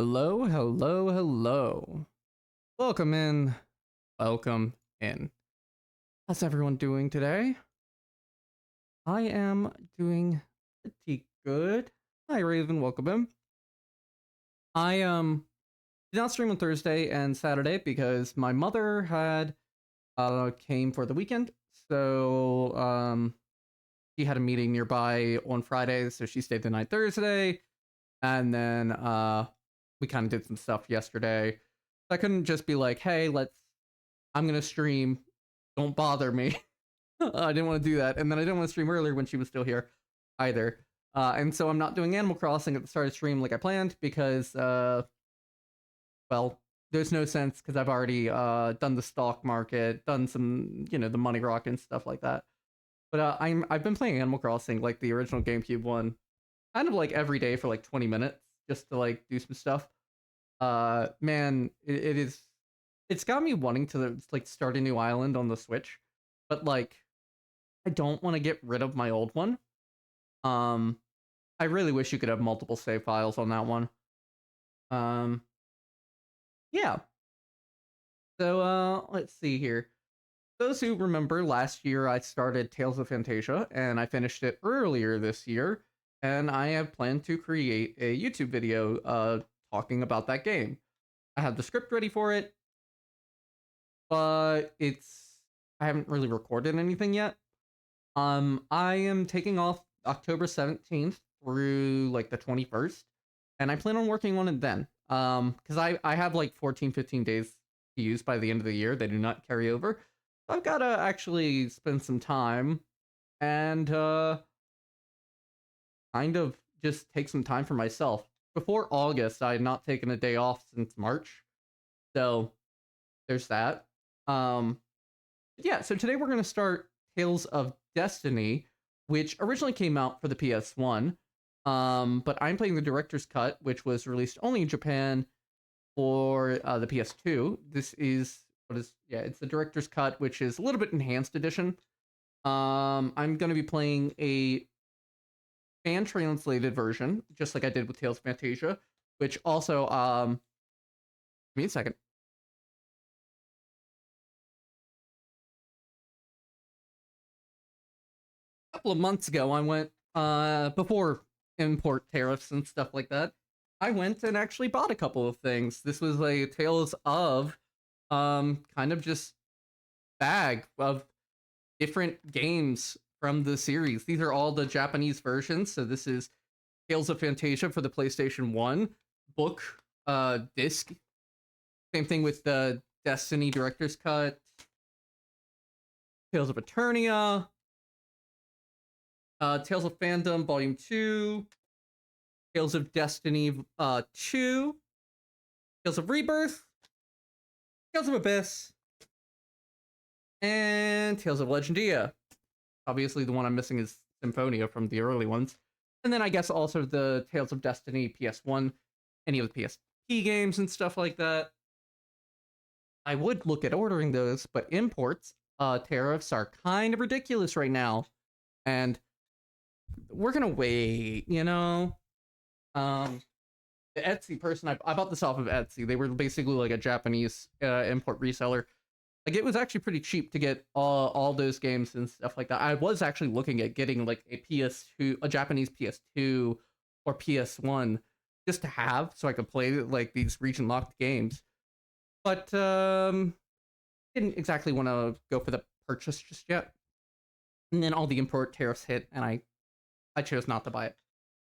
Hello, hello, hello. Welcome in. Welcome in. How's everyone doing today? I am doing pretty good. Hi, Raven. Welcome in. I did not stream on Thursday and Saturday because my mother had came for the weekend, so she had a meeting nearby on Friday, so she stayed the night Thursday, and then we kind of did some stuff yesterday. I couldn't just be like, hey, I'm gonna stream. Don't bother me. I didn't want to do that, and then I didn't want to stream earlier when she was still here, either. And so I'm not doing Animal Crossing at the start of the stream like I planned because, well, there's no sense because I've already done the stock market, done some, the money rock and stuff like that. But I've been playing Animal Crossing like the original GameCube one, kind of like every day for like 20 minutes just to like do some stuff. Man, it's got me wanting to like start a new island on the Switch, but like I don't want to get rid of my old one. Um, I really wish you could have multiple save files on that one. Um, yeah. So let's see here. Those who remember, last year I started Tales of Fantasia, and I finished it earlier this year, and I have planned to create a YouTube video talking about that game. I have the script ready for it, but I haven't really recorded anything yet. I am taking off October 17th through like the 21st, and I plan on working on it then. Because I have like 14, 15 days to use by the end of the year. They do not carry over. So I've got to actually spend some time and kind of just take some time for myself. Before August, I had not taken a day off since March. So there's that. Yeah, so today we're going to start Tales of Destiny, which originally came out for the PS1, but I'm playing the director's cut, which was released only in Japan for the PS2. It's the director's cut, which is a little bit enhanced edition. I'm going to be playing a fan translated version, just like I did with Tales of Fantasia, which also, give me a second. Couple of months ago, I went before import tariffs and stuff like that. I went and actually bought a couple of things. This was a Tales of kind of just bag of different games from the series. These are all the Japanese versions. So this is Tales of Fantasia for the PlayStation 1 book disc. Same thing with the Destiny Director's Cut. Tales of Eternia. Tales of Fandom Volume 2, Tales of Destiny 2, Tales of Rebirth, Tales of Abyss, and Tales of Legendia. Obviously, the one I'm missing is Symphonia from the early ones. And then I guess also the Tales of Destiny PS1, any of the PSP games and stuff like that. I would look at ordering those, but imports, tariffs are kind of ridiculous right now. And we're gonna wait, the Etsy person, I bought this off of Etsy. They were basically like a Japanese import reseller. Like it was actually pretty cheap to get all those games and stuff like that. I was actually looking at getting like a Japanese PS2 or PS1 just to have so I could play like these region locked games. But didn't exactly want to go for the purchase just yet. And then all the import tariffs hit, and I chose not to buy it.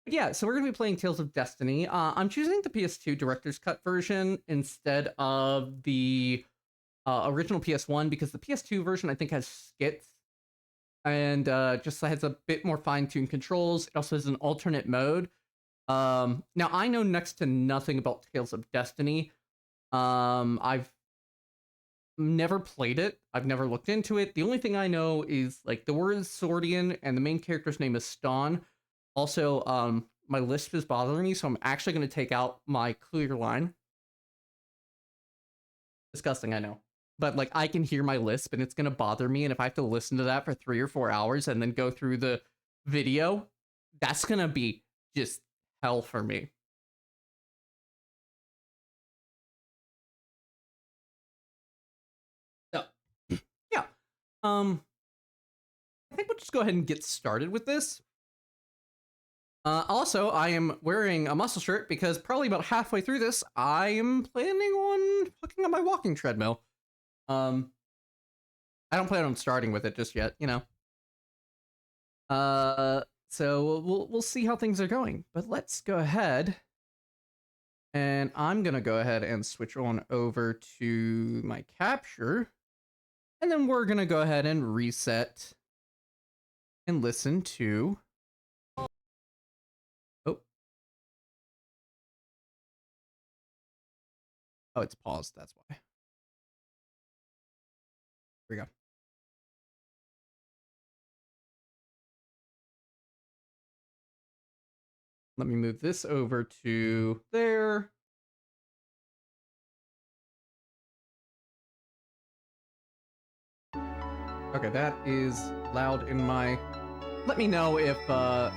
But yeah, so we're going to be playing Tales of Destiny. I'm choosing the PS2 Director's Cut version instead of the original PS1 because the PS2 version I think has skits and just has a bit more fine-tuned controls. It also has an alternate mode. Now, I know next to nothing about Tales of Destiny. I've never played it. I've never looked into it. The only thing I know is like the word is Swordian and the main character's name is Ston. Also, my lisp is bothering me, so I'm actually going to take out my clear line. Disgusting, I know. But like I can hear my lisp and it's going to bother me, and if I have to listen to that for 3 or 4 hours and then go through the video, that's going to be just hell for me. I think we'll just go ahead and get started with this. Also, I am wearing a muscle shirt because probably about halfway through this, I am planning on hooking up my walking treadmill. I don't plan on starting with it just yet, you know. So we'll see how things are going. But let's go ahead. And I'm gonna go ahead and switch on over to my capture. And then we're gonna go ahead and reset and listen to... Oh, it's paused, that's why. Here we go. Let me move this over to there. Okay, that is loud in my... Let me know if the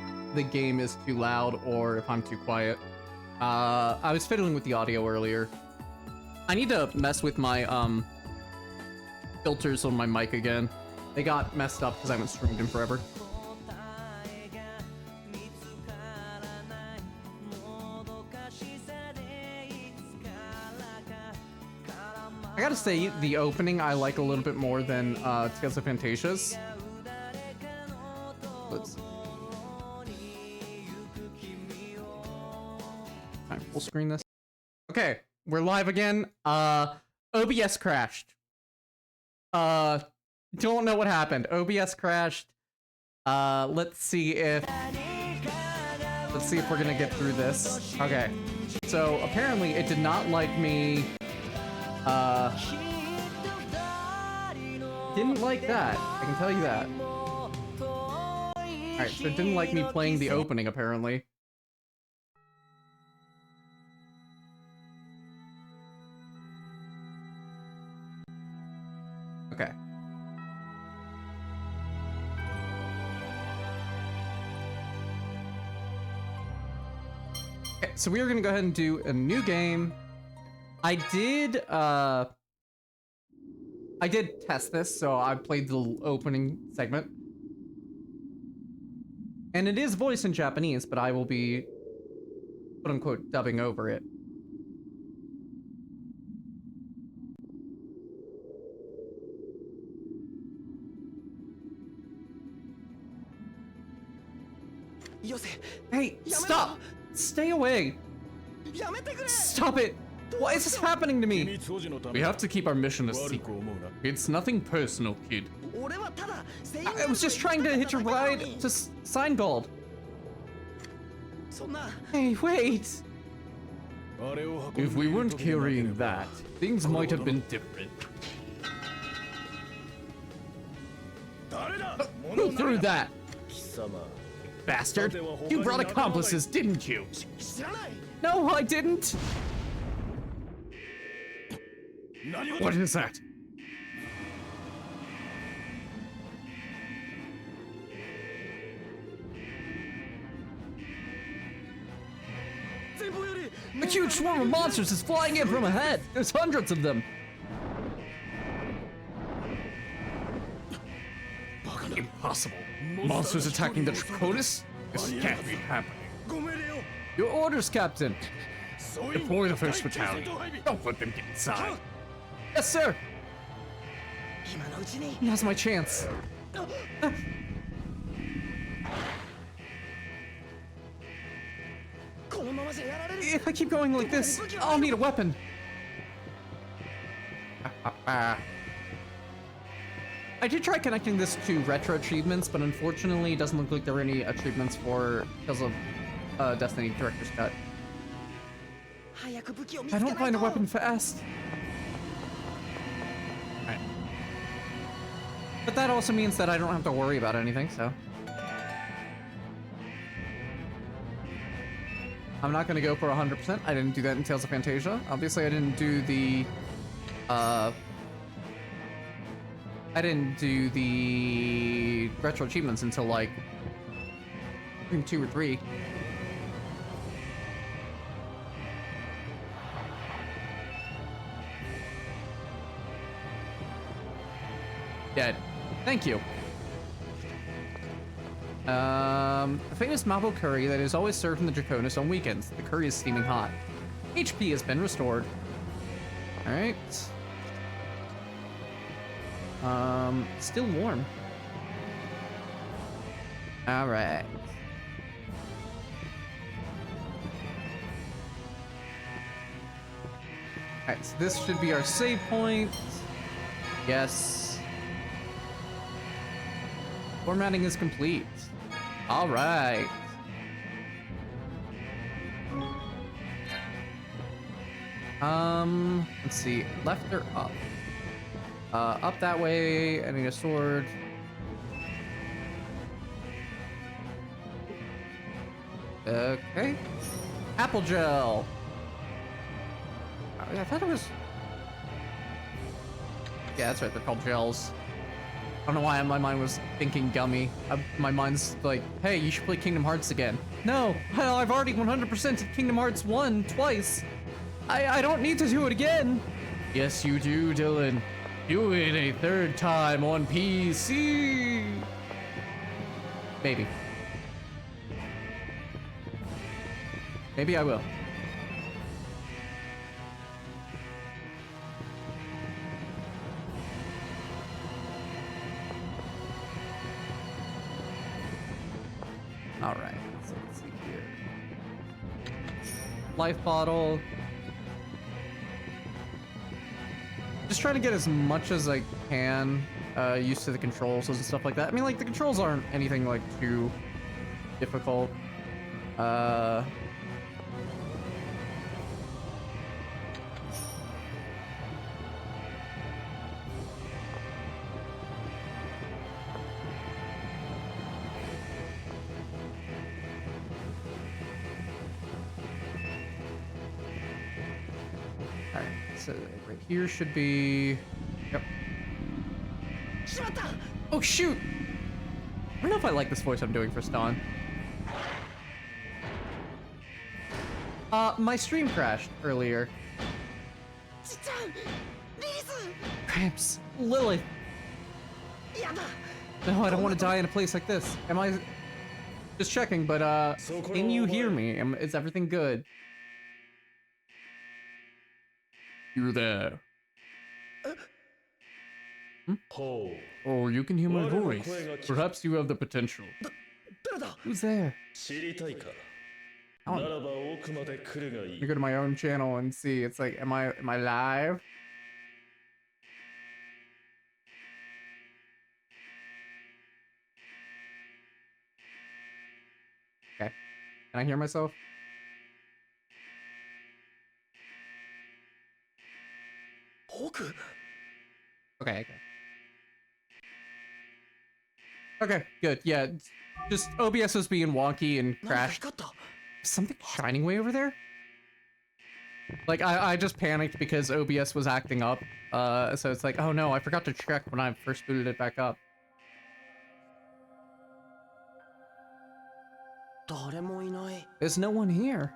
game is too loud or if I'm too quiet. I was fiddling with the audio earlier. I need to mess with my filters on my mic again. They got messed up because I haven't streamed in forever. I gotta say, the opening I like a little bit more than Tales of Fantasia's. Let's see. Alright, full screen this. Okay, we're live again. OBS crashed. Don't know what happened. OBS crashed. Let's see if we're gonna get through this. Okay. So apparently it did not like me. Didn't like that. I can tell you that. Alright, so it didn't like me playing the opening, apparently. Okay. Okay, so we are gonna go ahead and do a new game. I did test this, so I played the opening segment. And it is voiced in Japanese, but I will be, quote-unquote, dubbing over it. Hey, stop! Stay away! Stop it! Why is this happening to me? We have to keep our mission a secret. It's nothing personal, kid. I was just trying to hitch a ride to Seingold. Hey, wait! If we weren't carrying that, things might have been different. Who threw that? Bastard! You brought accomplices, didn't you? No, I didn't! What is that? A huge swarm of monsters is flying in from ahead! There's hundreds of them! Impossible. Monsters attacking the Triconis? This can't be happening. Your orders, Captain! Deploy the first battalion. Don't let them get inside. Yes, sir! Now's my chance. If I keep going like this, I'll need a weapon. I did try connecting this to retro achievements, but unfortunately it doesn't look like there are any achievements for Tales of Destiny Director's Cut. I don't find a weapon fast. Right. But that also means that I don't have to worry about anything, so. I'm not gonna go for 100%. I didn't do that in Tales of Fantasia. Obviously, I didn't do the, retro achievements until like, I think 2 or 3. Dead. Thank you. The famous Mabo curry that is always served in the Draconis on weekends. The curry is steaming hot. HP has been restored. Alright. Still warm. Alright. Alright, so this should be our save point. Yes. Formatting is complete. Alright. Let's see. Left or up? Up that way. I need a sword. Okay. Apple gel. I thought it was... Yeah, that's right. They're called gels. I don't know why my mind was thinking gummy. My mind's like, hey, you should play Kingdom Hearts again. No, I've already 100%'d Kingdom Hearts 1 twice. I don't need to do it again. Yes, you do, Dylan. Do it a third time on PC. Maybe. Maybe I will. All right, so let's see here. Life bottle. Just trying to get as much as I can used to the controls and stuff like that. I mean, like, the controls aren't anything, like, too difficult. So right here should be... Yep. Oh, shoot! I don't know if I like this voice I'm doing for Ston. My stream crashed earlier. Cramps. Lilith. No, I don't want to die in a place like this. Am I... Just checking, but, can you hear me? Is everything good? You there? Hmm? Oh, you can hear my voice. Perhaps you have the potential. Who's there? Let me go to my own channel and see. It's like, am I live? Okay. Can I hear myself? Okay. Okay, good. Yeah, just OBS was being wonky and crashed. Something shining way over there? Like, I just panicked because OBS was acting up. So it's like, oh no, I forgot to check when I first booted it back up. There's no one here.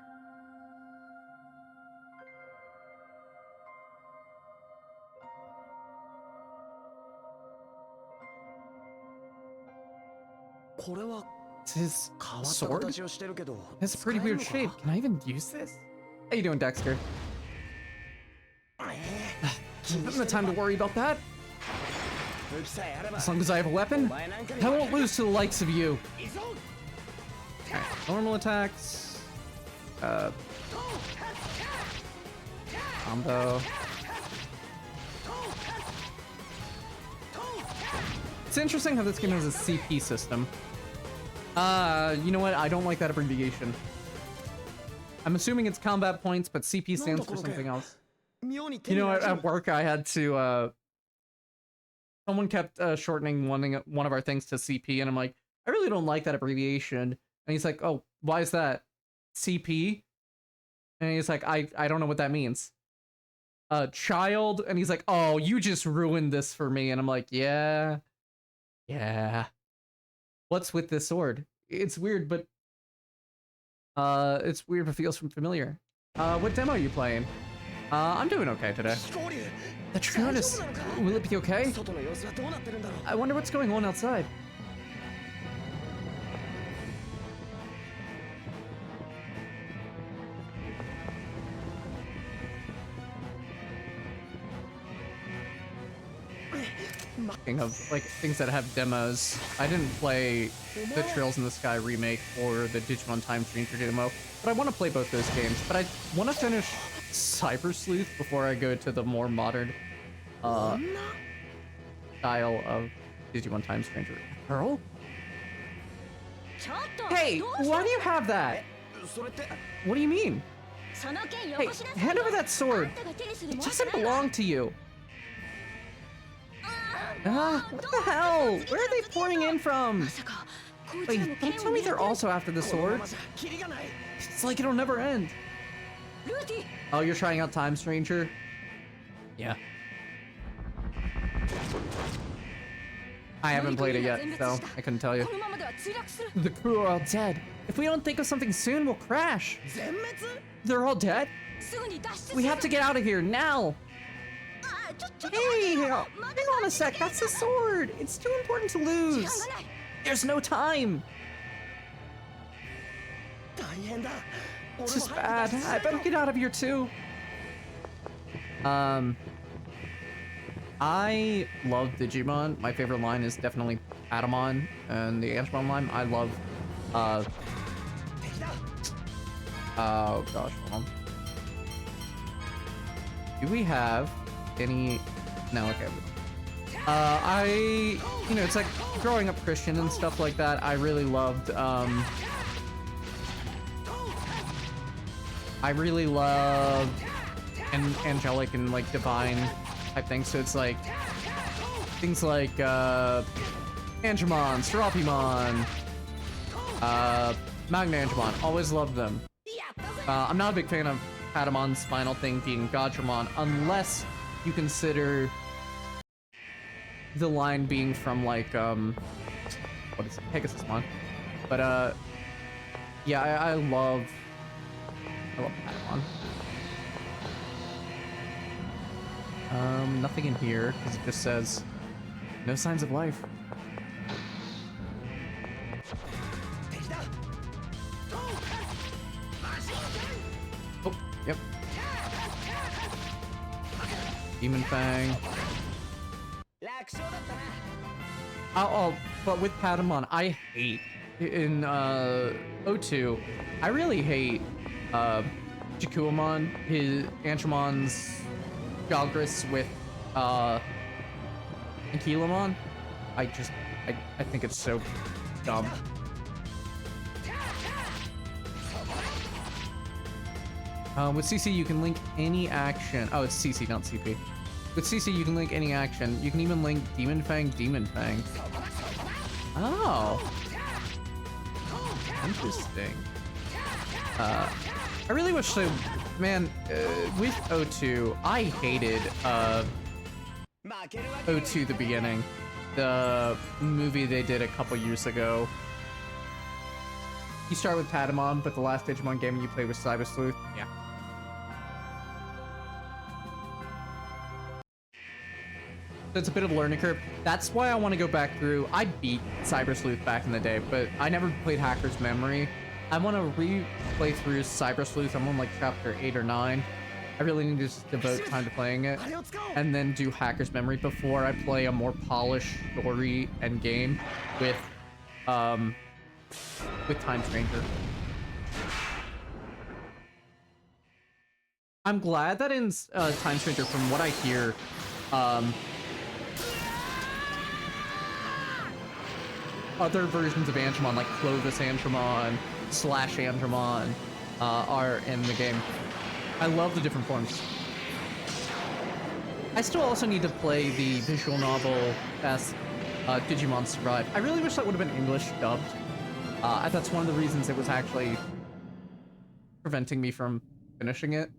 It's his sword? It's a pretty weird shape. Can I even use this? How you doing, Dexter? Isn't the time to worry about that. As long as I have a weapon, I won't lose to the likes of you. Right, normal attacks. Combo. It's interesting how this game has a CP system. You know what? I don't like that abbreviation. I'm assuming it's combat points, but CP stands for something else. You know, at work I had to, someone kept shortening one of our things to CP, and I'm like, I really don't like that abbreviation. And he's like, oh, why is that? CP? And he's like, I don't know what that means. Child? And he's like, oh, you just ruined this for me. And I'm like, yeah. What's with this sword? It's weird, but feels familiar. What demo are you playing? I'm doing okay today. The Tritonus, will it be okay? I wonder what's going on outside. Speaking of like things that have demos, I didn't play the Trails in the Sky remake or the Digimon Time Stranger demo, but I want to play both those games. But I want to finish Cyber Sleuth before I go to the more modern style of Digimon Time Stranger. Pearl? Hey, why do you have that? What do you mean? Hey, hand over that sword. It doesn't belong to you. What the hell? Where are they pouring in from? Wait, don't tell me they're also after the sword. It's like it'll never end. Oh, you're trying out Time Stranger? Yeah. I haven't played it yet, so I couldn't tell you. The crew are all dead. If we don't think of something soon, we'll crash. They're all dead? We have to get out of here, now! Hey, hang on a sec, that's the sword! It's too important to lose! There's no time! This is bad. I better get out of here too. I love Digimon. My favorite line is definitely Patamon, and the Angemon line. I love, oh gosh, hold on. Do we have any? No, okay. You know, it's like growing up Christian and stuff like that. I really loved, angelic and like divine type things. So it's like things like Angemon, Serapimon, Magna Angemon. Always loved them. I'm not a big fan of Patamon's final thing being Gajramon, unless you consider the line being from like what is it? Pegasusmon. But yeah, I love Patamon. Nothing in here, because it just says no signs of life. Oh, yep. Demon Fang. Oh, but with Patamon, I hate in O2. I really hate Jakuamon, his Angemon's Galgris with Ankylamon. I think it's so dumb. With CC you can link any action. Oh, it's CC, not CP. With CC you can link any action. You can even link Demon Fang, Demon Fang. Oh. Interesting. I really wish so. Man, with O2, I hated O2 the beginning. The movie they did a couple years ago. You start with Patamon, but the last Digimon game you play was Cyber Sleuth. Yeah. So it's a bit of a learning curve. That's why I want to go back through. I beat Cyber Sleuth back in the day, but I never played Hacker's Memory. I want to replay through Cyber Sleuth. I'm on like chapter 8 or 9. I really need to just devote time to playing it, and then do Hacker's Memory before I play a more polished story and game with Time Stranger. I'm glad that in Time Stranger, from what I hear, other versions of Angemon, like Clovis Angemon, Slash Angemon, are in the game. I love the different forms. I still also need to play the visual novel as Digimon Survive. I really wish that would have been English dubbed. That's one of the reasons it was actually preventing me from finishing it.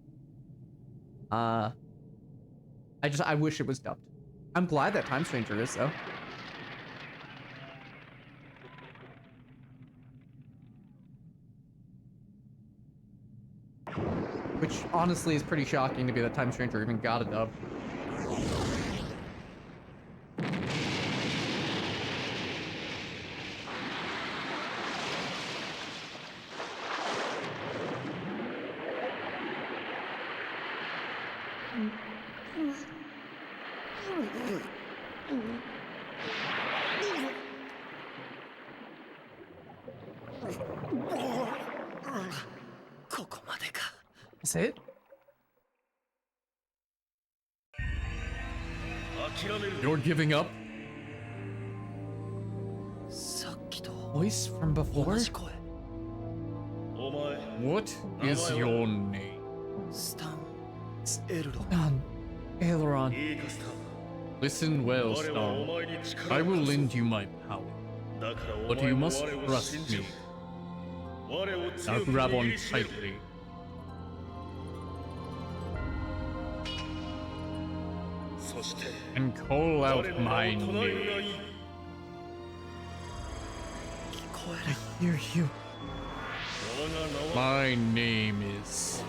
I wish it was dubbed. I'm glad that Time Stranger is, though. which honestly is pretty shocking to be that Time Stranger even got a dub. That's it? You're giving up? Voice from before? What is your name? Stan Aileron. Listen well, Stan. I will lend you my power, but you must trust me. Now grab on tightly. And call out my name. I hear you. My name is...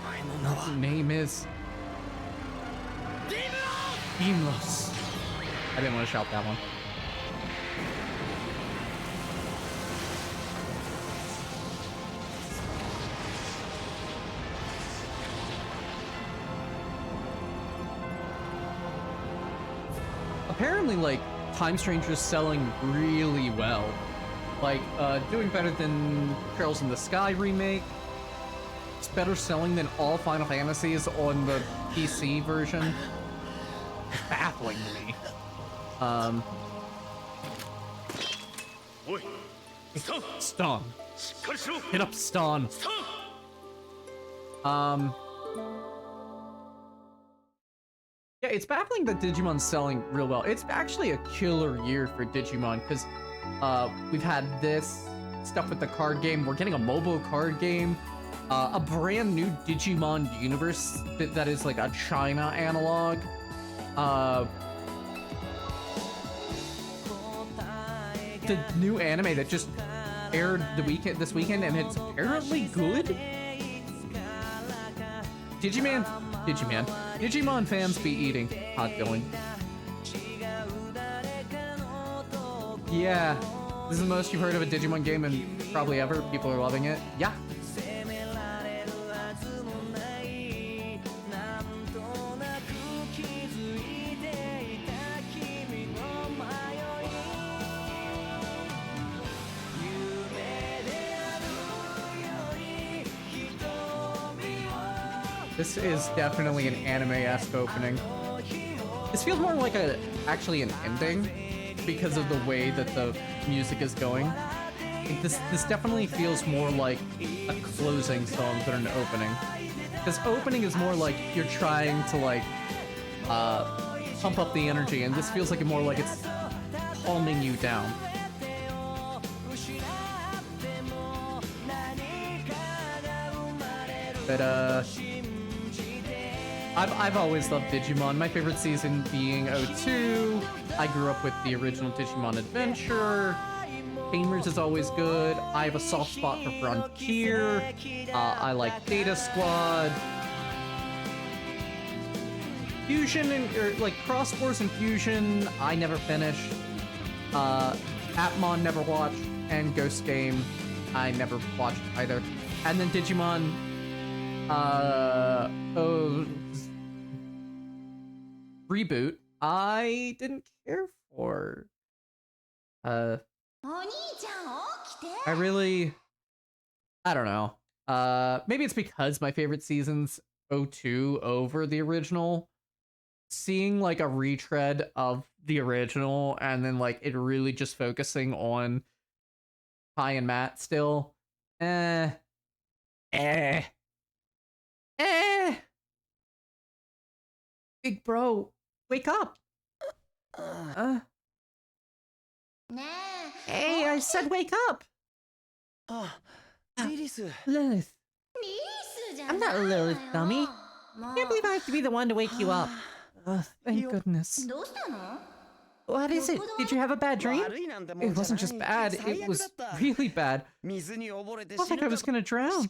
Beamless. I didn't want to shout that one. Apparently, like, Time Stranger's selling really well. Like, doing better than Trails in the Sky remake. It's better selling than all Final Fantasies on the PC version. It's baffling to me. Stan. Hit up Stan. Yeah, it's baffling that Digimon's selling real well. It's actually a killer year for Digimon, because we've had this stuff with the card game. We're getting a mobile card game. A brand new Digimon universe that is like a China analog. The new anime that just aired this weekend, and it's apparently good. Digimon fans be eating. Hot going. Yeah, this is the most you've heard of a Digimon game and probably ever. People are loving it. Yeah. This is definitely an anime-esque opening. This feels more like actually an ending because of the way that the music is going. This definitely feels more like a closing song than an opening. Because opening is more like you're trying to like pump up the energy, and this feels like more like it's calming you down. But I've always loved Digimon. My favorite season being 02. I grew up with the original Digimon Adventure. Gamers is always good. I have a soft spot for Frontier. I like Data Squad. Fusion and like Cross Wars and Fusion, I never finished. Atmon never watched, and Ghost Game, I never watched either. And then Digimon, Reboot, I didn't care for. I don't know. Maybe it's because my favorite season's 02 over the original. Seeing like a retread of the original and then like it really just focusing on Kai and Matt still. Big bro, wake up. Hey, I said wake up. Lilith. I'm not Lilith, dummy. Can't believe I have to be the one to wake you up. Thank goodness. What is it? Did you have a bad dream? It wasn't just bad, it was really bad. I thought I was gonna drown.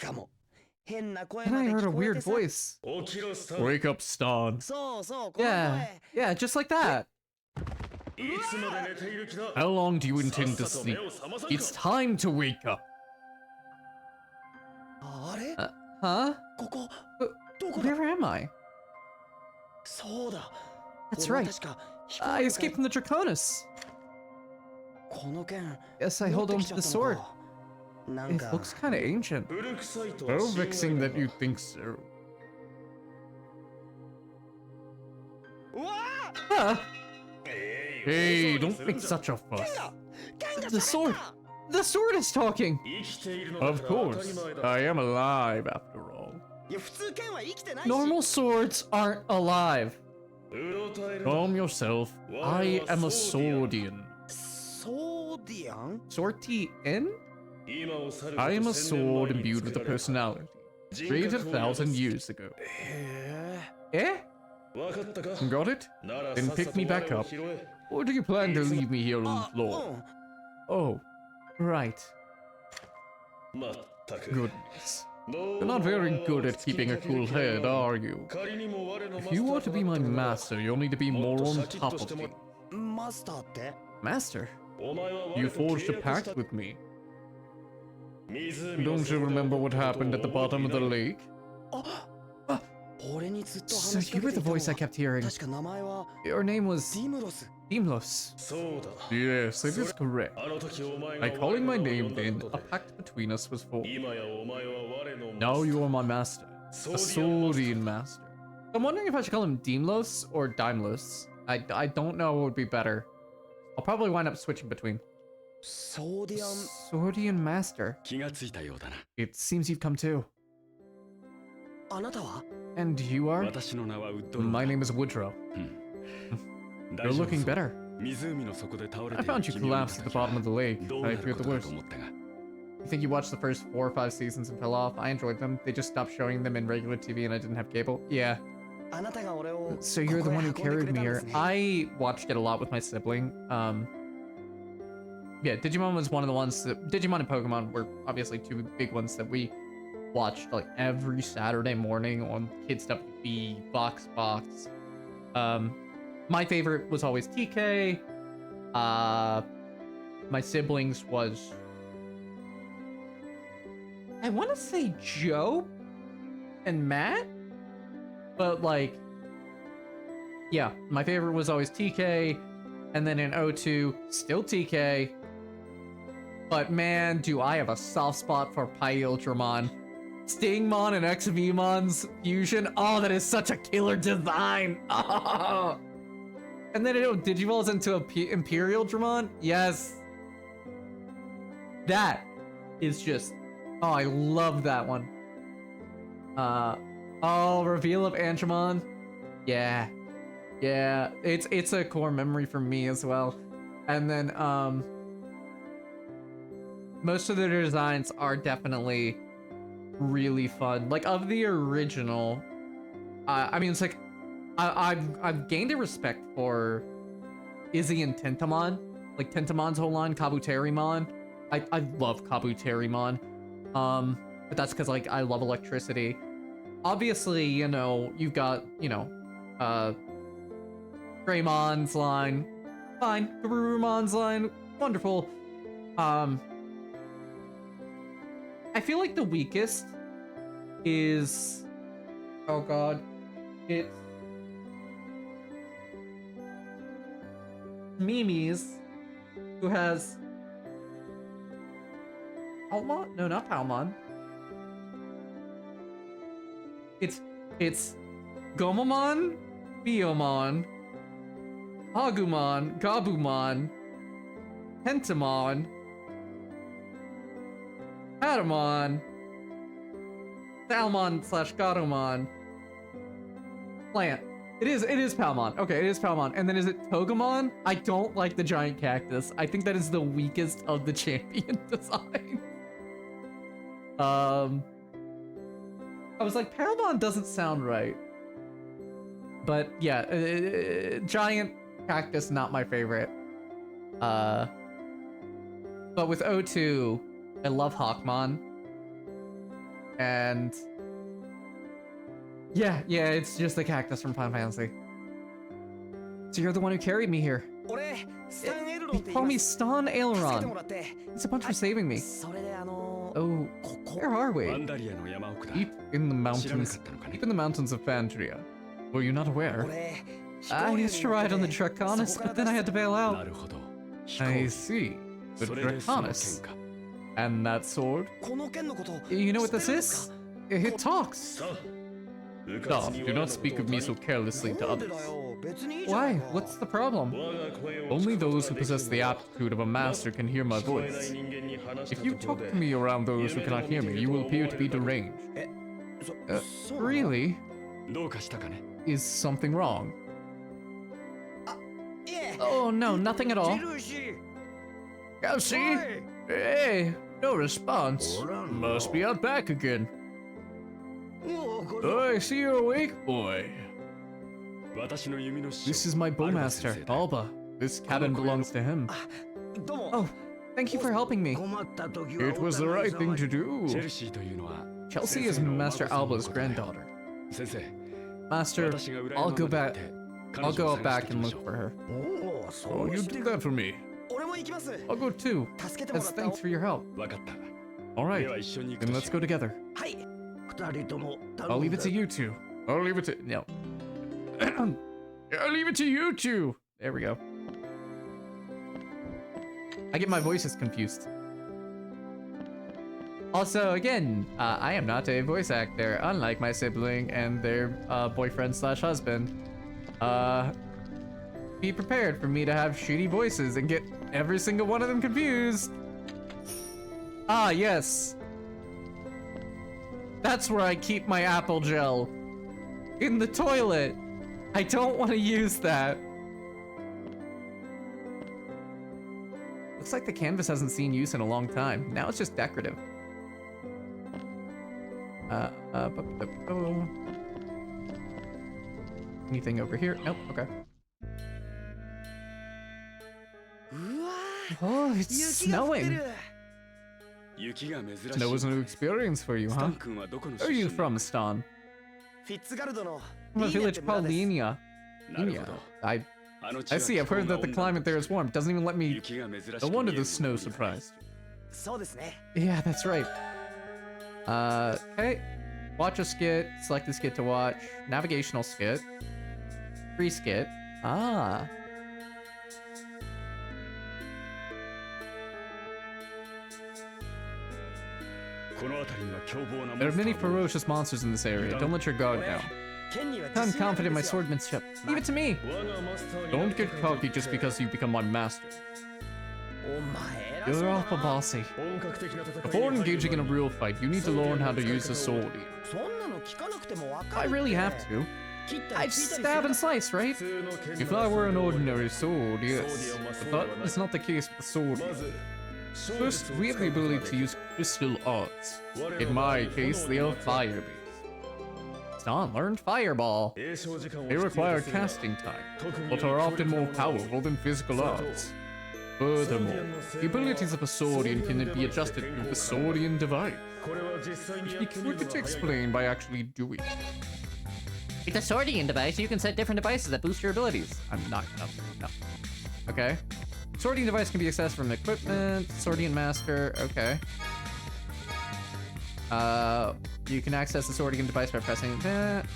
Then I heard a weird voice. Wake up, Stan. Yeah, just like that. How long do you intend to sleep? It's time to wake up. Huh? Where am I? That's right. I escaped from the Draconis. Yes, I hold on to the sword. It looks kind of ancient. So vexing that you think so. Huh? Hey, don't make such a fuss. The sword! The sword is talking! Of course, I am alive after all. Normal swords aren't alive. Calm yourself. I am a swordian. Swordian? I am a sword imbued with a personality, created 1,000 years ago. Eh? Got it? Then pick me back up. Or do you plan to leave me here on the floor? Oh, right. Goodness. You're not very good at keeping a cool head, are you? If you are to be my master, you'll need to be more on top of me. Master? You forged a pact with me. Don't you remember what happened at the bottom of the lake? So you were the voice I kept hearing. Your name was... Dimlos. Yes, it is correct. By calling my name then, a pact between us was formed. Now you are my master. A Swordian master. I'm wondering if I should call him Dimlos or Daimlos. I don't know what would be better. I'll probably wind up switching between. Swordian master. It seems you've come too. And you are? My name is Woodrow. You're looking better. I found you collapsed at the bottom of the lake. I feared the worst. You think you watched the first 4 or 5 seasons and fell off? I enjoyed them. They just stopped showing them in regular TV and I didn't have cable. Yeah. So you're the one who carried me here. I watched it a lot with my sibling. Yeah, Digimon was one of the ones that... Digimon and Pokemon were obviously 2 big ones that we watched like every Saturday morning on Kids WB, Box. My favorite was always TK. My siblings was... I want to say Joe and Matt, but like... Yeah, my favorite was always TK, and then in O2, still TK. But man, do I have a soft spot for Pyildramon. Stingmon and XVmon's fusion. Oh, that is such a killer design. Oh. And then it digivolves into Imperial Dramon. Yes. That is just... Oh, I love that one. Oh, reveal of Andromon. Yeah. Yeah, it's a core memory for me as well. And then, most of the designs are definitely really fun. Like, of the original, I mean, it's like, I've gained a respect for Izzy and Tentamon. Like, Tentamon's whole line, Kabuterimon. I love Kabuterimon. But that's because, like, I love electricity. Obviously, you know, you've got, you know, Greymon's line. Fine. Garurumon's line. Wonderful. I feel like the weakest is... Oh god. It's... Mimi's, who has... Palmon? No, not Palmon. It's Gomamon, Biomon, Agumon, Gabumon, Pentamon, Patamon, Salmon/Gatomon, Plant. It is Palmon. Okay, it is Palmon. And then is it Togemon? I don't like the giant cactus. I think that is the weakest of the champion design. I was like, Paramon doesn't sound right. But yeah, giant cactus, not my favorite. But with O2, I love Hawkmon. And Yeah, it's just the cactus from Final Fantasy. So you're the one who carried me here. They call me Stan Aileron. Thanks a bunch for saving me. Oh, where are we? Deep in the mountains. Deep in the mountains of Fandria. Were you not aware? I used to ride on the Draconis, but then I had to bail out. I see. The Draconis. And that sword? You know what this is? It talks. Stop, do not speak of me so carelessly to others. Why? What's the problem? Only those who possess the aptitude of a master can hear my voice. If you talk to me around those who cannot hear me, you will appear to be deranged. Really? Is something wrong? Oh no, nothing at all. Kelsey? Hey, no response. Must be out back again. Oh, I see you're awake, boy. This is my bowmaster, Alba. This cabin belongs to him. Oh, thank you for helping me. It was the right thing to do. Chelsea is Master Alba's granddaughter. Master, I'll go back. I'll go out back and look for her. Oh, you do that for me. I'll go too, as thanks for your help. Alright, then let's go together. I'll leave it to you two. I'll leave it to... No. I'll leave it to you two. There we go. I get my voices confused. Also, again, I am not a voice actor, unlike my sibling and their boyfriend/husband. Be prepared for me to have shitty voices and get every single one of them confused. Ah, yes. That's where I keep my apple gel. In the toilet. I don't want to use that. Looks like the canvas hasn't seen use in a long time. Now it's just decorative. Anything over here? Nope, okay. Oh, it's snowing. Snow was a new experience for you, huh? Where are you from, Stan? From a village called Linia. I see, I've heard that the climate there is warm. Doesn't even let me... No wonder the snow surprised you. Yeah, that's right. Okay. Watch a skit. Select the skit to watch. Navigational skit. Free skit. Ah. There are many ferocious monsters in this area. Don't let your guard down. I'm confident in my swordmanship. Leave it to me. Don't get cocky just because you become my master. You're awful bossy. Before engaging in a real fight, you need to learn how to use a sword. I really have to. I stab and slice, right? If I were an ordinary sword, yes. But that's not the case with the sword. First, we have the ability to use crystal arts. In my case, they are fire-based. Stan learned Fireball. They require casting time, but are often more powerful than physical arts. Furthermore, the abilities of a Swordian can be adjusted through the Swordian device. Which we could explain by actually doing it. With a Swordian device, you can set different devices that boost your abilities. I'm not gonna... No. Okay. Swordian device can be accessed from equipment, Swordian master, okay. You can access the Swordian device by pressing that.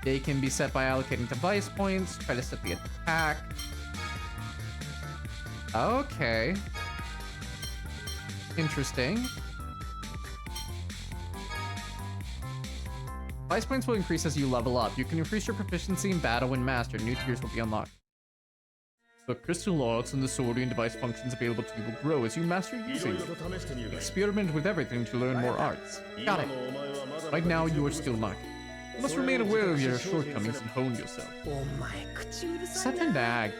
They can be set by allocating device points, try to set the attack. Okay. Interesting. Device points will increase as you level up. You can increase your proficiency in battle when mastered. New tiers will be unlocked. The crystal arts and the Swordian device functions available to you will grow as you master using them. Experiment with everything to learn more arts. Got it. Right now, you are still not. You must remain aware of your shortcomings and hone yourself. Such a nag.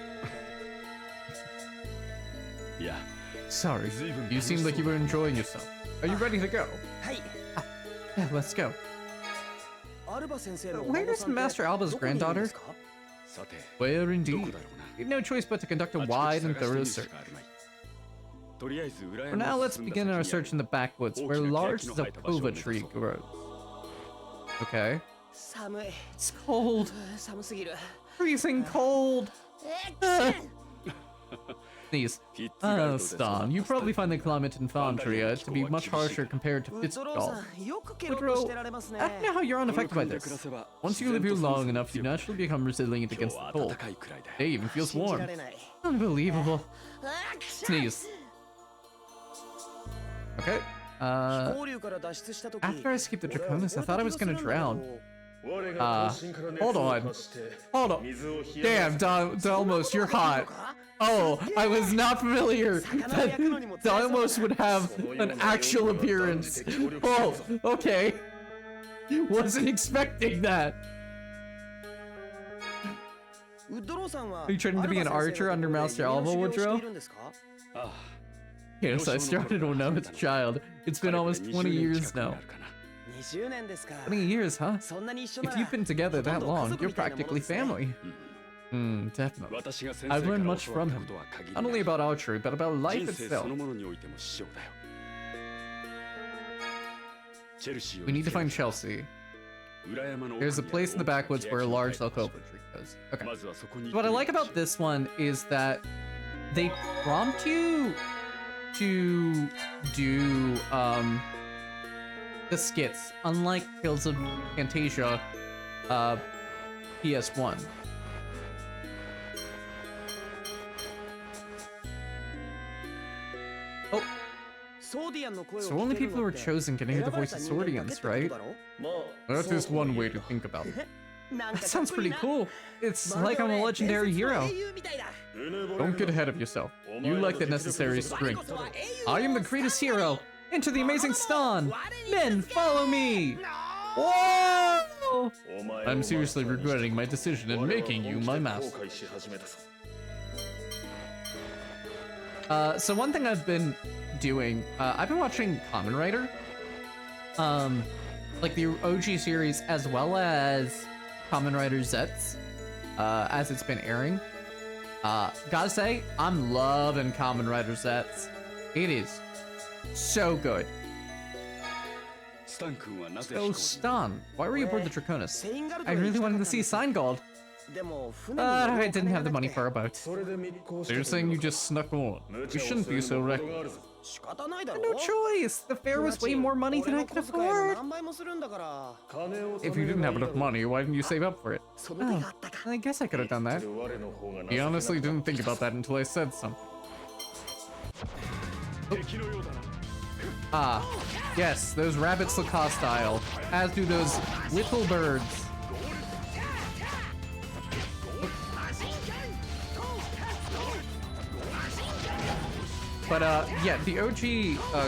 Sorry, you seem like you were enjoying yourself. Are you ready to go? Yeah, let's go. Where is Master Alba's granddaughter? Where indeed? We have no choice but to conduct a wide and thorough search. For now, let's begin our search in the backwoods, where a large Zapova tree grows. Okay. 寒い It's cold. 寒すぎる Freezing cold. Sneeze. Oh, Stan, you probably find the climate in Fandria to be much harsher compared to ウッドローさ Fitzgerald. んよくケロッとしてられますね I don't know how you're unaffected by this. Once you live here long enough, you naturally become resilient against the cold. It even feels 信じ warm. られない Unbelievable. あくしゃ Sneeze. Okay. 飛行竜から脱出した時 After I escaped the Draconis, I thought I was gonna drown. Hold on. Hold on. Damn, Dalmos, you're hot. Oh, I was not familiar that Dalmos would have an actual appearance. Oh, okay. Wasn't expecting that. ウッドローさんは Are you training to be an archer under Master Alva, Woodrow? Yes, I started when I was a child. It's been almost 20 years now. 20年ですか 20 years, huh? そんなに一緒な If ら you've been together that long, you're practically family. Definitely. I've learned much from him. Not only about archery, but about life itself. We need to find Chelsea. There's a place in the backwoods where a large alcove tree goes. Okay. So what I like about this one is that they prompt you to do the skits, unlike Tales of Fantasia PS1. Oh, ソーディアンの声を so only people who are chosen can hear the voice of Swordians, right? That is one way to think about it. That sounds pretty cool. It's like I'm a legendary hero. Don't get ahead of yourself. You lack the necessary strength. I am the greatest hero. Into the amazing Stan. Men, follow me. Whoa! I'm seriously regretting my decision in making you my master. So one thing I've been doing, I've been watching Kamen Rider, like the OG series, as well as Kamen Rider Zets, as it's been airing. Gotta say, I'm loving Kamen Rider Zets. It is so good. So Stan, why were you aboard the Draconis? I really wanted to see Seingold, でも船に but 乗る I お didn't 金 have が the な money くて for a boat. So you're saying you just snuck on? You shouldn't be so reckless. 仕方ないだろ No choice. The fare was way more money than I 俺の could 小遣いの afford. 何倍もするんだから If you didn't have enough money, why didn't you save up for it? その手があったか I guess I could have done that. He honestly didn't think about that until I said something. Ah, yes, those rabbits look hostile, as do those little birds. But yeah, the OG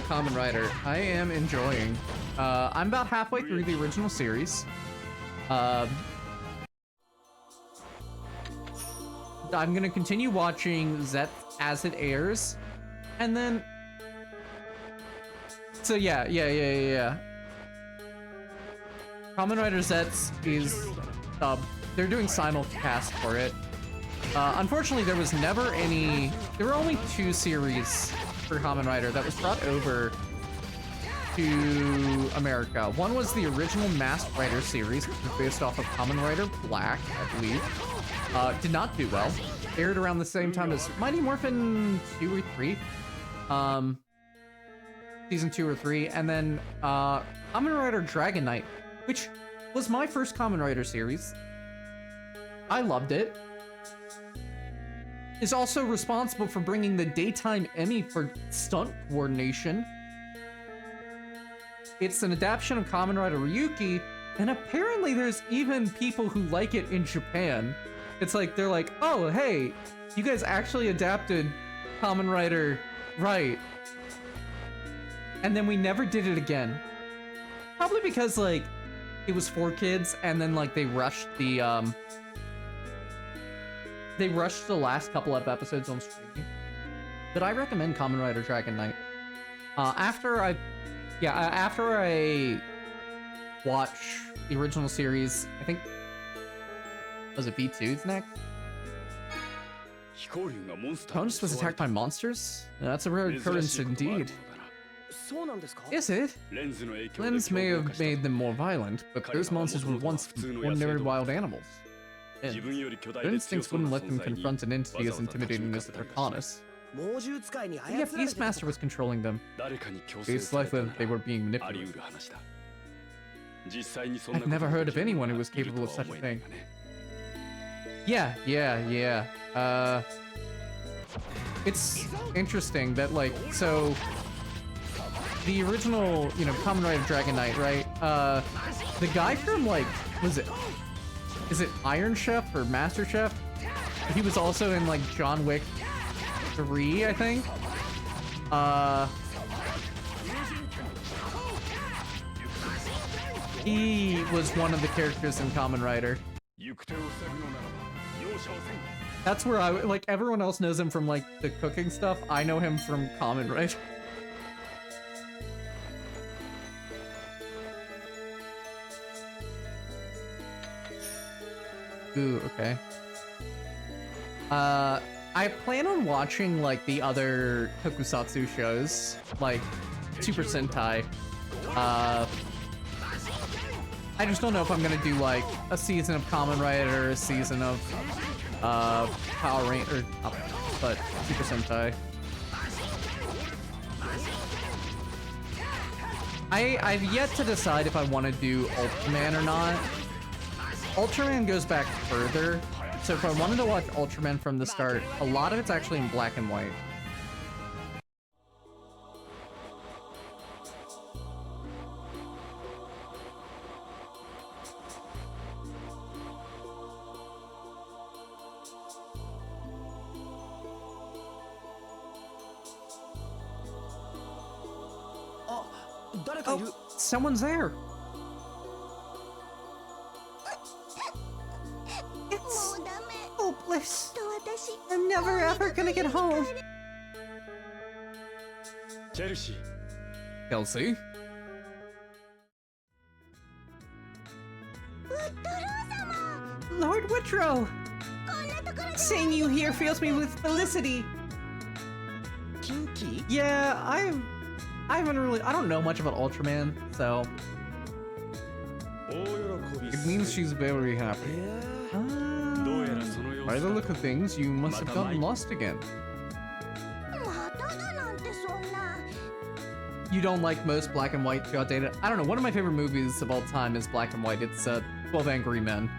Kamen Rider, I am enjoying. I'm about halfway through the original series. I'm gonna continue watching Zet as it airs, and then. So yeah. Kamen Rider Zets is they're doing simulcast for it. Unfortunately, there was never any. There were only 2 series for Kamen Rider that was brought over to America. One was the original Masked Rider series, which was based off of Kamen Rider Black, I believe. Did not do well. Aired around the same time as Mighty Morphin 2 or 3. Season 2 or 3, and then Kamen Rider Dragon Knight, which was my first Kamen Rider series. I loved it. Is also responsible for bringing the Daytime Emmy for stunt coordination. It's an adaptation of Kamen Rider Ryuki, and apparently there's even people who like it in Japan. It's like, they're like, oh, hey, you guys actually adapted Kamen Rider right. And then we never did it again. Probably because, like, it was for kids, and then, like, they rushed the last couple of episodes on streaming. But I recommend Kamen Rider Dragon Knight. After I watch the original series, I think, was it V2's next? Conus was attacked by monsters? That's a rare occurrence indeed. そうなんですか？ Is it? レンズの影響で Lens may 凶暴 have 化した made them more violent, but those monsters were once ordinary wild animals. 自分より巨大 Their で強 instincts そうな wouldn't let 存 them 在に confront an entity as わざわざ intimidating as 立 their ち向かったりし Arcanus. 猛獣使いに But 操 yet られてた Beastmaster was controlling them. 誰かに強制 It's され likely た that they were being あり manipulated. 得る話だ実際にそんな I've こと never が heard で of きる anyone 者 who が was いる capable と of は such 思 a えない thing. がね Yeah. It's interesting that, like, so the original, you know, Kamen Rider Dragon Knight, right? The guy from, like, is it Iron Chef or Master Chef? He was also in, like, John Wick 3, I think. He was one of the characters in Kamen Rider. 行く手を塞ぐのならば容赦はせん That's where like, everyone else knows him from, like, the cooking stuff. I know him from Kamen Rider. Ooh, okay. I plan on watching, like, the other tokusatsu shows, like Super Sentai. I just don't know if I'm gonna do, like, a season of Kamen Rider, a season of Power Ranger, but Super Sentai. I've yet to decide if I want to do Ultraman or not. Ultraman goes back further, so if I wanted to watch Ultraman from the start, a lot of it's actually in black and white. Oh, someone's there. It's hopeless. I'm never ever gonna get home. チェルシー Kelsey? Lord Woodrow! Seeing you here fills me with felicity. キンキ Yeah, I don't know much about Ultraman, so 大喜び it means she's very happy. どうやらその様 By 子 the だ look of things, you must have gotten lost again. You don't like most black and white got data? I don't know, one of my favorite movies of all time is black and white. It's 12 Angry Men.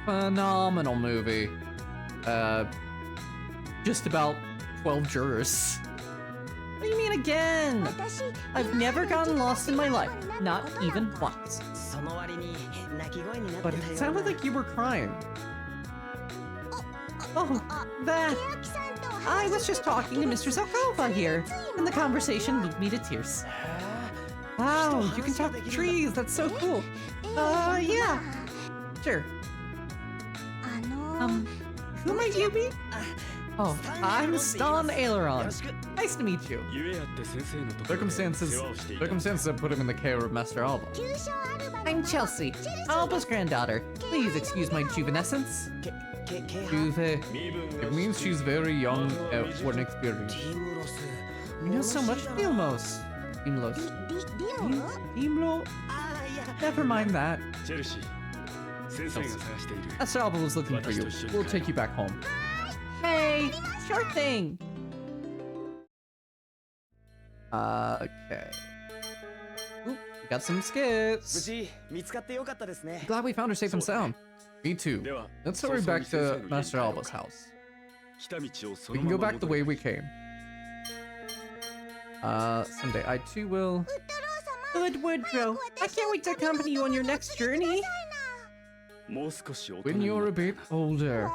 Phenomenal movie. Just about 12 jurors. What do you mean again? I've never gotten lost in my life, not even once. その割に泣き声になっ But てた it よ sounded う like you were crying. Oh, that. I was just talking to Mr. Zakova here, and the conversation moved me to tears. Wow, you can talk to trees, that's so cool. Yeah. Sure. Who might you be? Oh, I'm Stan Aileron. Nice to meet you. ゆえやって先生のところで Circumstances 世話をしていた circumstances have put him in the care of Master Alba. I'm Chelsea, Alba's granddaughter. Please excuse my juvenescence. けけ Juve. 身分が It means she's very young or inexperienced. ティムロス You know so much, Dimlos. Dimlos. Dimlo? ああいや Never mind that. チェルシー先生が探している Master Alba was looking for you. We'll take you back home. Hey, sure thing. Okay. Oop, we got some 無 skits. 事見つかってよかったですね Glad we found her safe and sound. Me too. では Let's hurry 早々 back に先生 to の家に Master 帰ろう Alba's か house. 来た道をそ We の can ま go ま back the 戻 way れ we came. Someday I too will. Good Woodrow, I can't wait to accompany you on your next journey. もう少し大人 When に you're な a って bit older.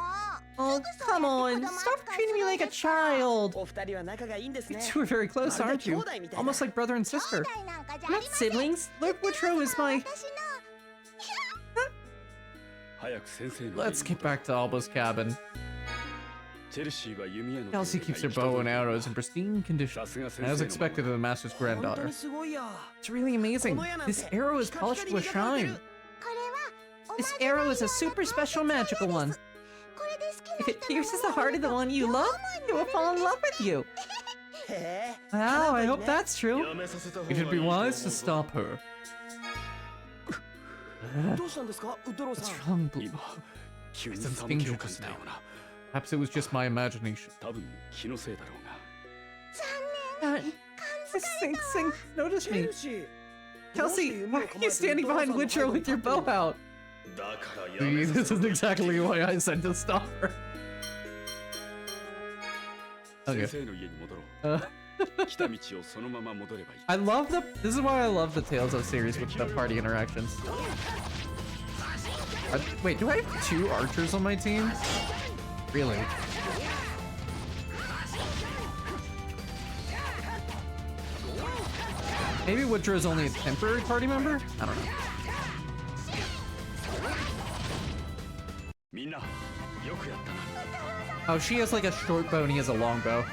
Oh, come on. Stop treating me like a child. お二人は仲がいいんですね You two are very close, aren't you? Almost like brother and sister. Not siblings. Lord Woodrow is my... 早く先生の家に Let's get back to Alba's cabin. チェルシーは弓矢の Kelsey keeps her bow and arrows in pristine condition, さすが先生 as の expected of the master's 本当 granddaughter. にすごいや It's really amazing. This arrow is polished to a shine. This arrow is a super special magical one. If it pierces the heart of the one you love, it will fall in love with you. へえ Wow, I hope that's true. やめさせた方が You いい should と be 思う wise to stop her. どうしたんですかウッドロー What's さん wrong, Blue? 今急に It's a 寒気を thing 感じたような Perhaps it was just my imagination. 多分気のせいだろうが Notice ケ me. ルシー Kelsey, why are you standing behind Witcher with your bow out? だからや See, めさ this せ is た exactly why I said to stop her. 先 Okay. 生の家に戻ろ Uh, う来た道をそのまま戻ればいい I love the. This is why I love the Tales of series with the party interactions. Wait, do I have 2 archers on my team? Really? Maybe Witcher is only a temporary party member? I don't know. みんなよくやったな Oh, she has like a short bow and he has a long bow.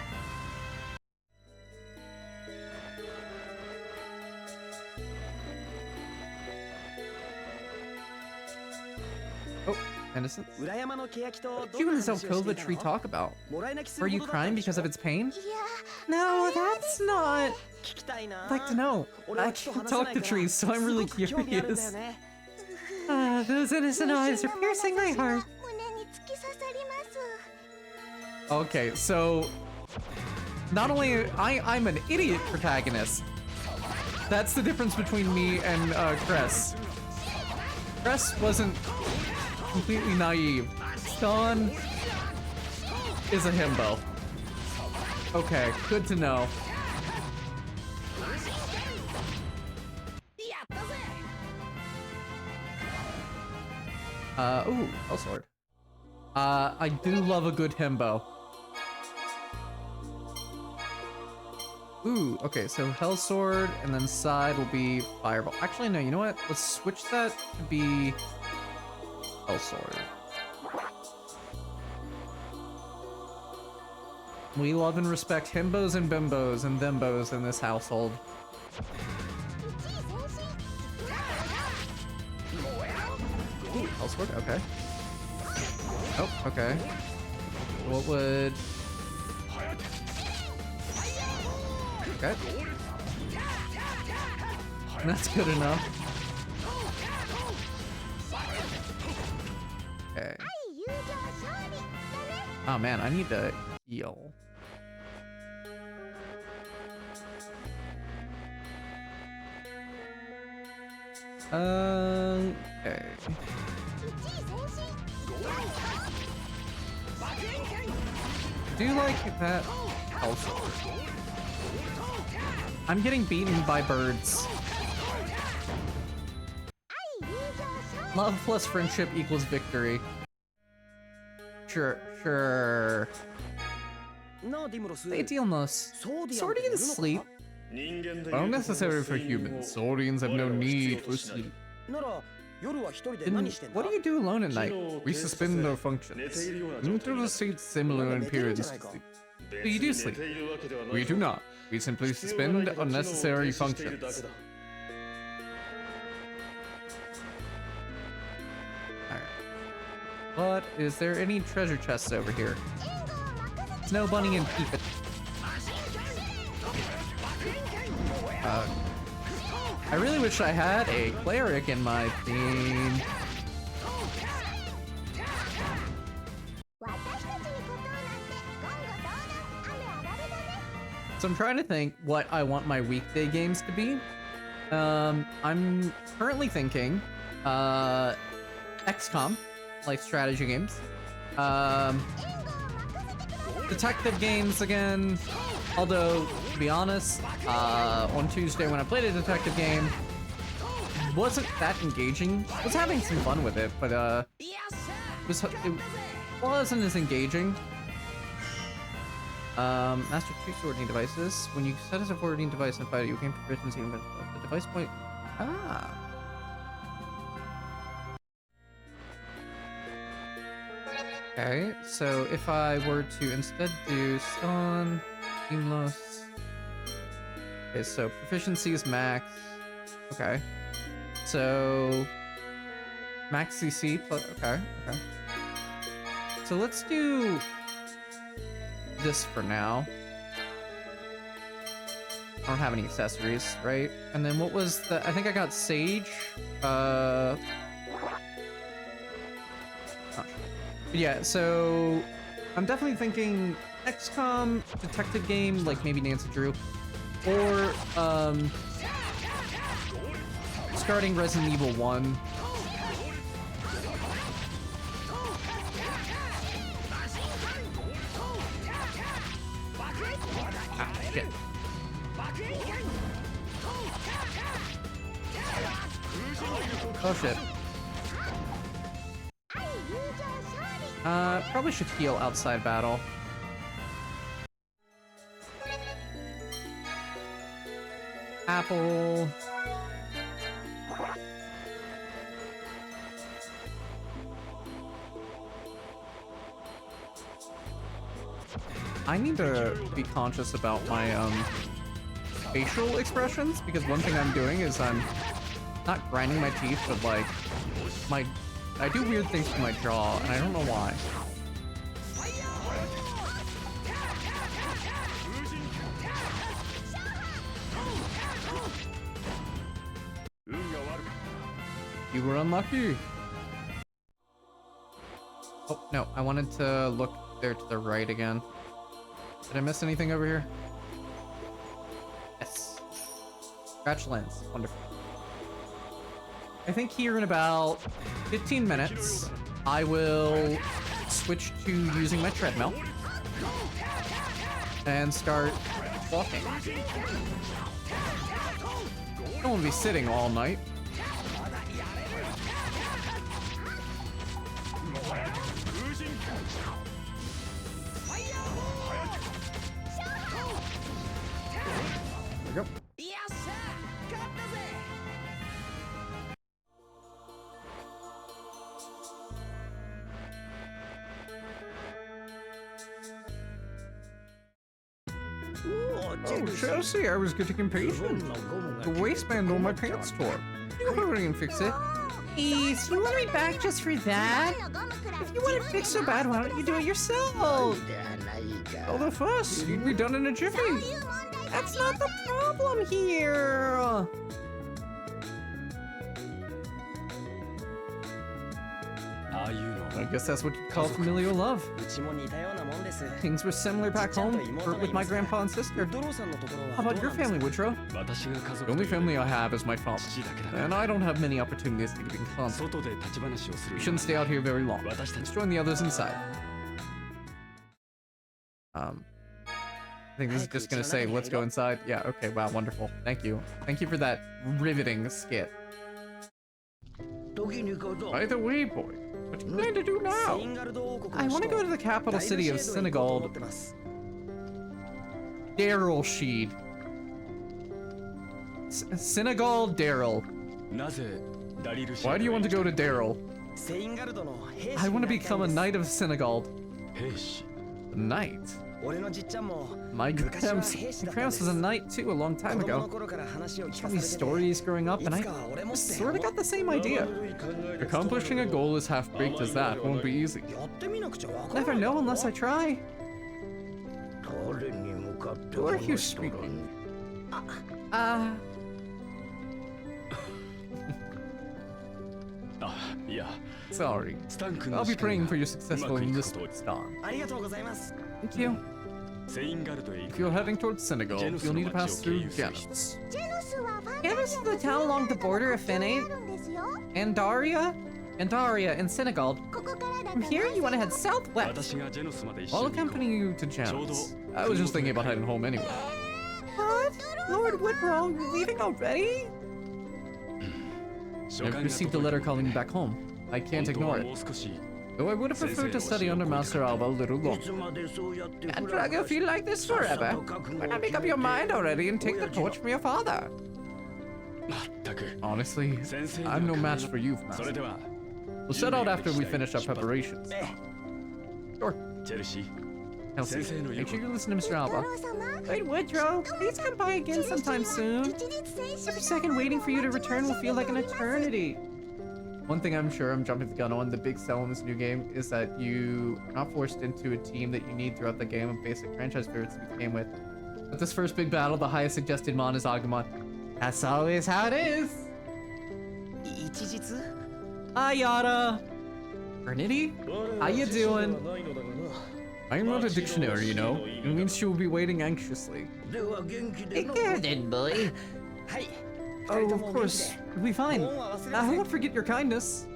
Oh, innocence. 裏山の欅と What did you and this alcova tree talk about? もらい泣きす Were る you ほどだった crying んでしょ because of its pain? いや No, that's not. 聞きたいな I'd like to know. 俺 I はちょっ can't と話せ talk ない to から trees, so I'm really すごく興味あるんだよ curious. ね Ah, those innocent eyes are piercing my heart. 胸に突き刺さります Okay, so not only I'm an idiot protagonist. That's the difference between me and Cress. Cress wasn't completely naive. Dawn is a himbo. Okay, good to know. Ooh, hell sword. I do love a good himbo. Ooh, okay, so Hell Sword, and then side will be Fireball. Actually, no, you know what? Let's switch that to be Hell Sword. We love and respect himbos and bimbos and thimbos in this household. Ooh, Hell Sword, okay. Oh, okay. What would... Okay. That's good enough. Okay. Oh man, I need to heal. Okay. Do you like that also? I'm getting beaten by birds. Love plus friendship equals victory. Sure, sure. なあディムロス They deal most. ソーディアン Sorting in sleep? 人間で Unnecessary for humans. Saurians have no need for sleep. なら夜は一人で Then 何してんだ what do you do alone at night? We suspend our functions. Mental states similar in appearance to sleep. So you do sleep. We do not. We simply suspend unnecessary functions. Alright. But is there any treasure chests over here? Snow Bunny and Peep It. I really wish I had a cleric in my team. So I'm trying to think what I want my weekday games to be. I'm currently thinking XCOM, like strategy games. Detective games again. Although, to be honest, on Tuesday when I played a detective game, wasn't that engaging. I was having some fun with it, but it wasn't as engaging. Master 2 sorting devices. When you set as a forwarding device and fight, you gain proficiency in the device point. Ah. Okay, so if I were to instead do stun, seamless. Okay, so proficiency is max. Okay. So max CC plus. Okay, okay. So let's do this for now. don't have any accessories, right? And then what was the... I think I got Sage. Oh. Yeah, so... I'm definitely thinking XCOM, detective game, like maybe Nancy Drew. Or, starting Resident Evil 1. Ah, shit. Oh shit. Probably should heal outside battle. Apple. I need to be conscious about my facial expressions, because one thing I'm doing is I'm not grinding my teeth, but like I do weird things with my jaw, and I don't know why. You were unlucky. Oh, no, I wanted to look there to the right again. Did I miss anything over here? Yes. Scratch lens. Wonderful. I think here in about 15 minutes, I will switch to using my treadmill and start walking. I don't want to be sitting all night. There we go. Oh, Chelsea, I was getting impatient. The waistband on my pants tore. You hurry and fix it. Please, you want me back just for that? If you want it fixed so bad, why don't you do it yourself? Although first, you'd be done in a jiffy. That's not the problem here. I guess that's what you call familial love. Things were similar back home with my grandpa and sister. How about your family, Woodrow? The only family I have is my father, and I don't have many opportunities to get in contact. We shouldn't stay out here very long. Let's join the others inside. I think this is just gonna say, let's go inside. Yeah, okay, wow, wonderful. Thank you. Thank you for that riveting skit. By the way, boy, what you plan to do now? I want to go to the capital city of Senegal. Daryl Sheed. Senegal Daryl. Why do you want to go to Daryl? I want to become a knight of Senegal. A knight? My gramps was a knight too a long time ago. He told me stories growing up, and I sort of got the same idea. Accomplishing a goal as half-baked as that won't be easy. Never know unless I try. Who are you speaking? Sorry. I'll be praying for your successful enlistment, Stan. Thank you. If you're heading towards Senegal, you'll need to pass through Janus. Janus is the town along the border of Fene, Andaria? Andaria, and Senegal. From here, you want to head southwest. I'll accompany you to Janus. I was just thinking about heading home anyway. What? Lord Woodrow, you're leaving already? I've received a letter calling me back home. I can't ignore it. Though I would have preferred to study under Master Alba a little longer. Can't drag your feet like this forever. Why not make up your mind already and take the torch from your father? Honestly, I'm no match for you, Master. We'll set out after we finish our preparations. Sure. Kelsey, make sure you listen to Mr. Alba. Wait, Woodrow, please come by again sometime soon. Every second waiting for you to return will feel like an eternity. One thing I'm sure I'm jumping the gun on, the big sell in this new game, is that you are not forced into a team that you need throughout the game of basic franchise spirits that you came with. But this first big battle, the highest suggested mon is Agumon. That's always how it is. 一日 Hi, Yada. Bernity? How you doing? I'm not a dictionary, you know. It means she will be waiting anxiously. Hey, good then, boy. はい Oh, of course. We'll be fine. I won't forget your kindness.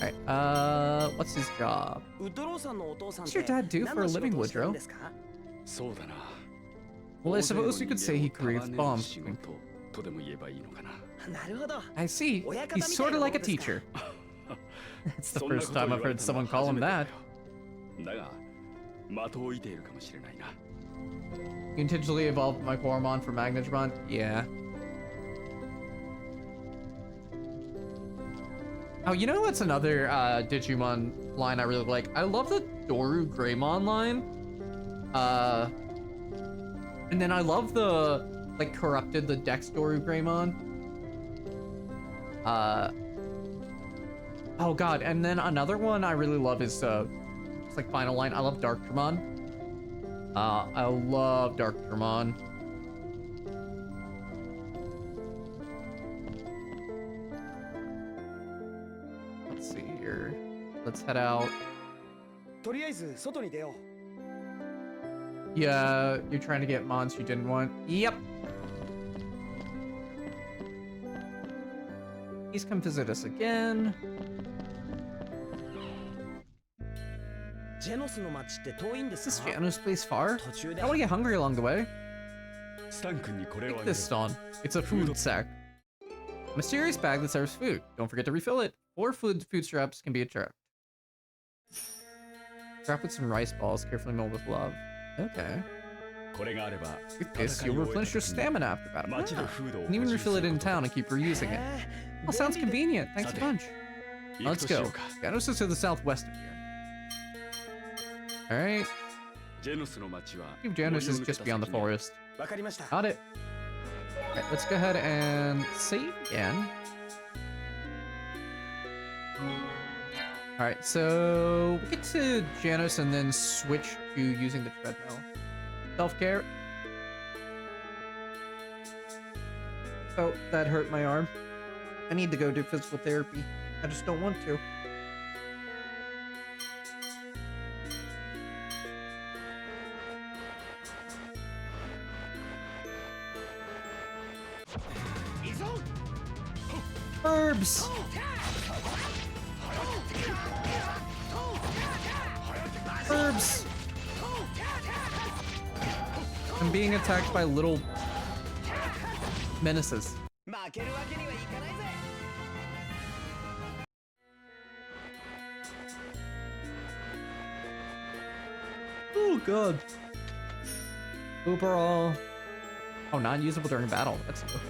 Alright, what's his job? ウドローさんのお父さん What's your dad do for a living, Woodrow? そうだな。 Well, I suppose you could say he creates bombs. 仕事とでも言えばいいのかな。なるほど I see. He's sort of like a teacher. That's the そんな first こと time 言 I've われ heard たのは someone call 初 him めてだ that. よ。だが、的を射ているかもしれないな。 You intentionally evolved my Coromon for Magnetron? Yeah. Oh, you know what's another Digimon line I really like? I love the Doru Greymon line. And then I love the, like, corrupted the Dex Doru Greymon. Oh god, and then another one I really love is, it's like final line. I love Darkdramon. I love Darkdramon. Let's see here. Let's head out. とりあえず外に出よう Yeah, you're trying to get mons you didn't want. Yep. Please come visit us again. ジェノスの町って遠いんで Is す this か Janus place far? 途中で I want to get hungry along the way. スタン君にこれを Take あげる。 this, Stone. It's a food sack. A mysterious bag that serves food. Don't forget to refill it. 4 food straps can be attracted. Strap with some rice balls, carefully molded with love. Okay. これがあれば、 With this, 戦い you'll を終え replenish た your 時に stamina after battle. 町で Ah. フードを And even 補充 refill す it る in こと town and keep reusing it. Oh, sounds convenient. Thanks a bunch. 行く Let's としよ go. うか。 Janus is to the southwest of here. Alright. ジェノスの町は I think Janus is just beyond the 森を抜けた先に forest. わかりました Got it. Alright, let's go ahead and save again. Alright, so we'll get to Janus and then switch to using the treadmill. Self-care. Oh, that hurt my arm. I need to go do physical therapy. I just don't want to. Herbs! Herbs! I'm being attacked by little menaces. 負けるわけにはいかないぜ Oh god. Overall. Oh, non-usable during battle. That's good.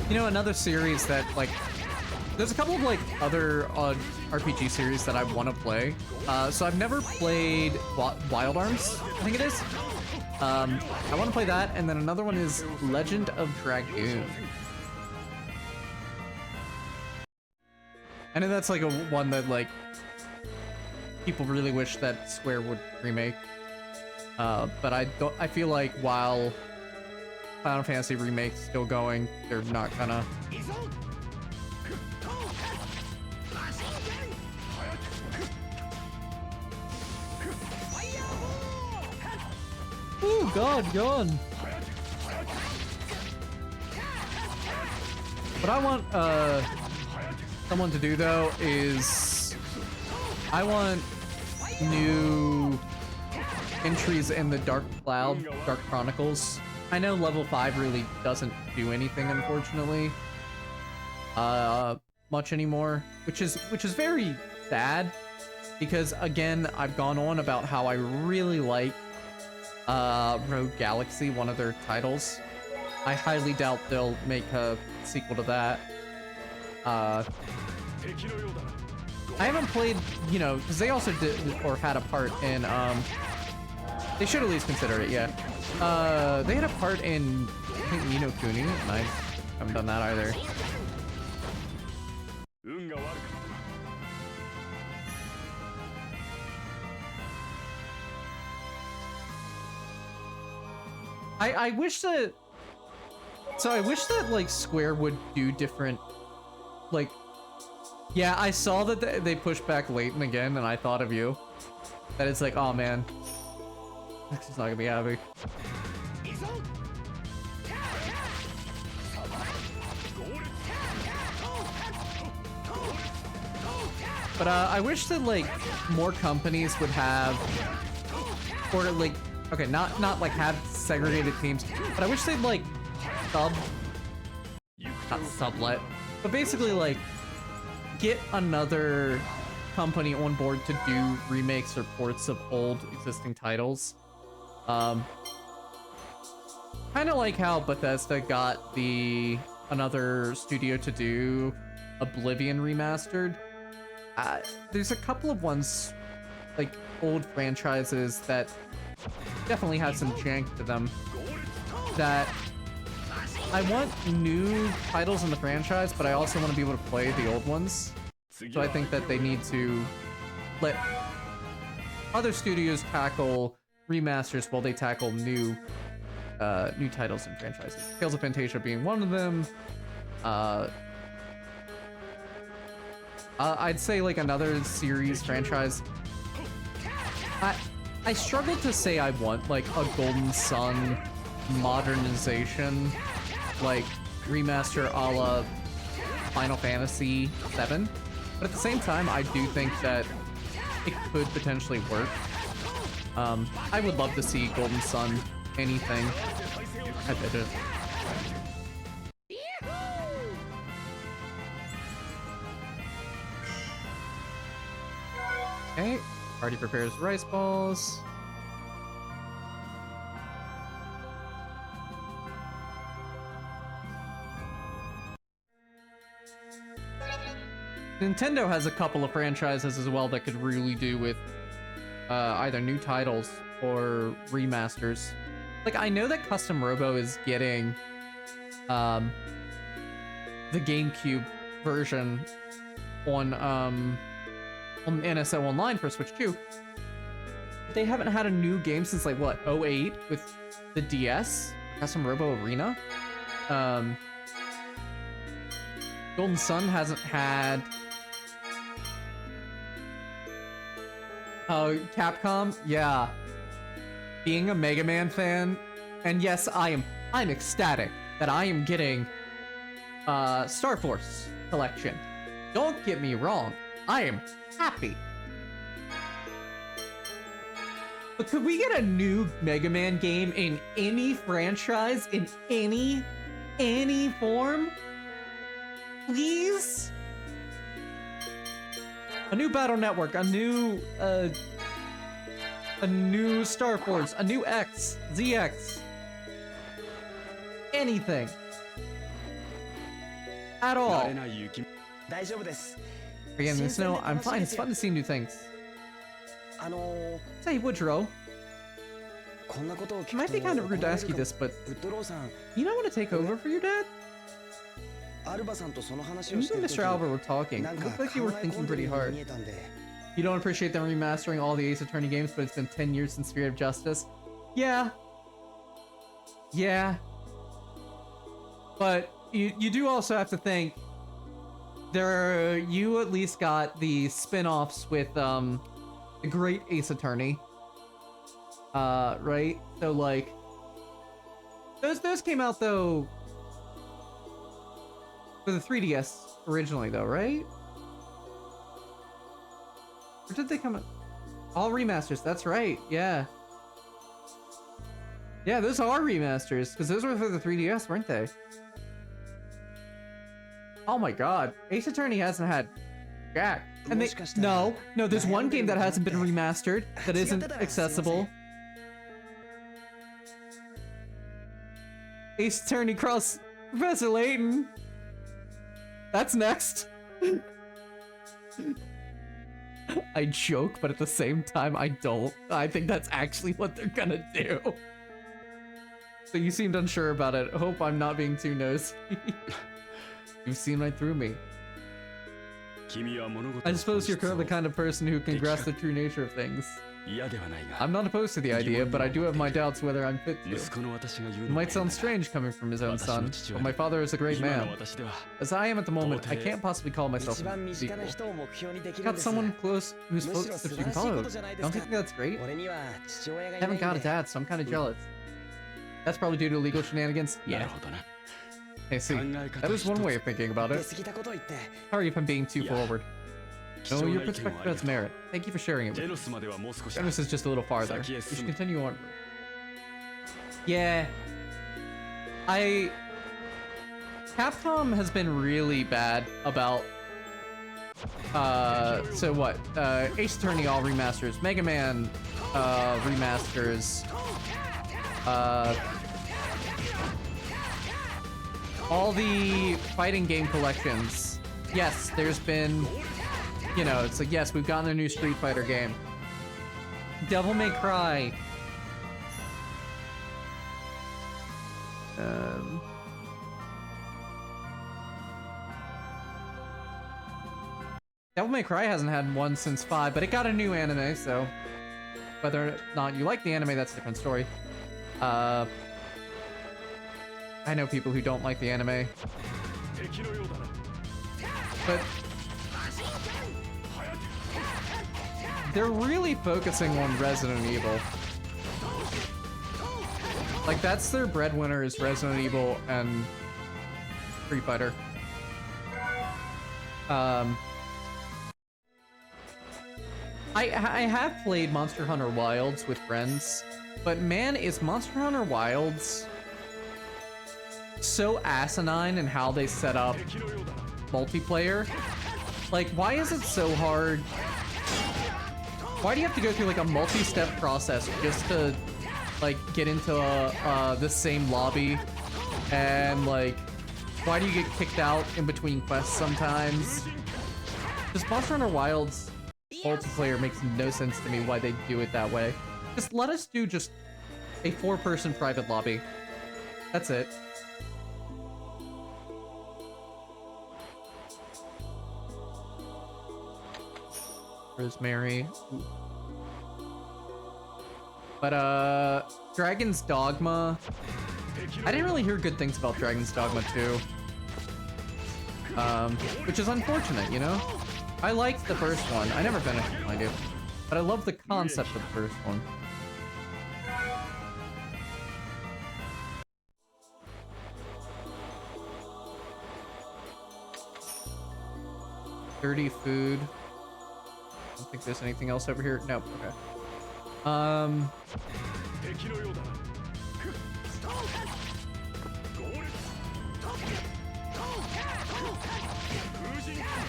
You know, another series that, like, there's a couple of, like, other RPG series that I want to play. So I've never played Wild Arms, I think it is. I want to play that, and then another one is Legend of Dragoon. I know that's, like, a one that, like, people really wish that Square would remake. But I feel like while Final Fantasy Remake's still going, they're not gonna. Oh god, God. What I want someone to do though is I want new entries in the Dark Cloud, Dark Chronicles. I know level 5 really doesn't do anything, unfortunately, much anymore, which is very sad, because again, I've gone on about how I really like Rogue Galaxy, one of their titles. I highly doubt they'll make a sequel to that. I haven't played, you know, because they also did or had a part in They should at least consider it, yeah. They had a part in, I think, Ni no Kuni, and I haven't done that either. 運が悪かったな。 I wish that, so I wish that like Square would do different, like, yeah, I saw that they pushed back Leighton again, and I thought of you. That it's like, oh man, Nexus not gonna be happy. But I wish that like more companies would have, or like, okay, not like have segregated teams, but I wish they'd like not sublet, but basically like get another company on board to do remakes or ports of old existing titles. Kind of like how Bethesda got another studio to do Oblivion remastered. There's a couple of ones, like old franchises that definitely have some jank to them, that I want new titles in the franchise, but I also want to be able to play the old ones. So I think that they need to let other studios tackle remasters while they tackle new titles and franchises. Tales of Fantasia being one of them. I'd say like another series franchise. I struggle to say I want like a Golden Sun modernization, like remaster a la Final Fantasy VII, but at the same time, I do think that it could potentially work. I would love to see Golden Sun anything. I did it. Okay, party prepares rice balls. Nintendo has a couple of franchises as well that could really do with either new titles or remasters. Like, I know that Custom Robo is getting the GameCube version on NSO Online for Switch 2. They haven't had a new game since like what, 08 with the DS, Custom Robo Arena. Golden Sun hasn't had Capcom, yeah. Being a Mega Man fan, and yes, I'm ecstatic that I am getting Star Force Collection. Don't get me wrong, I am happy. But could we get a new Mega Man game in any franchise, in any form? Please? A new Battle Network, a new Star Force, a new X, ZX. Anything. At all. 慣れない雪 大丈夫です。 Again, there's no, I'm fine, it's fun to see new things. あのー、 Say, Woodrow, こんなことを it 聞 might く be と kind of rude to 怒られ ask る you かも this, but ウッドローさん、 you not want to take over for your dad? アルバさんとその話 You をして and る時 Mr. Albert were talking. なん It か looked like you were 考え込 thinking んでる pretty よう hard. に見えたんで。 You don't appreciate them remastering all the Ace Attorney games, but it's been 10 years since Spirit of Justice. Yeah. Yeah. But you do also have to think, you at least got the spin-offs with the great Ace Attorney. Right? So like those came out though for the 3DS originally though, right? Or did they come out? All remasters, that's right, yeah. Yeah, those are remasters, because those were for the 3DS, weren't they? Oh my god, Ace Attorney hasn't had Jack. And they, no, there's one game that hasn't been remastered, that isn't accessible. Ace Attorney Cross Professor Layton. That's next. I joke, but at the same time, I don't. I think that's actually what they're gonna do. So you seemed unsure about it. Hope I'm not being too nosy. You've seen right through me. I suppose you're the kind of person who can grasp the true nature of things. I'm not opposed to the idea, but I do have my doubts whether I'm fit to. It might sound strange coming from his own son, but my father is a great man. As I am at the moment, I can't possibly call myself his equal. Got someone close whose footsteps you can follow. Don't you think that's great? I haven't got a dad, so I'm kind of jealous. That's probably due to illegal shenanigans? Yeah. I see. That is one way of thinking about it. Sorry if I'm being too forward. No, your perspective has merit. Thank you for sharing it with me. Genesis is just a little farther. We should continue on. Yeah. Capcom has been really bad about... so what? Ace Attorney all remasters. Mega Man remasters. All the fighting game collections. Yes, there's been, you know, it's like, yes, we've gotten a new Street Fighter game. Devil May Cry. Devil May Cry hasn't had one since 5, but it got a new anime, so whether or not you like the anime, that's a different story. I know people who don't like the anime. But they're really focusing on Resident Evil. Like, that's their breadwinner is Resident Evil and Street Fighter. I have played Monster Hunter Wilds with friends, but man, is Monster Hunter Wilds so asinine in how they set up multiplayer. Like, why is it so hard? Why do you have to go through like a multi-step process just to like get into the same lobby? And like, why do you get kicked out in between quests sometimes? Just Monster Hunter Wilds multiplayer makes no sense to me why they do it that way. Just let us do just a 4-person private lobby. That's it. Rosemary. Ooh. But Dragon's Dogma. I didn't really hear good things about Dragon's Dogma 2. Which is unfortunate, you know? I liked the first one. I never finished it, mind you. But I love the concept of the first one. Dirty food. I don't think there's anything else over here. Nope. Okay.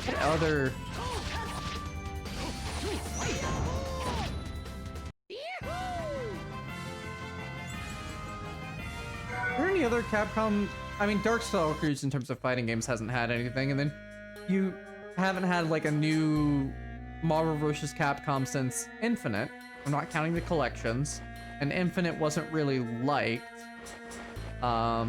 What other? Are there any other Capcom? I mean, Darkstalkers in terms of fighting games hasn't had anything, and then you haven't had like a new Marvel vs. Capcom since Infinite. I'm not counting the collections, and Infinite wasn't really liked. Huh.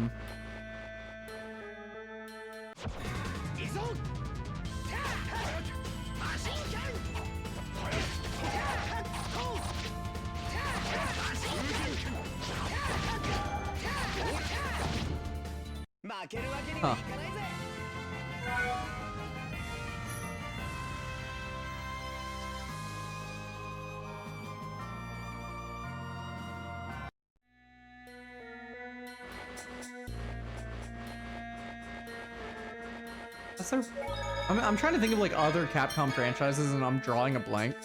I'm trying to think of like other Capcom franchises and I'm drawing a blank.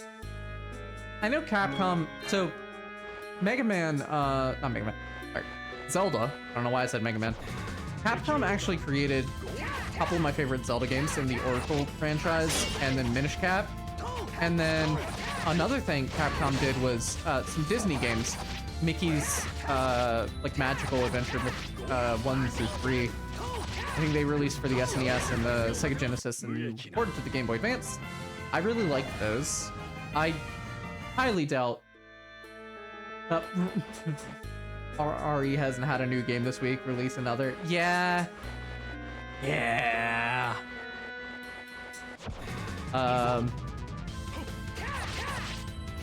I know Capcom, so Mega Man, not Mega Man, sorry, Zelda, I don't know why I said Mega Man. Capcom actually created a couple of my favorite Zelda games in the Oracle franchise and then Minish Cap. And then another thing Capcom did was some Disney games, Mickey's like Magical Adventure 1 through 3. I think they released for the SNES and the Sega Genesis and ported to the Game Boy Advance. I really like those. I highly doubt that RE hasn't had a new game this week, release another. Yeah. Yeah. I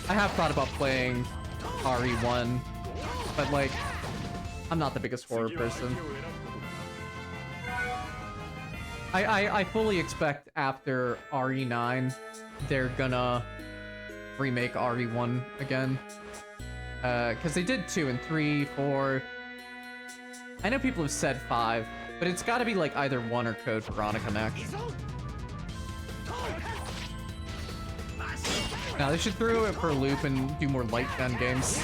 have thought about playing RE1, but like, I'm not the biggest horror person. I fully expect after RE9, they're gonna remake RE1 again. Because they did 2 and 3, 4. I know people have said 5, but it's gotta be like either 1 or Code Veronica next. Now they should throw it for a loop and do more light gun games.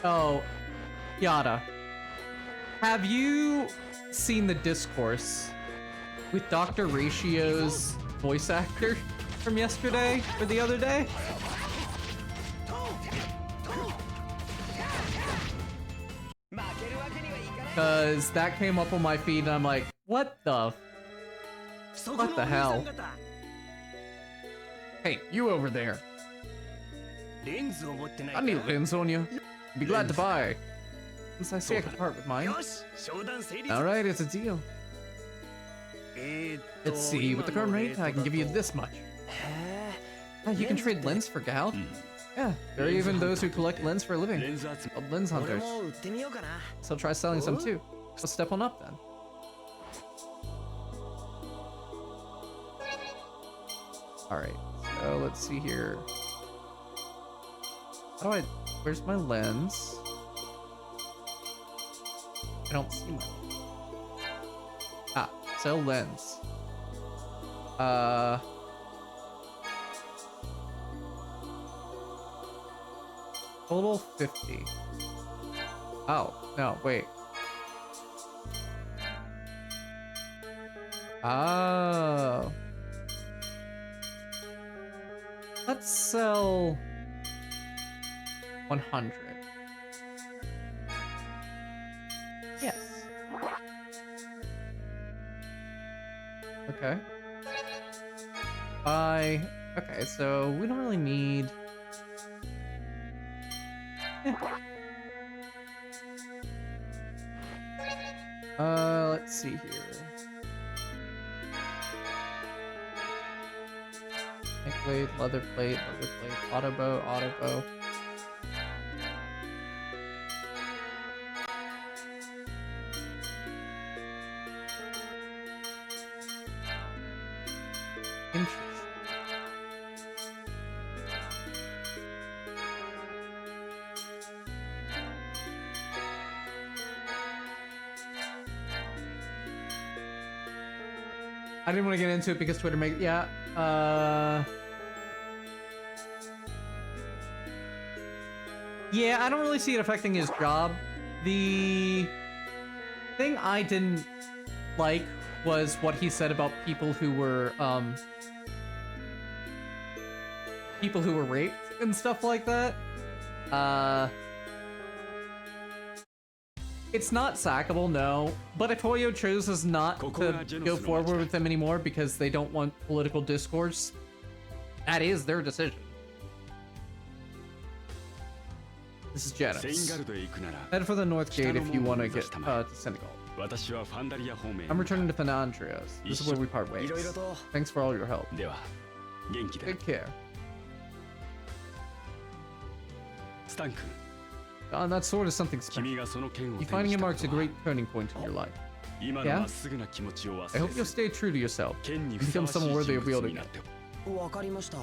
Oh, Yada. Have you seen the discourse with Dr. Ratio's voice actor from yesterday or the other day? Because that came up on my feed and I'm like, what the hell? Hey, you over there. I need a lens on you. I'd be glad to buy. Since I say I can part with mine. Alright, it's a deal. Let's see, with the current rate, I can give you this much. You can trade lens for gal. Yeah, there are even those who collect lens for a living. Called lens hunters. So try selling some too. Let's step on up then. Alright, so let's see here. How do I... Where's my lens? I don't see my... Ah, sell lens. Total 50. Oh, no, wait. Oh. Let's sell 100. Yes. Okay. Okay, so we don't really need... Let's see here. Neck blade, leather plate, auto bow, auto bow. Interesting. I didn't want to get into it because Twitter makes... Yeah, yeah, I don't really see it affecting his job. The thing I didn't like was what he said about people who were raped and stuff like that. It's not sackable, no, but if Toyo chooses not to go forward with them anymore because they don't want political discourse, that is their decision. This is Janus. Head for the North Gate if you want to get to Senegal. I'm returning to Fernandrios. This is where we part ways. Thanks for all your help. Take care. That sword is something special. You finding it marks a great turning point in your life. Yeah? I hope you'll stay true to yourself and become someone worthy of wielding it.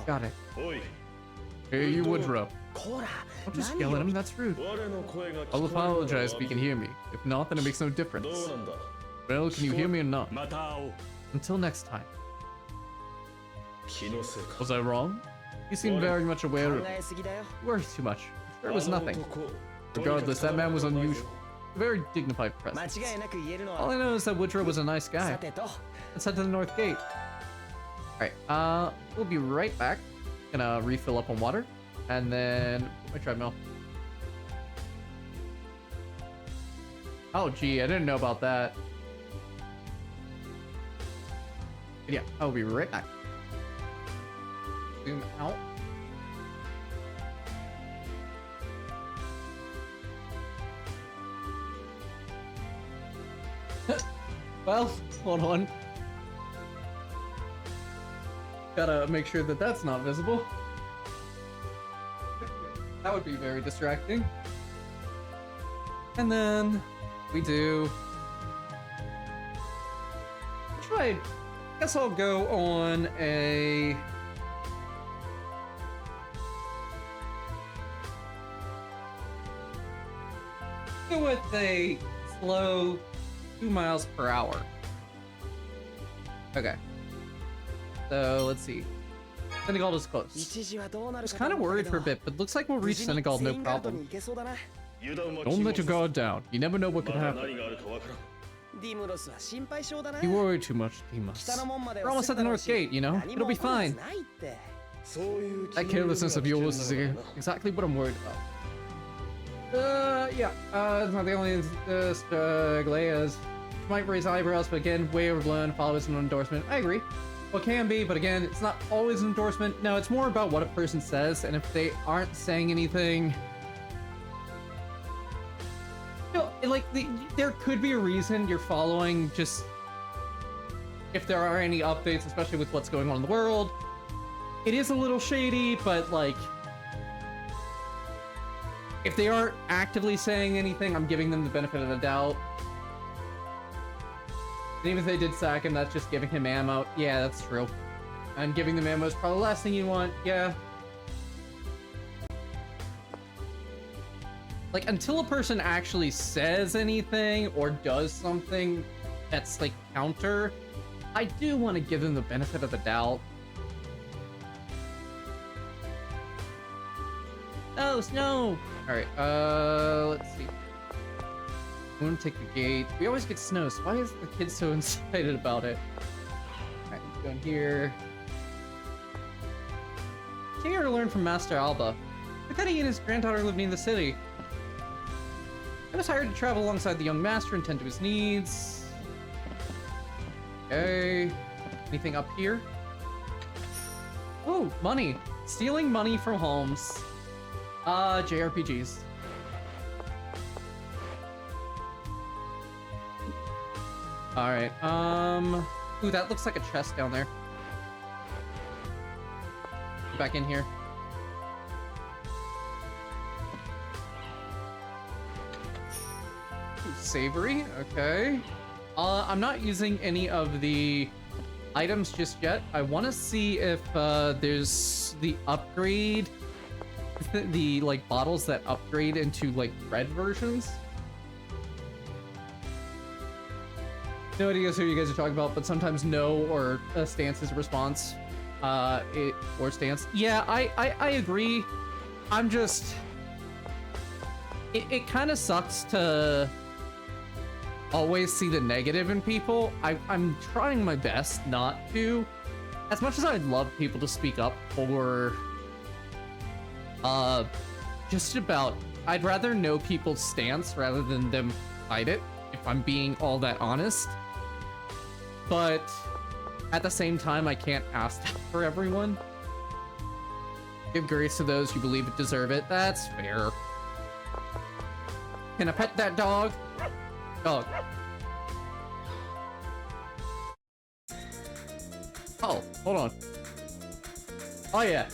Got it. Hey, you Woodrow. Don't just yell at him, that's rude. I'll apologize if you can hear me. If not, then it makes no difference. Well, can you hear me or not? Until next time. Was I wrong? You seem very much aware of it. You worry too much. There was nothing. Regardless, that man was unusual. A very dignified presence. All I know is that Woodrow was a nice guy. Let's head to the North Gate. Alright, we'll be right back. Gonna refill up on water. And then put my treadmill. Oh, gee, I didn't know about that. But yeah, I'll be right back. Zoom out. Well, hold on. Gotta make sure that that's not visible. That would be very distracting. And then we do. I guess I'll go on a. Go with a slow 2 miles per hour. Okay. So let's see. Senegal is close. I was kind of worried for a bit, but looks like we'll reach Senegal no problem. Don't let your guard down. You never know what could happen. You worry too much, Dimas. We're almost at the North Gate, you know? It'll be fine. That carelessness of yours is exactly what I'm worried about. Yeah, it's not the only Galeas. Might raise eyebrows, but again, way overblown, follows an endorsement. I agree. Well, can be, but again, it's not always an endorsement. No, it's more about what a person says, and if they aren't saying anything... You know, like, there could be a reason you're following, just... If there are any updates, especially with what's going on in the world. It is a little shady, but, like... If they aren't actively saying anything, I'm giving them the benefit of the doubt. And even if they did sack him, that's just giving him ammo. Yeah, that's true. And giving them ammo is probably the last thing you want. Yeah. Like, until a person actually says anything or does something that's, like, counter, I do want to give them the benefit of the doubt. Oh, snow! Alright, let's see. I'm gonna take the gate. We always get snow, so why is the kid so excited about it? Alright, go in here. King here to learn from Master Alba. Pathetti and his granddaughter live near the city. I was hired to travel alongside the young master and tend to his needs. Okay. Anything up here? Oh, money. Stealing money from homes. JRPGs. Alright, ooh, that looks like a chest down there. Go back in here. Ooh, savory, okay. I'm not using any of the items just yet. I want to see if, there's the upgrade, the, like, bottles that upgrade into, like, red versions. No idea who you guys are talking about, but sometimes no or stance is a response. Or stance. Yeah, I agree. I'm just... It kind of sucks to always see the negative in people. I'm trying my best not to. As much as I'd love people to speak up for... just about... I'd rather know people's stance rather than them fight it, if I'm being all that honest. But at the same time, I can't ask that for everyone. Give grace to those who believe it deserve it. That's fair. Can I pet that dog? Dog. Oh, hold on. Oh yeah.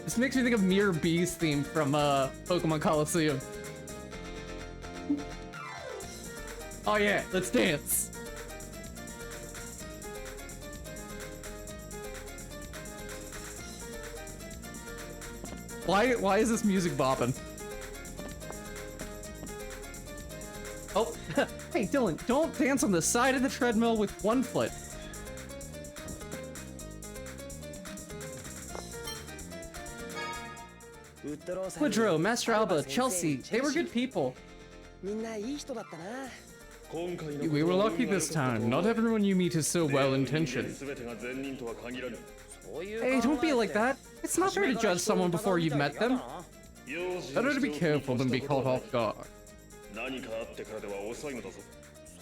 This makes me think of Mirror B's theme from Pokemon Coliseum. Oh yeah, let's dance. Why is this music bopping? Oh, hey Dylan, don't dance on the side of the treadmill with one foot. Woodrow, Master Alba, Chelsea, they were good people. We were lucky this time. Not everyone you meet is so well-intentioned. Hey, don't be like that. It's not fair to judge someone before you've met them. Better to be careful than be caught off guard. 何かあってからでは遅いのだぞ。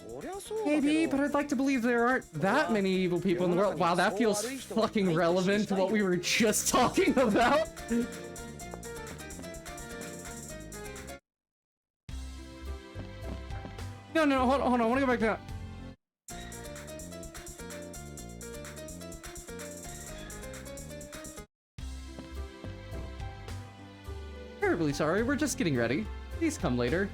そりゃそうだけど Maybe, but I'd like to believe there aren't that many evil people in the world. Wow, that feels fucking relevant to what we were just talking about. No, hold on, I want to go back to that. Terribly sorry, we're just getting ready. Please come later.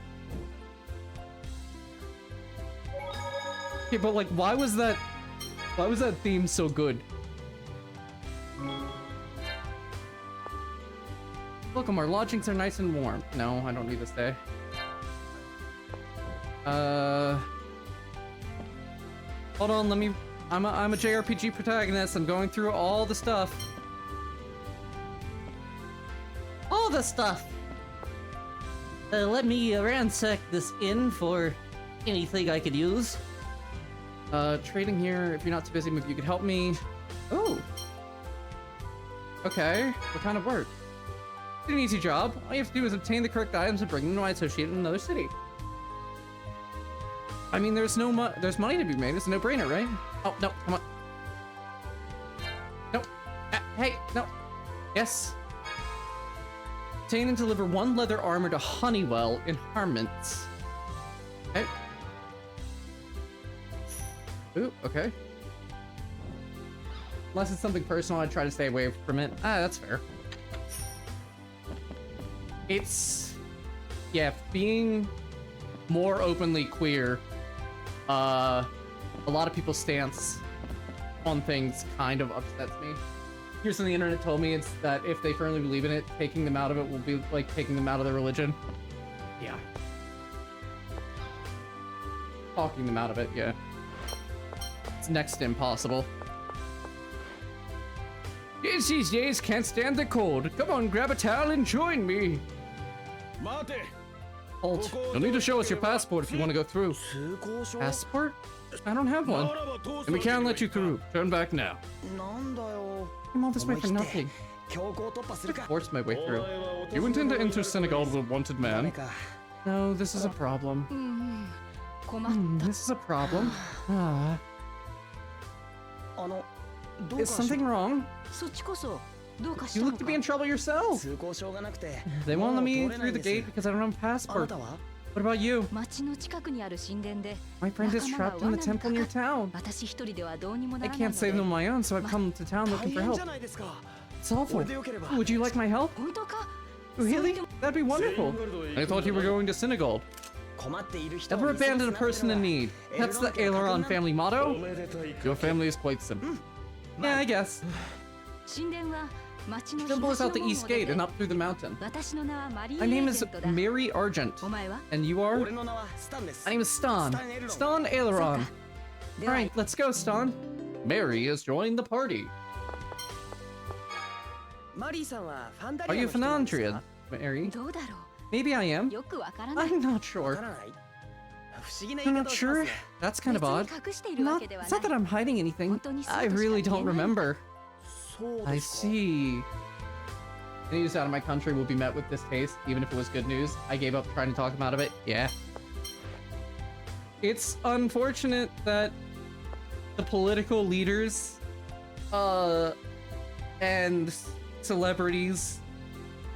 Okay, but like, why was that theme so good? Welcome, our lodgings are nice and warm. No, I don't need to stay. Hold on, let me... I'm a JRPG protagonist. I'm going through all the stuff. All the stuff. Let me ransack this inn for anything I could use. Trading here. If you're not too busy, maybe you could help me. Oh. Okay. What kind of work? It's an easy job. All you have to do is obtain the correct items and bring them to my associate in another city. I mean, there's money to be made. It's a no-brainer, right? Oh, no, come on. Nope. Hey, no. Yes. Obtain and deliver 1 leather armor to Honeywell in Harments. Okay. Ooh, okay. Unless it's something personal, I'd try to stay away from it. Ah, that's fair. It's... yeah, being more openly queer, a lot of people's stance on things kind of upsets me. Here's something the internet told me, it's that if they firmly believe in it, taking them out of it will be like taking them out of their religion. Yeah. Talking them out of it, yeah. It's next to impossible. Kids these days can't stand the cold. Come on, grab a towel and join me. Halt. You'll need to show us your passport if you want to go through. Passport? I don't have one. And we can't let you through. Turn back now. なんだよ I'm all this way for nothing. 強行突破するか Force my way through. You intend to enter Senegal with a wanted ダメ man? か No, this is a problem. 困っ This is a problem. Ah. あのどう Is かし something wrong? そっちこそどうかし You た look の to か be in trouble yourself. 通行証がなくて They won't let me もう通れない through ん the です gate because I don't have a あな passport. たは What about you? 町の近くにある神殿で My friend is 仲間が trapped in the 罠に temple near かか town. 私一人ではどうにもな I らない can't の save them で on my own, so I've come to town 大 looking for 変 help. じゃないですか It's awful. 俺でよければ Would you like my help? 本当か Really? That'd be wonderful. I thought you were going to Senegal. 困っている人 Never を見過ご abandon a すなって person の in が need. That's the Aileron family motto. Your family is quite simple. Yeah, I guess. 神殿は町の Temple 東 is の out the 門を east 出 gate て and up through the mountain. 私の名はマリー My エ name ー is ジェントだ Mary Argent. お前は And you are? 俺の名はスタンです My name is Stan. Stan Aileron. では Alright, let's go, Stan. Mary has joined the party. マリーさんはファンダ Are リア you の人なんです Fenandrian, か Mary? どうだろ Maybe I う am. よくわからない I'm not わ sure. からない不思議な I'm 言い not 方をしま sure. す That's kind of 別 odd. に隠しているわ Not, けでは it's な not い that I'm hiding anything. 本当にそうとし I か really 言え don't ない remember. そう I ですか see. News out of my country will be met with distaste, even if it was good news. I gave up trying to talk him out of it. Yeah. It's unfortunate that the political leaders, and celebrities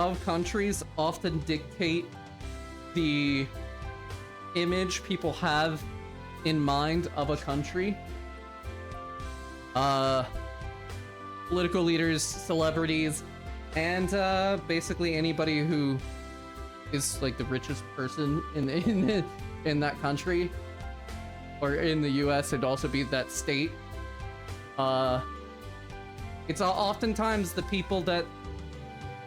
of countries often dictate the image people have in mind of a country. Political leaders, celebrities, and basically anybody who is like the richest person in that country, or in the U.S. It'd also be that state. It's oftentimes the people that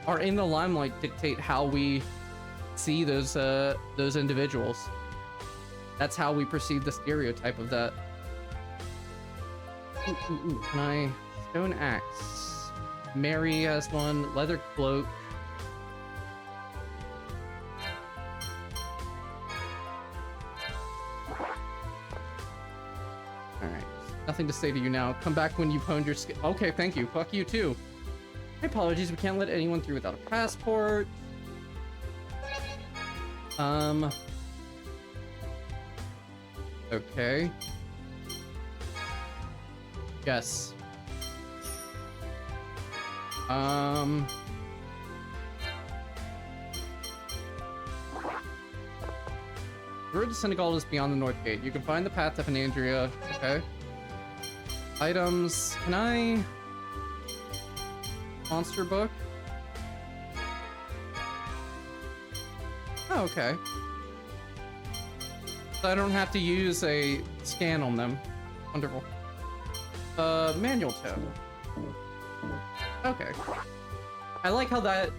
are in the limelight dictate how we see those individuals. That's how we perceive the stereotype of that. Ooh. Can I stone axe? Mary has one. Leather cloak. Alright. Nothing to say to you now. Come back when you've honed your skill. Okay, thank you. Fuck you too. My apologies, we can't let anyone through without a passport. Okay. Yes. The road to Senegal is beyond the North Gate. You can find the path to Finandria. Okay. Items. Can I... Monster book? Oh, okay. So I don't have to use a scan on them. Wonderful. Manual tab. Okay. I like how that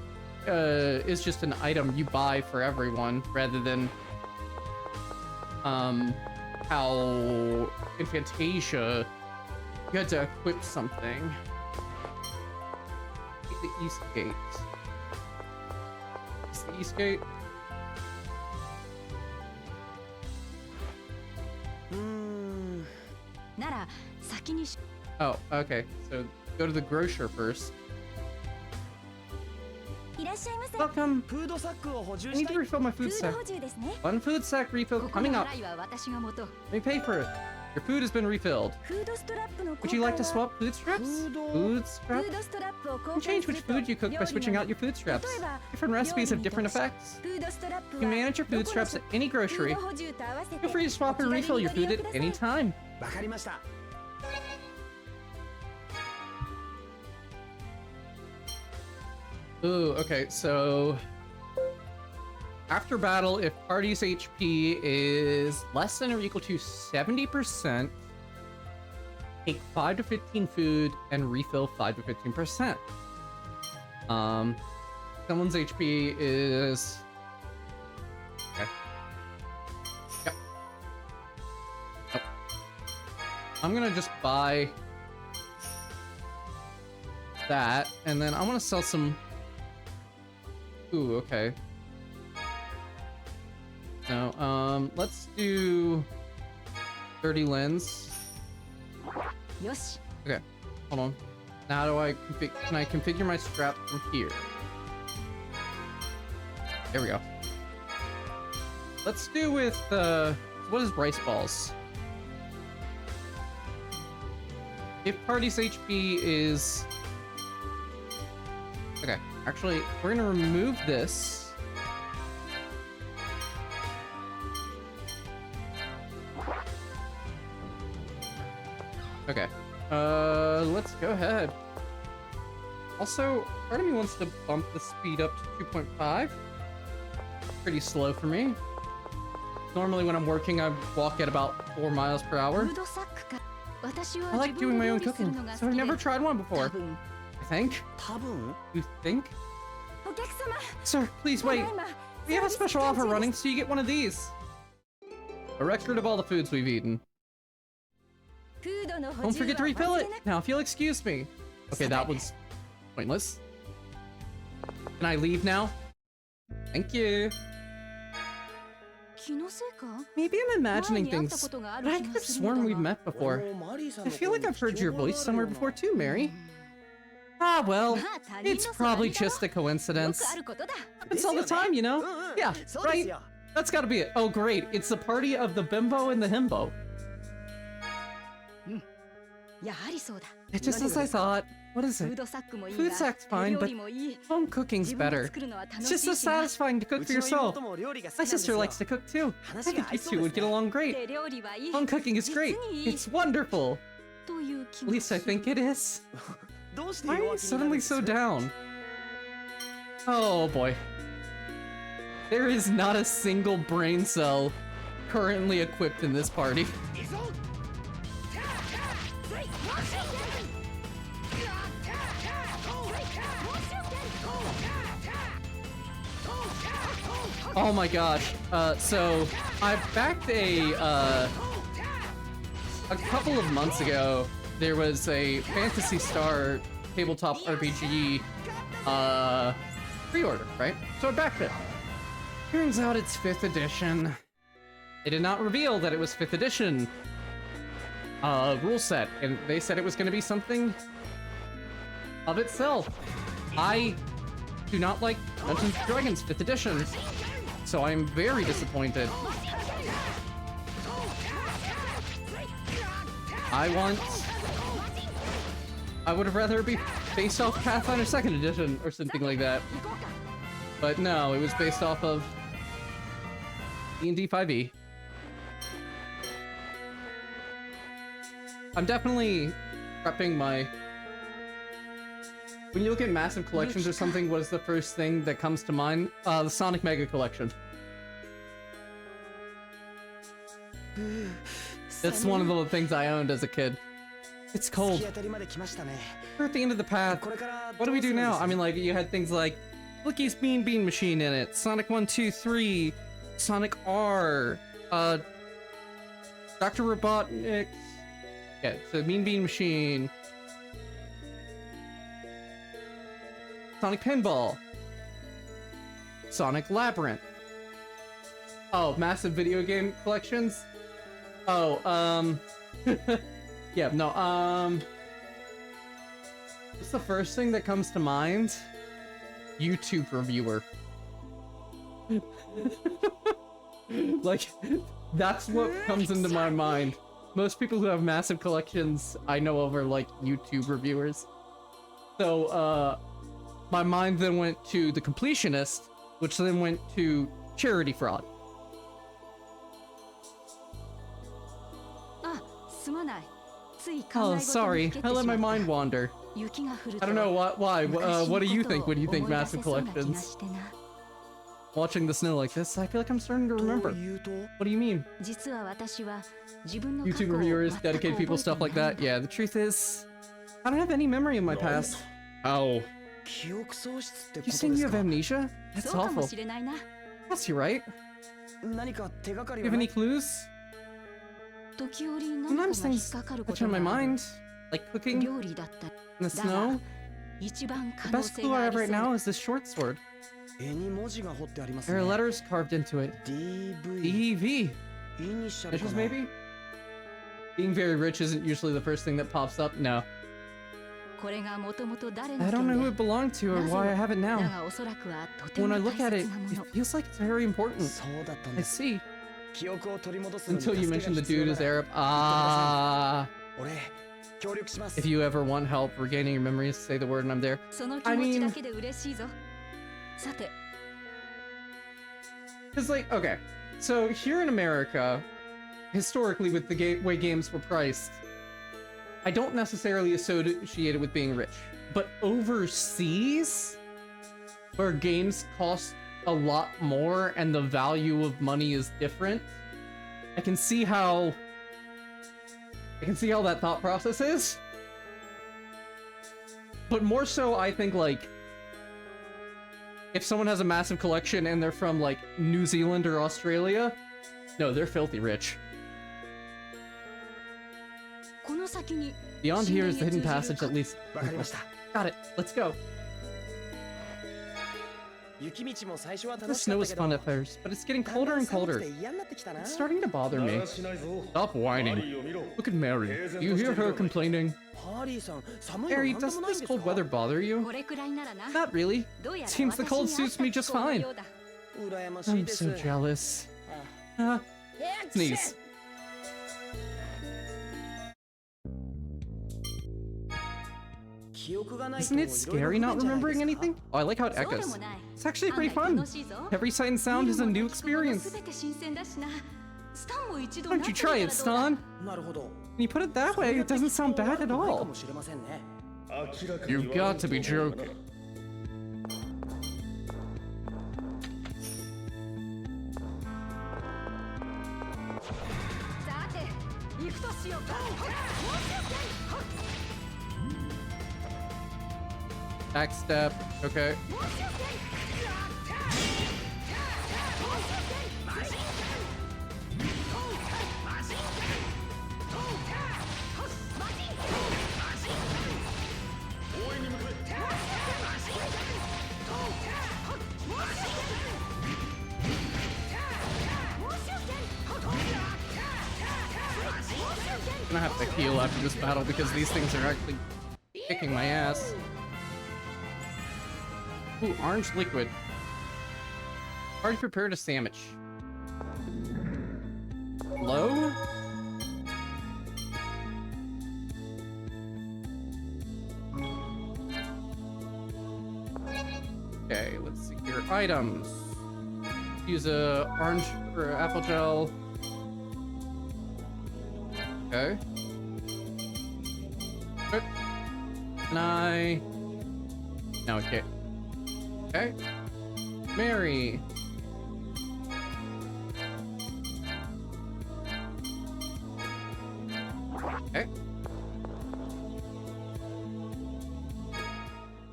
is just an item you buy for everyone rather than how in Fantasia you had to equip something. The East Gate. Is the East Gate? Oh, okay. So go to the grocer first. Welcome. フードサックを補充 I need した to い refill my food sack. One food sack refill coming up. Let me pay for it. Your food has been refilled. Would you like to swap food straps? Food strap? You can change which food you cook by switching out your food straps. Different recipes have different effects. You can manage your food straps at any grocery. Feel free to swap and refill your food at any time. わかりました Ooh, okay, so after battle, if party's HP is less than or equal to 70%, take 5 to 15 food and refill 5 to 15%. Someone's HP is... Okay. Yep. Nope. I'm gonna just buy that, and then I want to sell some... Ooh, okay. No, let's do 30 lens. Okay, hold on. Now do I can I configure my strap from here? There we go. Let's do with, what is rice balls? If party's HP is... Okay, actually, we're gonna remove this. Okay, let's go ahead. Also, part of me wants to bump the speed up to 2.5. Pretty slow for me. Normally when I'm working, I walk at about 4 miles per hour. I like doing my own cooking, so I've never tried one before. I think? 多分 You think? Sir, please wait. We have a special offer running, so you get one of these. A record of all the foods we've eaten. Don't forget to refill it. Now, if you'll excuse me. Okay, that was pointless. Can I leave now? Thank you. Maybe I'm imagining things, but I could have sworn we've met before. I feel like I've heard your voice somewhere before too, Mary. Ah, well, it's probably just a coincidence. Happens all the time, you know? Yeah, right? That's gotta be it. Oh, great. It's the party of the bimbo and the himbo. It's just as I thought. What is it? Food sack's fine, but home cooking's better. It's just so satisfying to cook for yourself. My sister likes to cook too. I think you two would get along great. Home cooking is great. It's wonderful. At least I think it is. Why are you suddenly so down? Oh boy. There is not a single brain cell currently equipped in this party. Oh my gosh. So I backed a couple of months ago, there was a Phantasy Star tabletop RPG pre-order, right? So I backed it. Turns out it's 5th edition. They did not reveal that it was 5th edition rule set, and they said it was going to be something of itself. I do not like Dungeons & Dragons 5th edition, so I'm very disappointed. I would have rather it be based off Pathfinder 2nd Edition or something like that. But no, it was based off of D&D 5e. I'm definitely prepping my... When you look at massive collections or something, what is the first thing that comes to mind? The Sonic Mega Collection. That's one of the things I owned as a kid. It's cold. We're at the end of the path. What do we do now? I mean, like, you had things like Blicky's Bean Machine in it, Sonic 1, 2, 3, Sonic R, Dr. Robotnik. Yeah, so Bean Machine. Sonic Pinball. Sonic Labyrinth. Oh, massive video game collections? Oh, yeah, no, what's the first thing that comes to mind? YouTube reviewer. Like, that's what comes into my mind. Most people who have massive collections I know of are like YouTube reviewers. So, my mind then went to the completionist, which then went to charity fraud. Oh, sorry, I let my mind wander. I don't know why. What do you think when you think massive collections? Watching the snow like this, I feel like I'm starting to remember. What do you mean? YouTube reviewers, dedicated people, stuff like that. Yeah, the truth is, I don't have any memory of my past. Oh. You saying you have amnesia? That's awful. Yes, you're right. You have any clues? Sometimes things touch on my mind, like cooking in the snow. The best clue I have right now is this short sword. There are letters carved into it. DV. Initials, maybe? Being very rich isn't usually the first thing that pops up. No. I don't know who it belonged to or why I have it now. When I look at it, it feels like it's very important. I see. Until you mentioned the dude is Arab. If you ever want help regaining your memories, say the word and I'm there. I mean... Because, like, okay. So, here in America, historically, with the way games were priced, I don't necessarily associate it with being rich. But overseas, where games cost a lot more and the value of money is different, I can see how that thought process is. But more so, I think, like, if someone has a massive collection and they're from, like, New Zealand or Australia, no, they're filthy rich. Beyond here is the hidden passage that leads... Got it, let's go. The snow is fun at first, but it's getting colder and colder. It's starting to bother me. Stop whining. Look at Mary. Do you hear her complaining? Mary, doesn't this cold weather bother you? Not really. Seems the cold suits me just fine. I'm so jealous. Sneeze. Isn't it scary not remembering anything? Oh, I like how it echoes. It's actually pretty fun. Every sight and sound is a new experience. Why don't you try it, Stan? When you put it that way, it doesn't sound bad at all. You've got to be joking. Backstep, okay. I'm gonna have to heal after this battle because these things are actually kicking my ass. Ooh, orange liquid. Already prepared a sandwich. Hello? Okay, let's see here. Items. Use a orange or apple gel. Okay. Good. Can I? No, okay. Okay. Mary. Okay.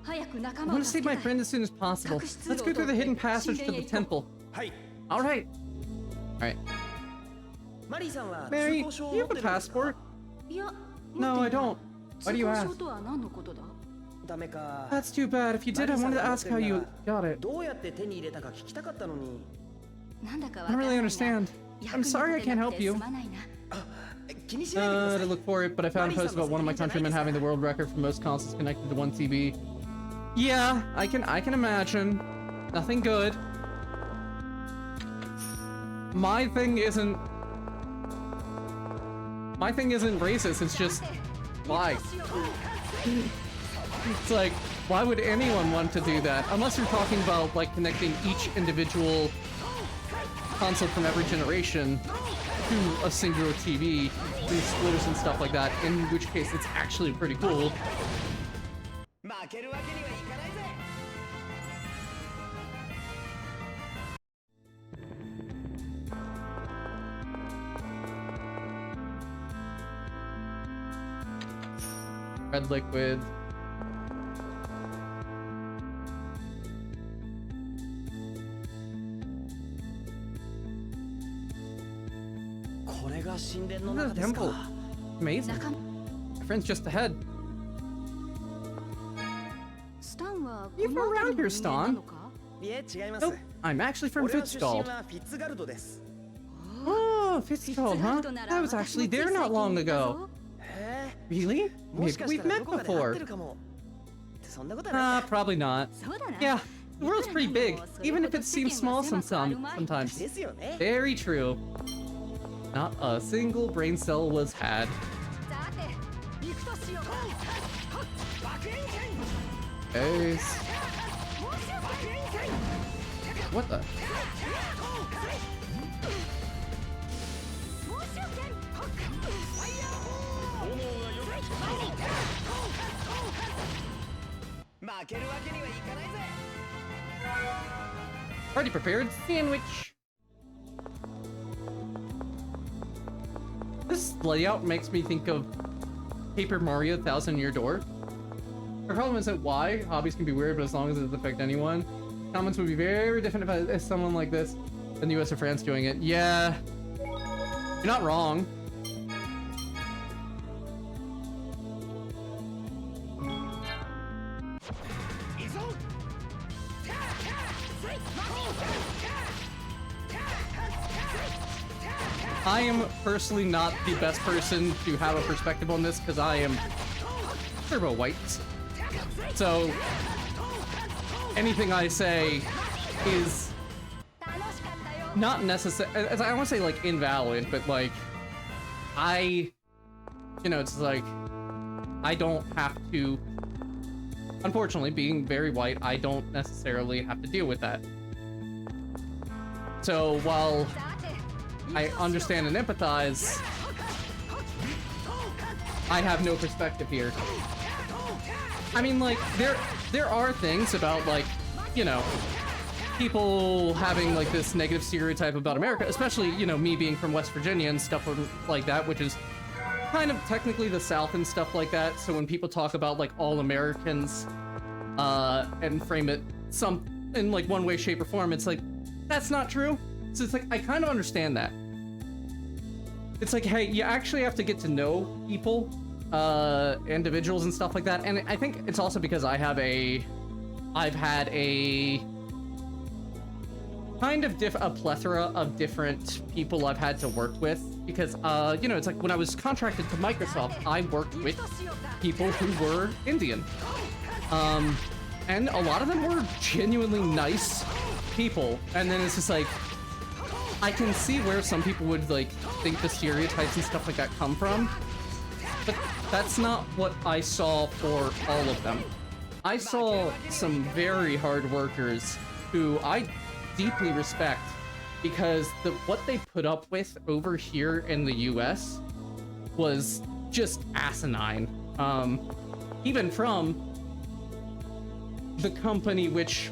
I want to save my friend as soon as possible. Let's go through the hidden passage to the temple. はい All right. All right. マリーさんは Mary, 通行証 do を you 持っ have て a るんですか passport? いや No, I don't. Why do you 通行 ask? 証とは何のことだ？ダメか That's too bad. If you did, I wanted to ask how you got it. どうやって手に入れたか聞きたかったのになんだかわ I か don't ら really ないが understand. 役 I'm に sorry I 立て can't なく help て you. すまないな。気にしないでくださ To い look for it, but I found a post about one of my countrymen having the world record for most consoles connected to one TV. Yeah, I can imagine. Nothing good. My thing isn't racist, it's just why? It's like, why would anyone want to do that? Unless you're talking about like connecting each individual console from every generation to a singular TV, through splitters and stuff like that, in which case it's actually pretty cool. 負けるわけにはいかないぜ Red liquid. Look at the temple. Amazing. 仲間 My friend's just ahead. スタンは You こ from の around 辺り here, の人間な Stan? のか？いえ違います Nope. I'm actually from 俺の出身 Fitzcald. はフィッツガルドです Oh, Fitzcald, huh? I was actually there not long ago. へ Really? えも Maybe しかし we've たら met どこかで会って before. るかもそんなことはない Ah, probably not. そうだな。 Yeah, the world's pretty big, even if it seems small sometimes. ですよね Very true. Not a single brain cell was had. さて行くとしようか。爆炎剣。 Ace. What the? 負けるわけにはいかないぜ Already prepared sandwich. This layout makes me think of Paper Mario Thousand Year Door. The problem isn't why. Hobbies can be weird, but as long as it doesn't affect anyone. Comments would be very different if it's someone like this in the US or France doing it. Yeah. You're not wrong. I am personally not the best person to have a perspective on this because I am turbo white. So anything I say is not necessary. I want to say like invalid, but like it's like I don't have to. Unfortunately, being very white, I don't necessarily have to deal with that. So while I understand and empathize, I have no perspective here. I mean, like, there are things about, like, people having, like, this negative stereotype about America, especially, me being from West Virginia and stuff like that, which is kind of technically the South and stuff like that. So when people talk about, like, all Americans, and frame it in, like, one way, shape, or form, it's like, that's not true. So it's like, I kind of understand that. It's like, hey, you actually have to get to know people, individuals and stuff like that. And I think it's also because I've had a kind of a plethora of different people I've had to work with. Because, it's like when I was contracted to Microsoft, I worked with people who were Indian. And a lot of them were genuinely nice people, and then it's just like, I can see where some people would like think the stereotypes and stuff like that come from, but that's not what I saw for all of them. I saw some very hard workers who I deeply respect, because what they put up with over here in the US was just asinine. Even from the company which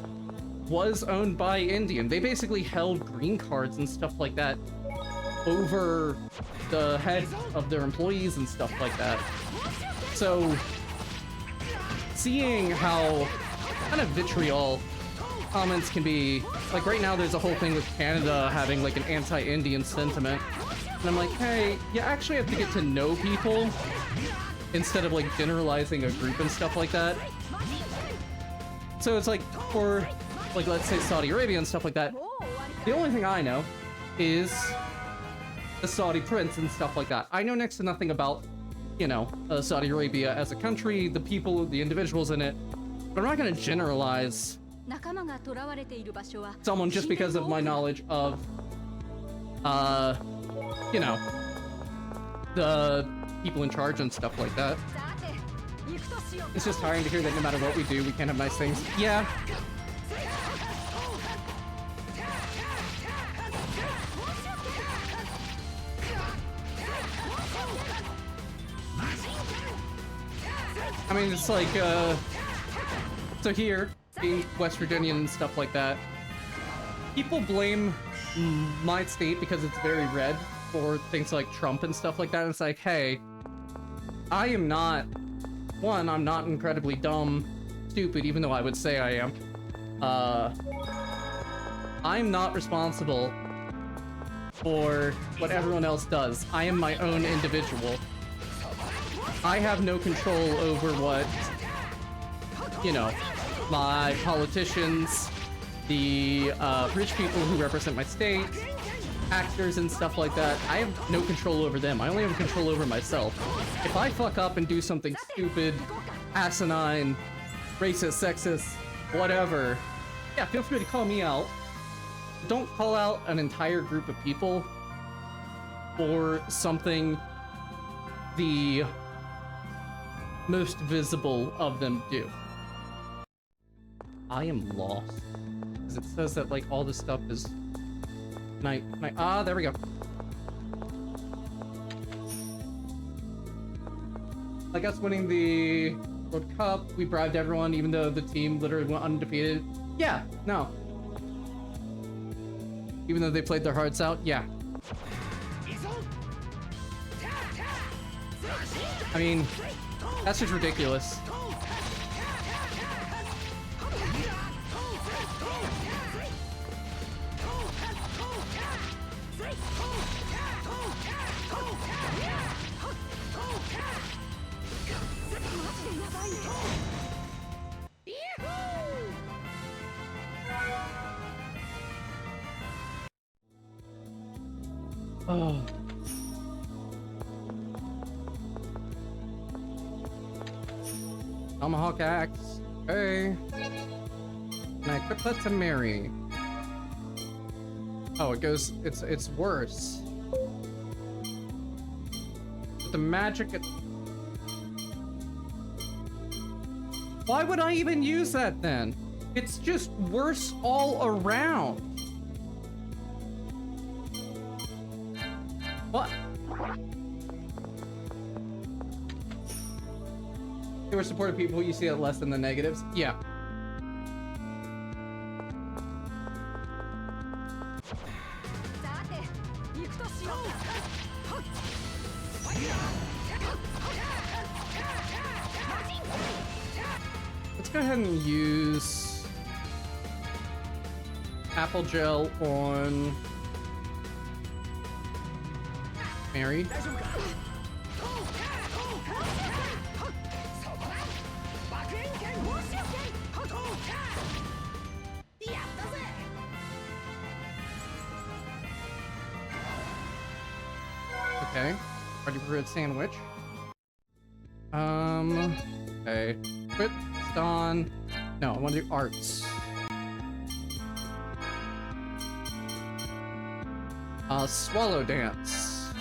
was owned by Indian. They basically held green cards and stuff like that over the head of their employees and stuff like that. So seeing how kind of vitriol comments can be, like right now there's a whole thing with Canada having like an anti-Indian sentiment, and I'm like, hey, you actually have to get to know people instead of like generalizing a group and stuff like that. So it's like, for like, let's say Saudi Arabia and stuff like that, the only thing I know is the Saudi prince and stuff like that. I know next to nothing about, you know, Saudi Arabia as a country, the people, the individuals in it, but I'm not going to generalize someone just because of my knowledge of, you know, the people in charge and stuff like that. It's just tiring to hear that no matter what we do, we can't have nice things. Yeah. I mean, it's like, so here, being West Virginian and stuff like that, people blame my state because it's very red for things like Trump and stuff like that. And it's like, hey, I am not, one, I'm not incredibly dumb, stupid, even though I would say I am. I'm not responsible for what everyone else does. I am my own individual. I have no control over what, you know, my politicians, the rich people who represent my state, actors and stuff like that. I have no control over them. I only have control over myself. If I fuck up and do something stupid, asinine, racist, sexist, whatever, yeah, feel free to call me out. Don't call out an entire group of people for something the most visible of them do. I am lost. Because it says that, like, all this stuff is... there we go. Like us winning the World Cup, we bribed everyone even though the team literally went undefeated. Yeah, no. Even though they played their hearts out, yeah. I mean, that's just ridiculous. Oh. Tomahawk axe. Okay. Can I equip that to Mary? Oh, it goes. It's worse. But the magic. Why would I even use that then? It's just worse all around. What? You were supportive people, you see it less than the negatives? Yeah. Let's go ahead and use apple gel on Mary. Okay. Ready for a sandwich. Okay. Quit, stun. No, I want to do arts. Swallow dance.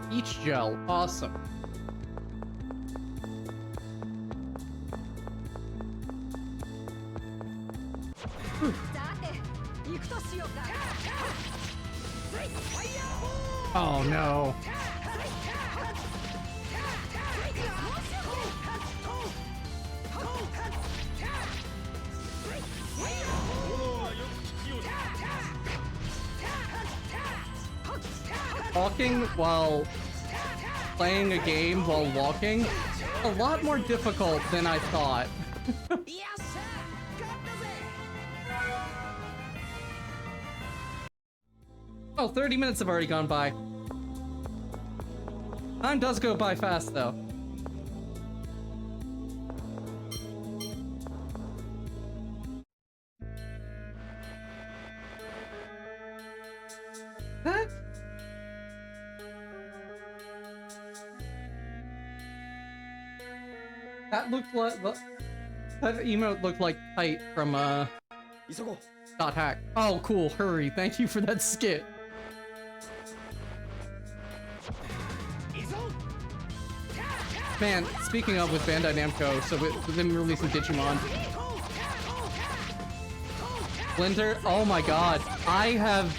Peach gel, awesome. Oh no. Walking while playing a game while walking, a lot more difficult than I thought. Oh, 30 minutes have already gone by. Time does go by fast, though. Huh? That looked like... That emote looked like Kite from, Dot Hack. Oh, cool. Hurry. Thank you for that skit. Man, speaking of with Bandai Namco, so with them releasing Digimon. Splinter? Oh my god. I have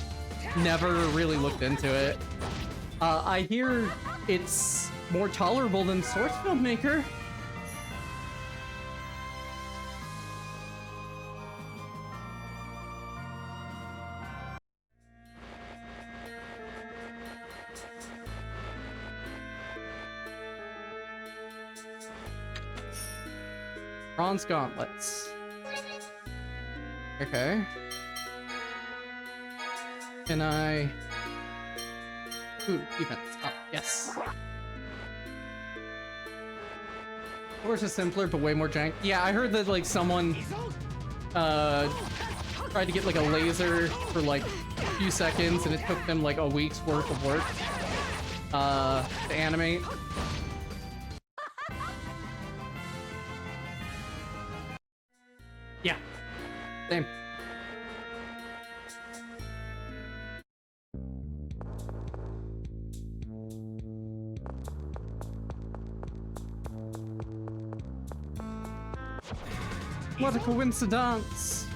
never really looked into it. I hear it's more tolerable than Source Filmmaker. Bronze gauntlets. Okay. Can I... Ooh, defense. Oh, yes. Course is simpler, but way more jank. Yeah, I heard that, like, someone, tried to get, like, a laser for, like, a few seconds, and it took them, like, a week's worth of work, to animate. Yeah. Same. What a coincidence!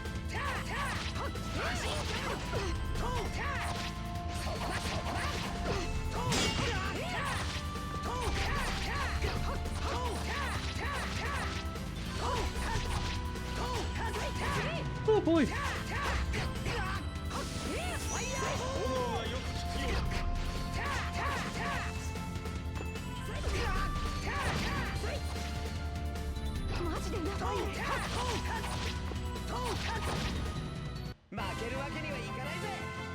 Oh boy!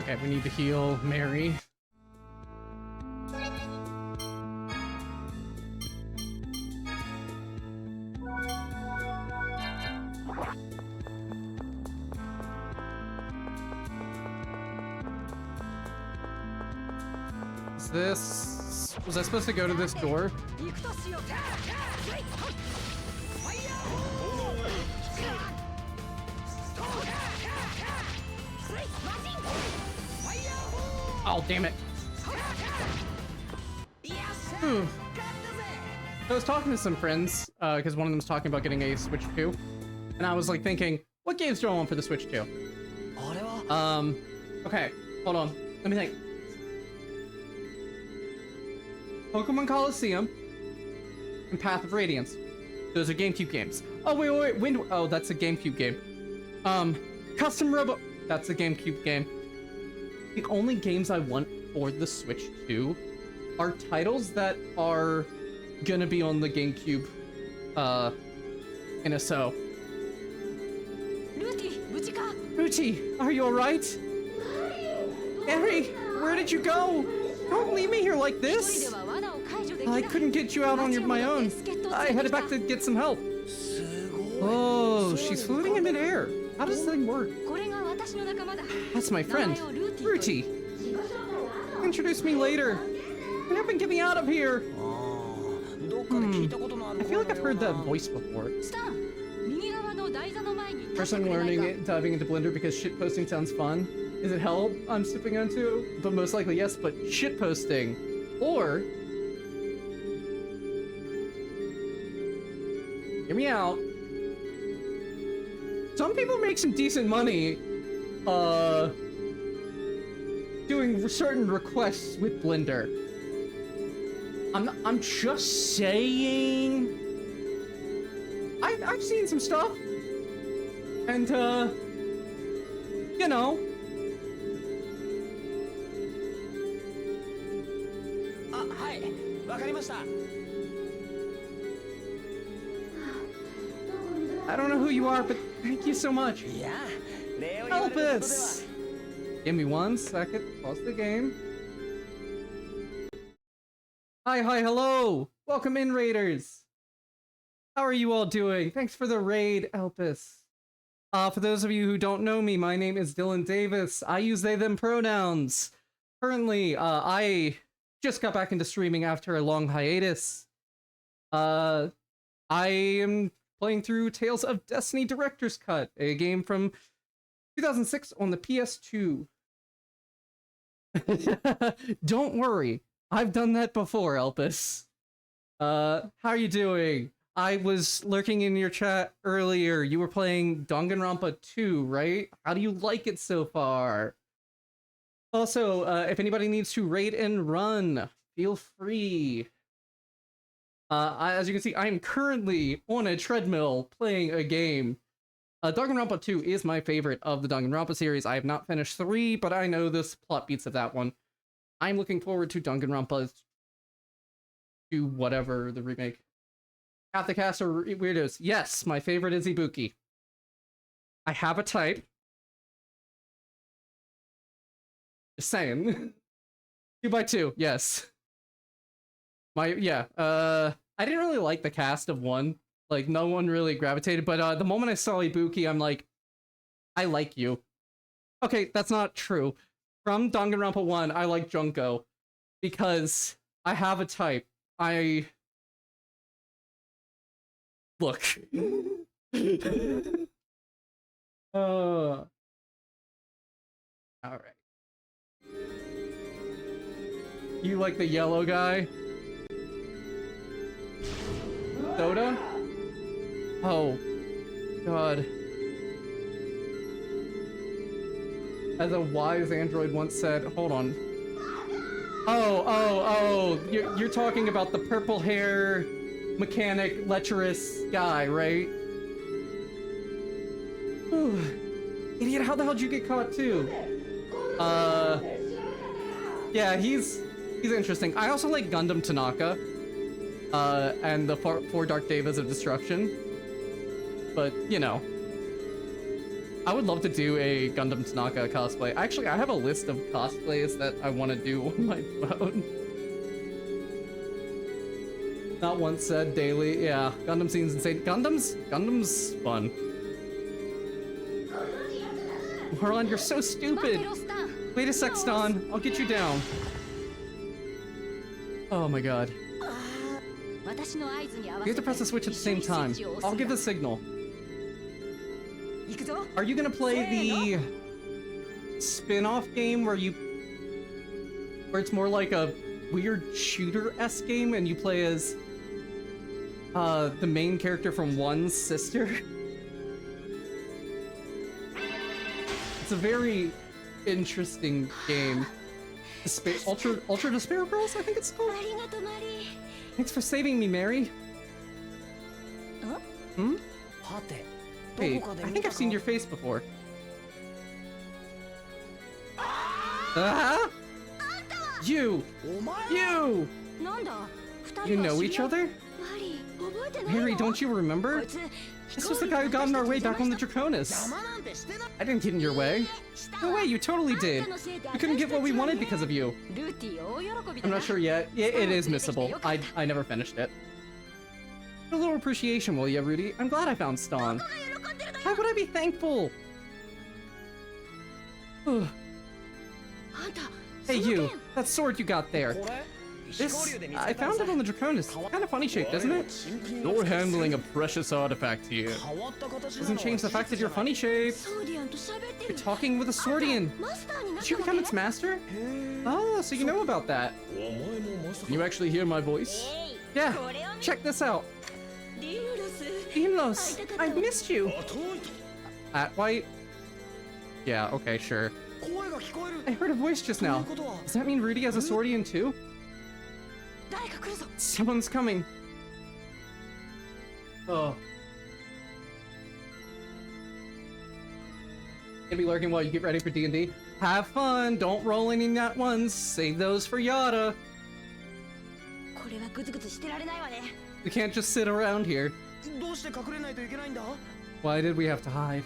Okay, we need to heal Mary. Is this... Was I supposed to go to this door? Oh, damn it. Whew. I was talking to some friends, because one of them was talking about getting a Switch 2. And I was like thinking, what games do I want for the Switch 2? Okay, hold on. Let me think. Pokemon Coliseum and Path of Radiance. Those are GameCube games. Oh, wait. Oh, that's a GameCube game. Custom Robo... That's a GameCube game. The only games I want for the Switch 2 are titles that are gonna be on the GameCube, NSO. Ruti, are you alright? Mary, where did you go? Don't leave me here like this! I couldn't get you out on my own. I headed back to get some help. Oh, she's floating in midair. How does this thing work? That's my friend, Ruti. Introduce me later. We have been getting out of here. I feel like I've heard that voice before. First I'm learning it, diving into Blender because shitposting sounds fun. Is it hell I'm stepping onto? But most likely yes, but shitposting. Or... hear me out. Some people make some decent money, doing certain requests with Blender. I'm just saying... I've seen some stuff. And, you know. Hi. わかりました. I don't know who you are, but thank you so much. いや、礼を言われ Help ることでは。 us! Give me 1 second. Pause the game. Hi, hello! Welcome in, Raiders! How are you all doing? Thanks for the raid, Elpis. For those of you who don't know me, my name is Dylan Davis. I use they, them pronouns. Currently, I just got back into streaming after a long hiatus. I am playing through Tales of Destiny Director's Cut, a game from 2006 on the PS2. Don't worry, I've done that before, Elpis. How are you doing? I was lurking in your chat earlier. You were playing Danganronpa 2, right? How do you like it so far? Also, if anybody needs to raid and run, feel free. As you can see, I am currently on a treadmill playing a game. Danganronpa 2 is my favorite of the Danganronpa series. I have not finished 3, but I know the plot beats of that one. I'm looking forward to Danganronpa 2, whatever, the remake. Half the cast are weirdos. Yes, my favorite is Ibuki. I have a type. Just saying. 2x2, yes. I didn't really like the cast of 1. Like, no one really gravitated, but the moment I saw Ibuki, I'm like, I like you. Okay, that's not true. From Danganronpa 1, I like Junko. Because I have a type. Look. Alright. You like the yellow guy? Soda? Oh. God. As a wise android once said, hold on. Oh, you're talking about the purple hair, mechanic, lecherous guy, right? Whew. Idiot, how the hell did you get caught too? Yeah, he's interesting. I also like Gundam Tanaka, and the four Dark Devas of Destruction. But, you know. I would love to do a Gundam Tanaka cosplay. Actually, I have a list of cosplays that I want to do on my phone. Not once said, daily. Yeah, Gundam scene's insane. Gundam's fun. Harlan, you're so stupid! Wait a sec, Stan. I'll get you down. Oh my god. You have to press the switch at the same time. I'll give the signal. Are you gonna play the spin-off game where it's more like a weird shooter-esque game and you play as the main character from One's sister? It's a very interesting game. Ultra Despair Girls, I think it's called. Thanks for saving me, Mary. Hmm? Hey, I think I've seen your face before. Ah! You! You! You know each other? Mary, don't you remember? This was the guy who got in our way back on the Draconis. I didn't get in your way. No way, you totally did. We couldn't get what we wanted because of you. I'm not sure yet. It is missable. I never finished it. A little appreciation, will ya, Rudy? I'm glad I found Stan. Why would I be thankful? Hey, you. That sword you got there. This, I found it on the Draconis. Kind of funny shaped, isn't it? You're handling a precious artifact here. Doesn't change the fact that you're funny shaped. You're talking with a Swordian. Did you become its master? Oh, so you know about that. Can you actually hear my voice? Yeah, check this out. Dimlos, I've missed you. At White? Yeah, okay, sure. I heard a voice just now. Does that mean Rudy has a Swordian too? Someone's coming. Oh. Gonna be lurking while you get ready for D&D. Have fun. Don't roll any nat ones. Save those for Yada. We can't just sit around here. Why did we have to hide?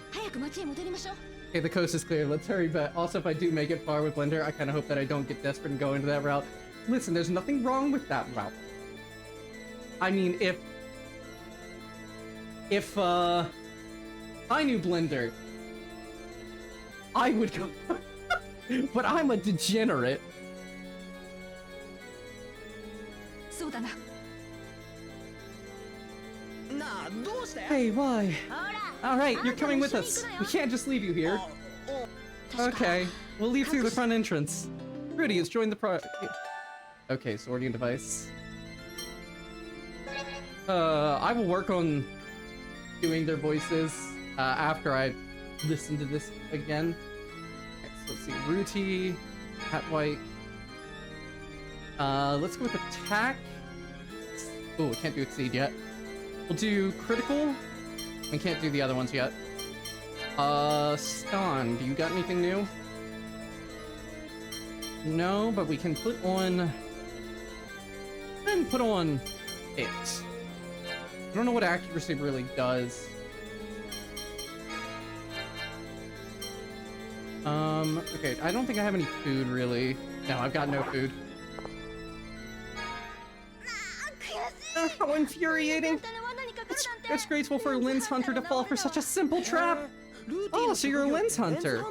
Okay, the coast is clear. Let's hurry back. Also, if I do make it far with Blender, I kind of hope that I don't get desperate and go into that route. Listen, there's nothing wrong with that route. I mean, if I knew Blender, I would go. But I'm a degenerate. Hey, why? Alright, you're coming with us. We can't just leave you here. Okay, we'll leave through the front entrance. Rudy has joined the Okay, Swordian device. I will work on doing their voices after I listen to this again. Okay, so let's see, Ruti, Hat White. Let's go with attack. Oh, we can't do exceed yet. We'll do critical. We can't do the other ones yet. Stun, do you got anything new? No, but we can put on... put on it. I don't know what accuracy really does. Okay, I don't think I have any food, really. No, I've got no food. How infuriating! It's disgraceful for a lens hunter to fall for such a simple trap! Oh, so you're a lens hunter!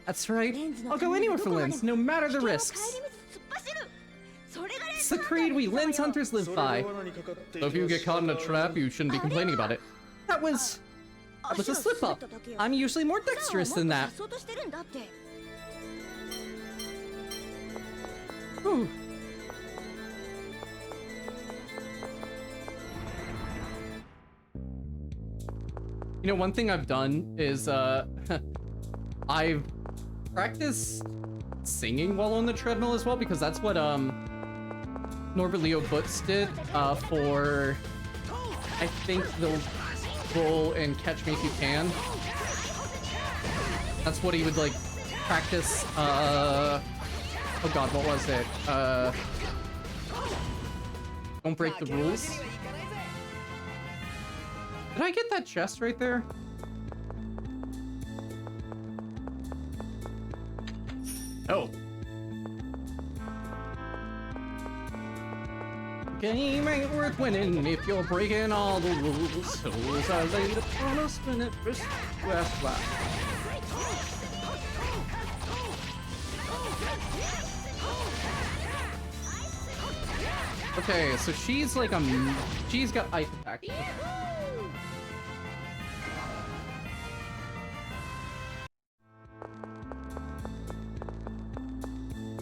That's right. I'll go anywhere for lens, no matter the risks. It's the creed we lens hunters live by. So if you get caught in a trap, you shouldn't be complaining about it. That was a slip-up. I'm usually more dexterous than that. Whew. You know, one thing I've done is, I've practiced singing while on the treadmill as well, because that's what, Norbert Leo Butz did, for, I think, the role in Catch Me If You Can. That's what he would, like, practice, oh god, what was it? Don't break the rules. Did I get that chest right there? Oh. Game ain't worth winning if you're breaking all the rules. Souls are laid upon us when it first fly. Okay, so she's like she's got ice attack.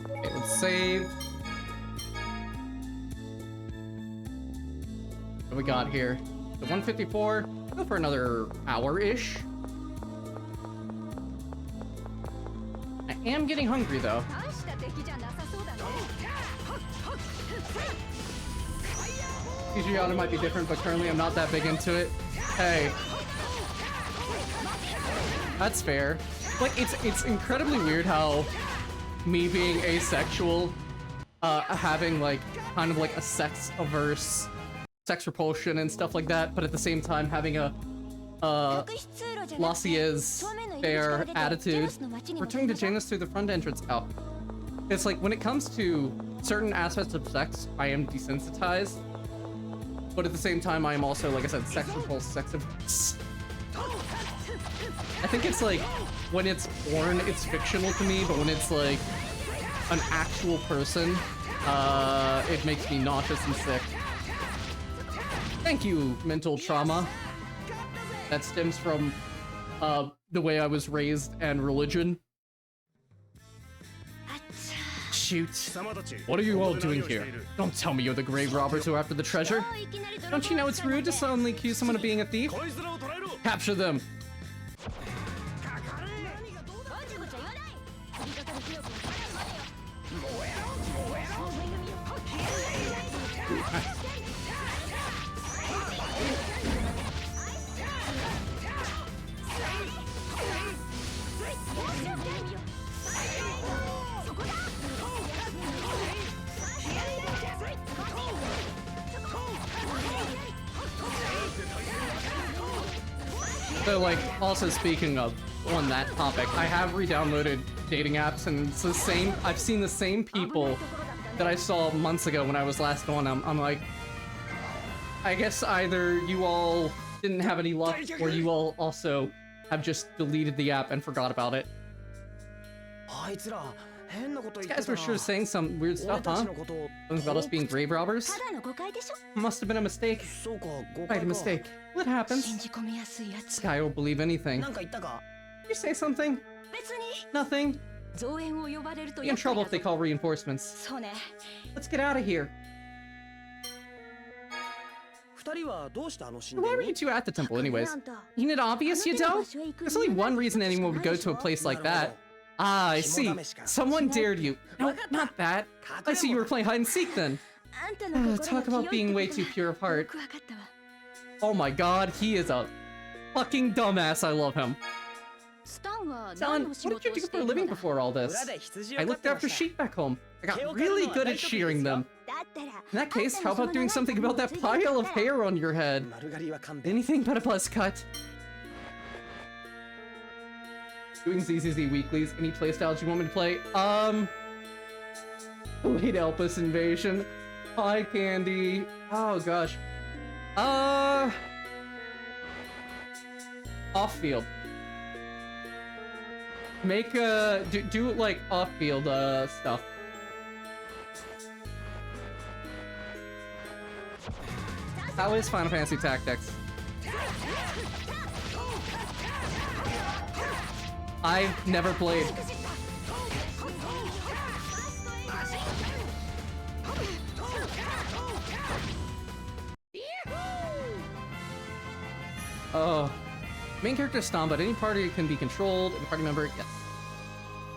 Okay, let's save. What we got here? The 154. Go for another hour-ish. I am getting hungry though. Fujiana might be different, but currently I'm not that big into it. Hey. That's fair. Like, it's incredibly weird how me being asexual, having, like, kind of like a sex-averse, sex repulsion and stuff like that, but at the same time having a, laissez faire attitude. Returning to Janus through the front entrance. Oh. It's like, when it comes to certain aspects of sex, I am desensitized. But at the same time, I am also, like I said, sex repulsed, sex averse. I think it's like, when it's porn, it's fictional to me, but when it's like an actual person, it makes me nauseous and sick. Thank you, mental trauma. That stems from the way I was raised and religion. Shoot. What are you all doing here? Don't tell me you're the grave robbers who are after the treasure. Don't you know it's rude to suddenly accuse someone of being a thief? Capture them. So, like, also speaking of on that topic, I have re-downloaded dating apps, and it's the same. I've seen the same people that I saw months ago when I was last on them. I'm like, I guess either you all didn't have any luck, or you all also have just deleted the app and forgot about it. These guys were sure saying some weird stuff, huh? Something about us being grave robbers? Must have been a mistake. Right, a mistake. What happens? This guy will believe anything. Did you say something? Nothing. Be in trouble if they call reinforcements. Let's get out of here. Why were you two at the temple anyways? Isn't it obvious, you don't? There's only one reason anyone would go to a place like that. Ah, I see. Someone dared you. No, not that. I see you were playing hide and seek then. Talk about being way too pure of heart. Oh my god, he is a fucking dumbass. I love him. Stan, what did you do for a living before all this? I looked after sheep back home. I got really good at shearing them. In that case, how about doing something about that pile of hair on your head? Anything but a buzz cut. Doing ZZZ weeklies. Any playstyles you want me to play? Wait, Elpis Invasion. Hi, Candy. Oh, gosh. Off-field. Make, do like, off-field, stuff. How is Final Fantasy Tactics? I've never played. Main character is Stan, but any party can be controlled. Any party member, yes.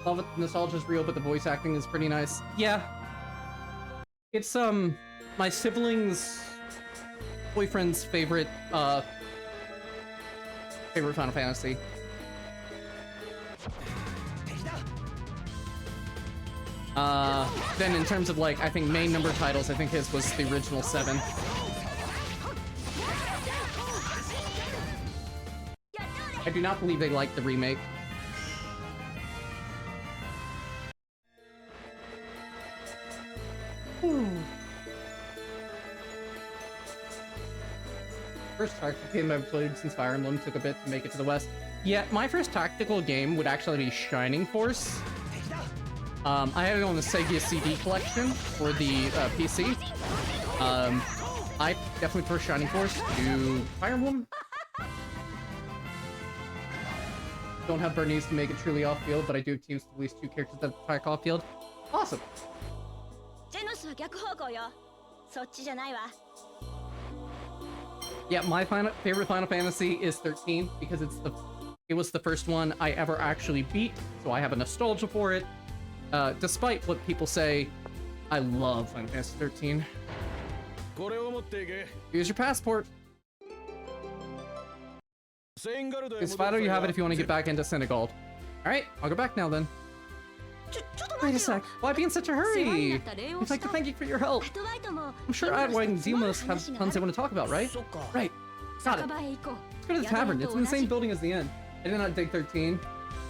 Love it. Nostalgia is real, but the voice acting is pretty nice. Yeah. It's, my sibling's boyfriend's favorite, favorite Final Fantasy. Then in terms of, like, I think main number titles, I think his was the original 7. I do not believe they liked the remake. First tactical game I've played since Fire Emblem took a bit to make it to the West. Yeah, my first tactical game would actually be Shining Force. I had it on the Sega CD collection for the PC. I definitely prefer Shining Force to Fire Emblem. Don't have Bernice to make it truly off-field, but I do have teams with at least 2 characters that attack off-field. Awesome. Yeah, my favorite Final Fantasy is 13 because it was the first one I ever actually beat, so I have a nostalgia for it. Despite what people say, I love Final Fantasy 13. Here's your passport. It's Fido, you have it if you want to get back into Senegal. Alright, I'll go back now then. Wait a sec, why be in such a hurry? I'd like to thank you for your help. I'm sure Adwai and Zemos have tons they want to talk about, right? Right, got it. Let's go to the tavern, it's in the same building as the inn. I did not dig 13.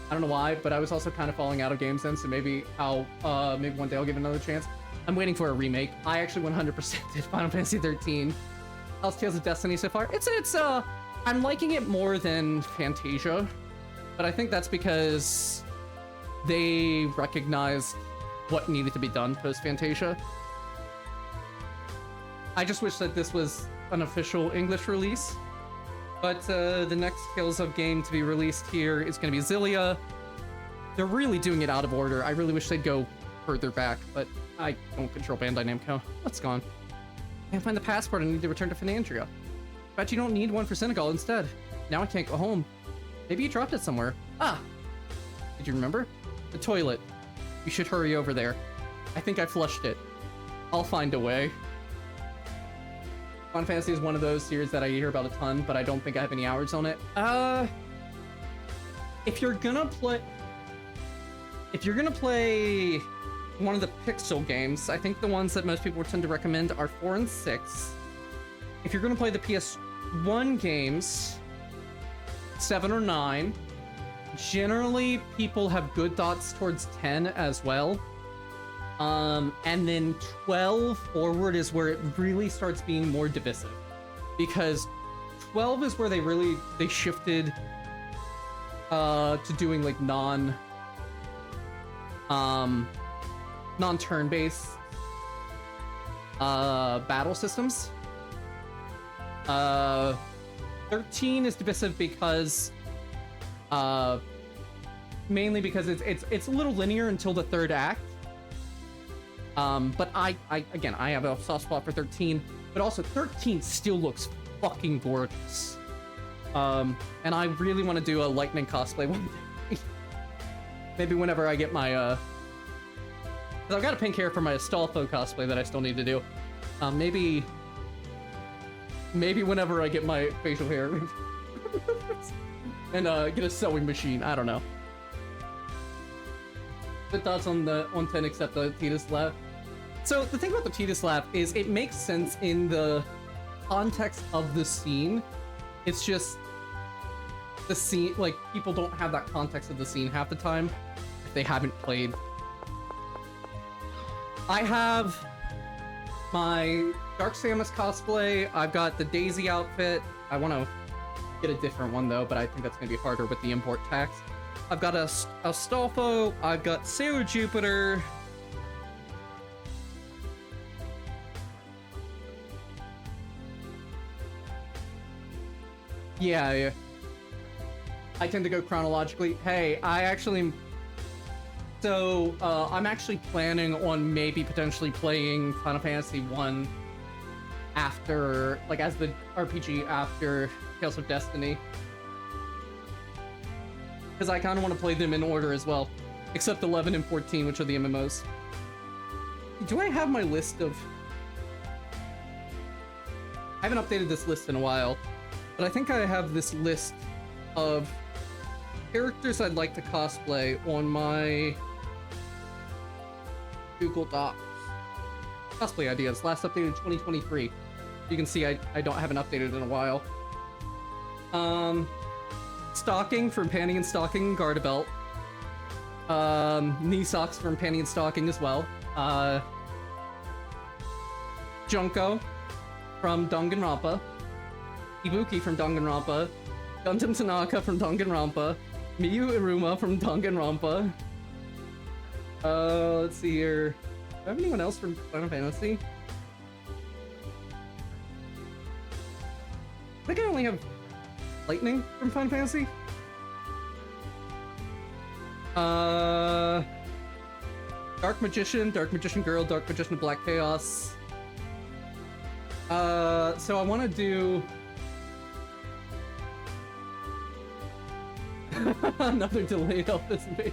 I don't know why, but I was also kind of falling out of games then, so maybe maybe one day I'll give it another chance. I'm waiting for a remake. I actually 100% did Final Fantasy 13. How's Tales of Destiny so far? It's I'm liking it more than Fantasia, but I think that's because they recognized what needed to be done post Fantasia. I just wish that this was an official English release. But the next Tales of game to be released here is going to be Xillia. They're really doing it out of order. I really wish they'd go further back, but I don't control Bandai Namco. What's gone? Can't find the passport. I need to return to Finandria. Bet you don't need one for Senegal instead. Now I can't go home. Maybe you dropped it somewhere. Ah! Did you remember? The toilet. You should hurry over there. I think I flushed it. I'll find a way. Final Fantasy is one of those series that I hear about a ton, but I don't think I have any hours on it. If you're gonna play one of the pixel games, I think the ones that most people tend to recommend are 4 and 6. If you're gonna play the PS1 games, 7 or 9. Generally, people have good thoughts towards 10 as well. And then 12 forward is where it really starts being more divisive. Because 12 is where they shifted to doing like non-turn-based battle systems. 13 is divisive because mainly because it's a little linear until the third act. But I have a soft spot for 13, but also 13 still looks fucking gorgeous. And I really want to do a Lightning cosplay one day. Maybe whenever I get my, 'cause I've got a pink hair for my Astolfo cosplay that I still need to do. Maybe whenever I get my facial hair and get a sewing machine. I don't know. Good thoughts on 10 except the Titus laugh. So the thing about the Titus laugh is it makes sense in the context of the scene. It's just the scene, like, people don't have that context of the scene half the time if they haven't played. I have my Dark Samus cosplay. I've got the Daisy outfit. I want to get a different one though, but I think that's going to be harder with the import tax. I've got Astolfo. I've got Sailor Jupiter. Yeah. I tend to go chronologically. Hey, I'm actually planning on maybe potentially playing Final Fantasy 1 after, like, as the RPG after Tales of Destiny. Because I kind of want to play them in order as well. Except 11 and 14, which are the MMOs. Do I have my list of... I haven't updated this list in a while. But I think I have this list of characters I'd like to cosplay on my Google Docs. Cosplay ideas, last updated 2023. You can see I haven't updated in a while. Stocking from Panty and Stocking, Garda knee socks from Panty and Stocking as well. Junko from Danganronpa. Ibuki from Danganronpa. Gundam Tanaka from Danganronpa. Miyu Iruma from Danganronpa. Let's see here. Do I have anyone else from Final Fantasy? I think I only have Lightning from Final Fantasy. Dark Magician Girl, Dark Magician of Black Chaos. So I want to do another delayed Elvis invasion.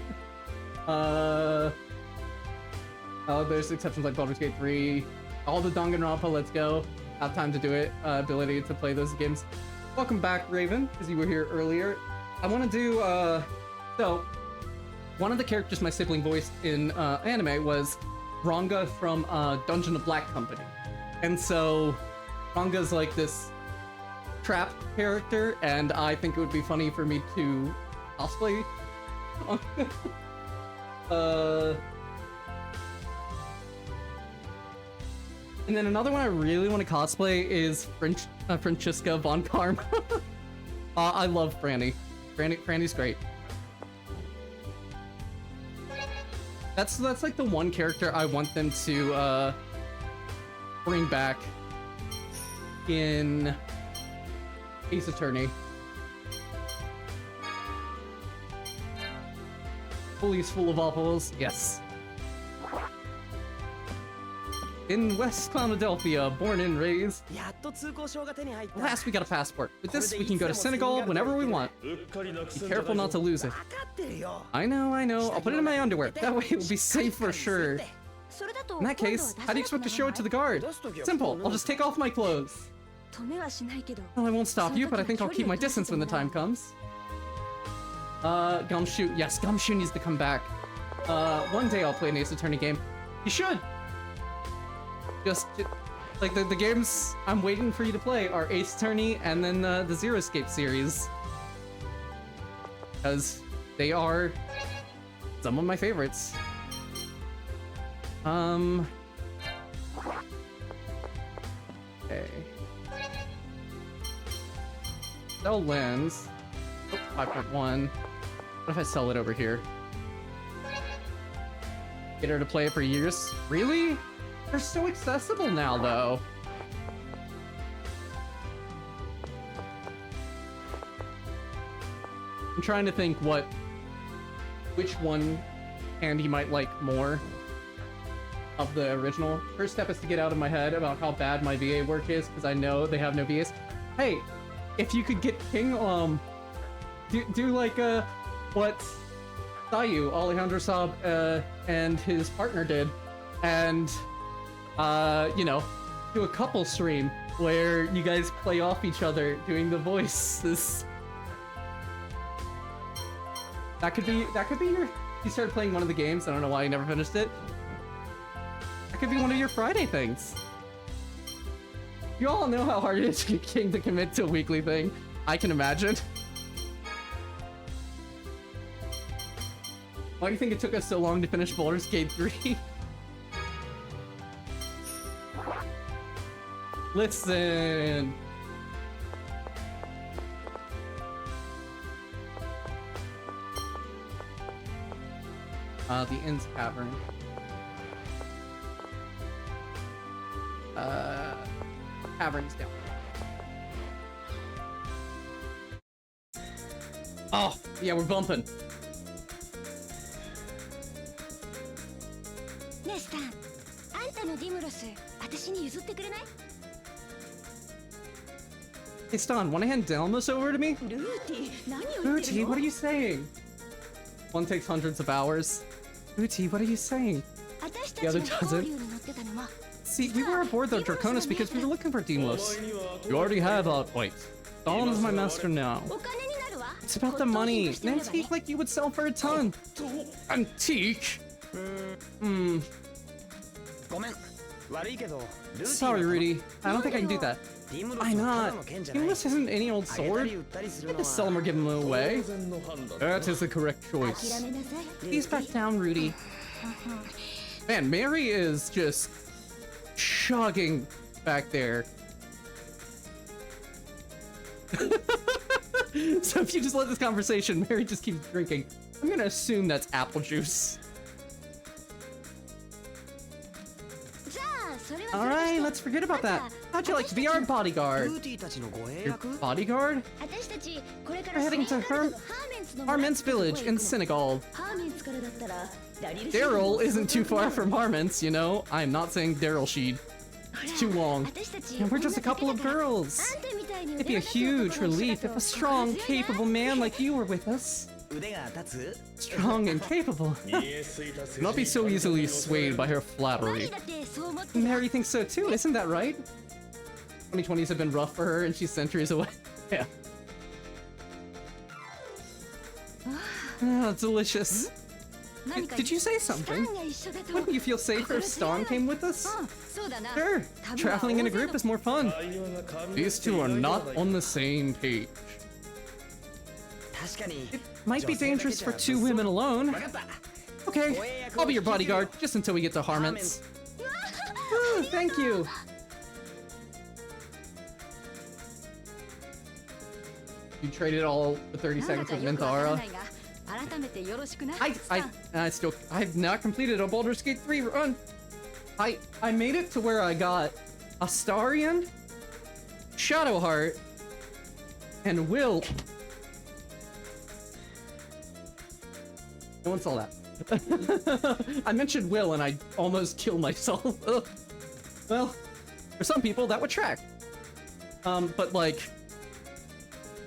There's exceptions like Baldur's Gate 3. All the Danganronpa, let's go. Have time to do it. Ability to play those games. Welcome back, Raven, because you were here earlier. I want to do, so, one of the characters my sibling voiced in anime was Ranga from Dungeon of Black Company. And so, Ranga's like this trap character, and I think it would be funny for me to cosplay. And then another one I really want to cosplay is Francesca von Karma. I love Franny. Franny's great. That's like the one character I want them to bring back in Ace Attorney. Police full of apples, yes. In West Philadelphia, born and raised. やっと通行証が手に入った。 Last, we got a passport. With this, we can go to Senegal whenever we want. Be careful not to lose it. 分かってるよ。 I know. I'll put it in my underwear. That way it will be safe for sure. それだと In that case, how do you expect to show it to the guard? Simple. I'll just take off my clothes. 止めはしないけど Well, I won't stop you, but I think I'll keep my distance when the time comes. Gumshoe. Yes, Gumshoe needs to come back. One day I'll play an Ace Attorney game. You should. Just like the games I'm waiting for you to play are Ace Attorney and then the Zero Escape series. Because they are some of my favorites. Okay. Sell lens. Oh, 5.1. What if I sell it over here? Get her to play it for years? Really? They're so accessible now, though. I'm trying to think which one Andy might like more of the original. First step is to get out of my head about how bad my VA work is, because I know they have no VAs. Hey, if you could get King, do like what Sayu, Alejandro Saab, and his partner did, and you know, do a couple stream where you guys play off each other doing the voices. That could be your. You started playing one of the games. I don't know why you never finished it. That could be one of your Friday things. You all know how hard it is to get King to commit to a weekly thing. I can imagine. Why do you think it took us so long to finish Baldur's Gate 3? Listen. The Inn's Cavern. Cavern's down. Oh, yeah, we're bumping. ねえスタンあんたのディムロス私に譲ってくれない Hey, Stan, wanna hand Delmos over to me? ルーティ何を言って Ruti, る what の are you saying? One takes hundreds of hours. Ruti, what are you saying? 私た The ち other が doesn't. 交流に乗ってたのは See, we were aboard the Draconis because we were looking for Deimos. You already have a point. Stan is my master now. お金になるわ It's about the money. An antique like you would sell for a ton. Antique? ごめん。悪いけど。 Sorry, Rudy. I don't think I can do that. ディムロス Why はただ not? の剣じゃない。 Deimos isn't any old あげた sword. り売ったりする I の just sell は them or give them away. 然の判断 That is the correct 諦 choice. めなさい Please back down, Rudy. Man, Mary is just chugging back there. So if you just let this conversation, Mary just keeps drinking. I'm gonna assume that's apple juice. じゃあそれは Alright, let's forget about that. How'd you like to be our ル bodyguard? ーティーたちの護衛 Your 役 bodyguard? 私たちこれから We're heading to ハーメンツの Harment's village in Senegal. ハーメンツからだったらダリル Daryl isn't too far from Harment's, you know? I'm not saying Daryl Sheed. It's too long. And we're just a couple of girls. It'd be a huge relief if a strong, capable man like you were with us. 腕が立つ Strong and capable. 見えすいた筋 Not be so easily swayed by her flattery. だってそう思って Mary thinks so too, isn't that right? 2020s have been rough for her and she's centuries away. Yeah. Ah, delicious. Did you say something? Wouldn't you feel safer if Stan came with us? そうだな Sure. Traveling in a group is more fun. 会話が噛み These two are not on the same page. 確かに It might be dangerous for two women alone. 分かった Okay, I'll be your bodyguard just until we get to Harment's. Woo, thank you. You traded all the 30 なんだ seconds か with よくわから Minthara. ないが I've not completed a Baldur's Gate 3 run. I made it to where I got Astarion, Shadowheart, and Will. No one saw that. I mentioned Will and I almost killed myself. Well, for some people that would track. But like,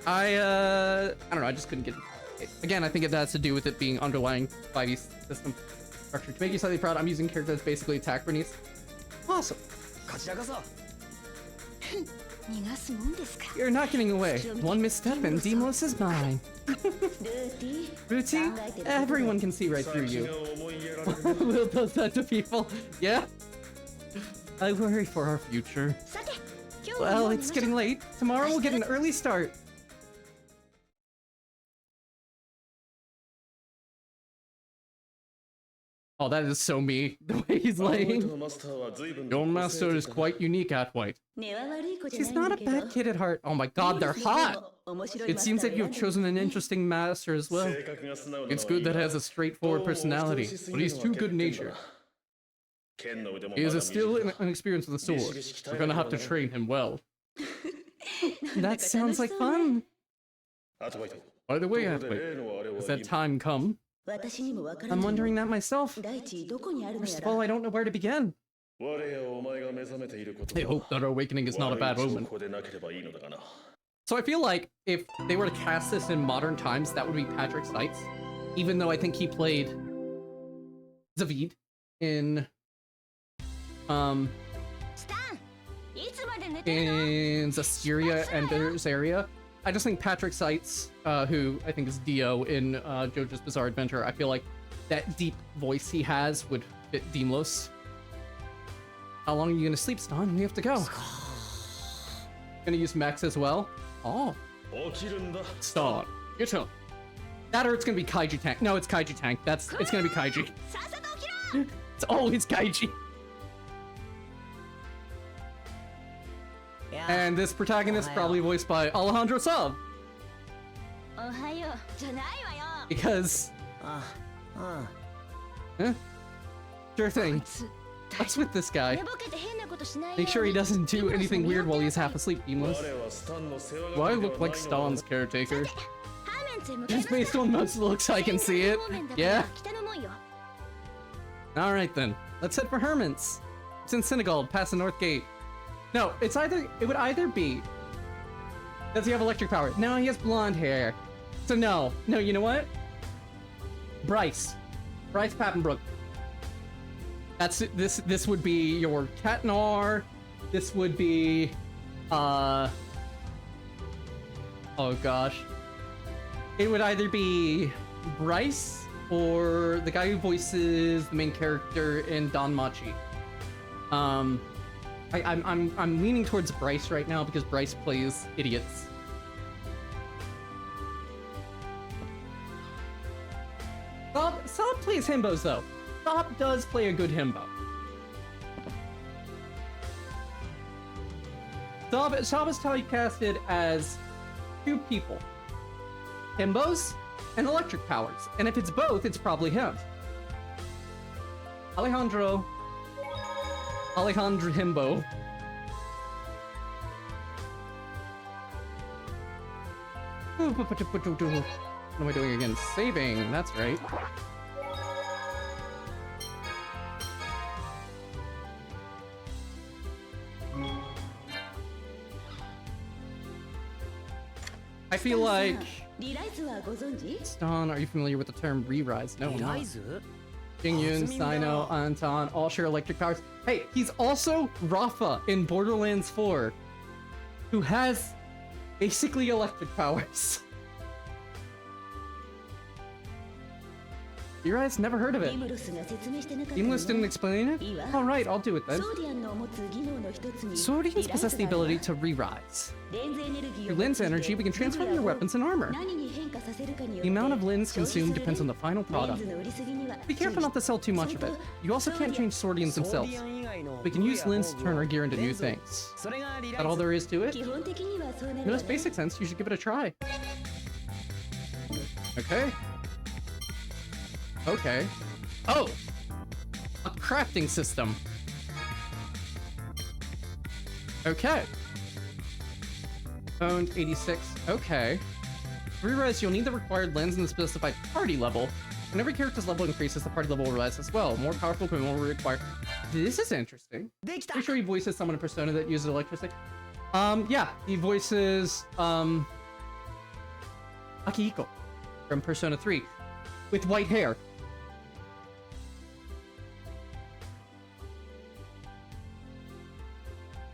I don't know, I just couldn't get it. Again, I think it has to do with it being underlying 5e system structure. To make you slightly proud, I'm using character that's basically attack bernice. Awesome. You're not getting away. One misstep and Deimos is mine. Ruti, everyone can see right through you. Will does that to people. Yeah? I worry for our future. Well, it's getting late. Tomorrow we'll get an early start. Oh, that is so me, the way he's laying. Your master is quite unique, Atwhite. She's not a bad kid at heart. Oh my god, they're hot! It seems that you've chosen an interesting master as well. It's good that he has a straightforward personality, but he's too good-natured. He is still inexperienced with the sword. We're gonna have to train him well. That sounds like fun! By the way, Atwhite, has that time come? I'm wondering that myself. First of all, I don't know where to begin. I hope that our awakening is not a bad omen. So I feel like if they were to cast this in modern times, that would be Patrick Seitz. Even though I think he played Zavid in Zasteria and Berseria. I just think Patrick Seitz, who I think is Dio in JoJo's Bizarre Adventure, I feel like that deep voice he has would fit Deimos. How long are you gonna sleep, Stan? We have to go. Gonna use Max as well? Oh. Stan, get up. That or it's gonna be Kaiji Tank. No, it's Kaiji Tank. It's gonna be Kaiji. It's always Kaiji. And this protagonist probably voiced by Alejandro Sub. Because... Sure thing. What's with this guy? Make sure he doesn't do anything weird while he's half asleep, Deimos. Do I look like Stan's caretaker? Just based on most looks, I can see it. Yeah? Alright then. Let's head for Hermance. It's in Senegal, past the North Gate. No, it would either be... Does he have electric power? No, he has blonde hair. So no. No, you know what? Bryce Papenbrook. That's this would be your Katnar. This would be oh gosh. It would either be Bryce or the guy who voices the main character in Danmachi. I'm leaning towards Bryce right now because Bryce plays idiots. Sob plays himbos though. Sob does play a good himbo. Sob is typecasted as two people. Himbos and electric powers. And if it's both, it's probably him. Alejandro Himbo. What am I doing again? Saving, that's right. I feel like... Stan, are you familiar with the term re-rise? No, I'm not. Jingyun, Sino, Anton, all share electric powers. Hey, he's also Rafa in Borderlands 4, who has basically electric powers. Re-rise? Never heard of it. Deimos didn't explain it? Alright, I'll do it then. Swordians possess the ability to re-rise. Through lens energy, we can transform your weapons and armor. The amount of lens consumed depends on the final product. Be careful not to sell too much of it. You also can't change Swordians themselves. We can use lens to turn our gear into new things. Is that all there is to it? In the most basic sense, you should give it a try. Okay. Okay. Oh! A crafting system. Okay. Owned 86. Okay. To re-rise, you'll need the required lens in the specified party level. When every character's level increases, the party level will rise as well. More powerful equipment will require... This is interesting. Pretty sure he voices someone in Persona that uses electricity. Yeah, he voices, Akihiko from Persona 3 with white hair.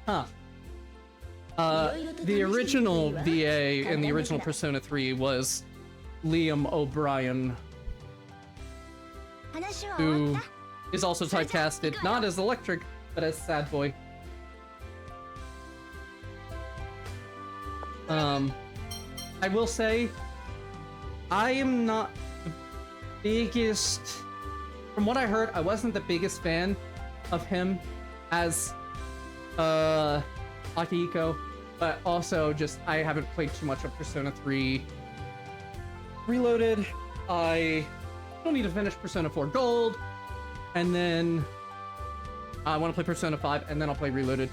Huh. The original VA in the original Persona 3 was Liam O'Brien, who is also typecasted not as Electric, but as Sad Boy. I will say, I am not the biggest... From what I heard, I wasn't the biggest fan of him as Akihiko, but also just I haven't played too much of Persona 3 Reloaded. I still need to finish Persona 4 Gold, and then I want to play Persona 5, and then I'll play Reloaded,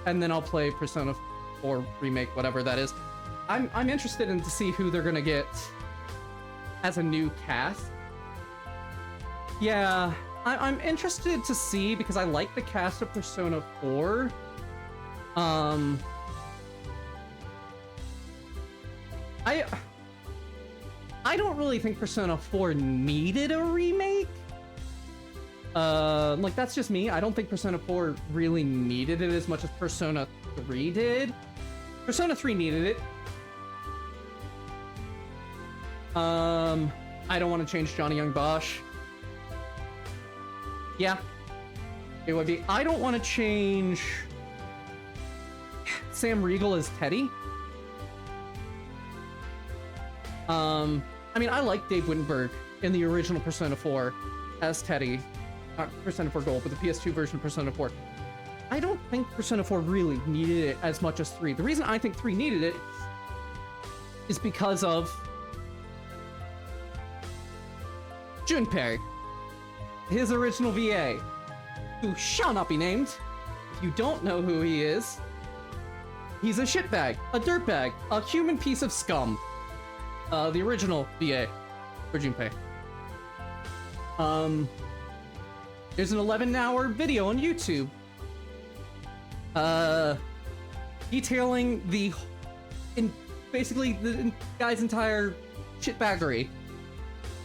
and then I'll play Persona 4 Remake, whatever that is. I'm interested in to see who they're gonna get as a new cast. Yeah, I'm interested to see because I like the cast of Persona 4. I don't really think Persona 4 needed a remake. Like that's just me. I don't think Persona 4 really needed it as much as Persona 3 did. Persona 3 needed it. I don't want to change Johnny Young Bosch. Yeah, it would be. I don't want to change Sam Riegel as Teddy. I mean, I like Dave Wittenberg in the original Persona 4 as Teddy. Not Persona 4 Gold, but the PS2 version of Persona 4. I don't think Persona 4 really needed it as much as 3. The reason I think 3 needed it is because of Junpei, his original VA, who shall not be named. If you don't know who he is, he's a shitbag, a dirtbag, a human piece of scum. The original VA for Junpei. There's an 11-hour video on YouTube detailing basically the guy's entire shitbaggery.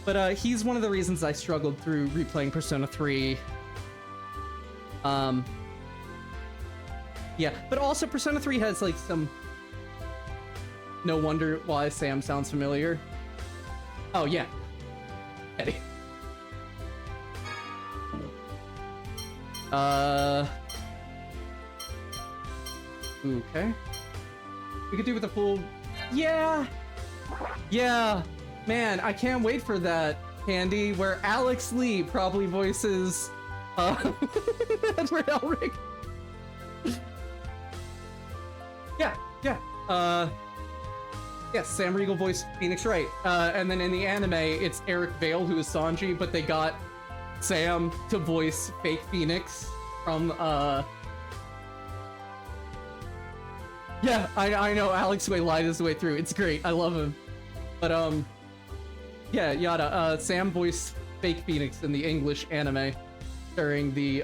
But he's one of the reasons I struggled through replaying Persona 3. Yeah, but also Persona 3 has like some... No wonder why Sam sounds familiar. Oh yeah, Eddie. Okay. We could do with a full... Yeah! Yeah! Man, I can't wait for that, Candy, where Alex Lee probably voices, Edward Elric. Yeah. Yes, Sam Riegel voiced Phoenix Wright. And then in the anime, it's Eric Vale who is Sanji, but they got Sam to voice fake Phoenix from, Yeah, I know, Alex Way lied his way through. It's great, I love him. But, yeah, yada. Sam voiced fake Phoenix in the English anime during the,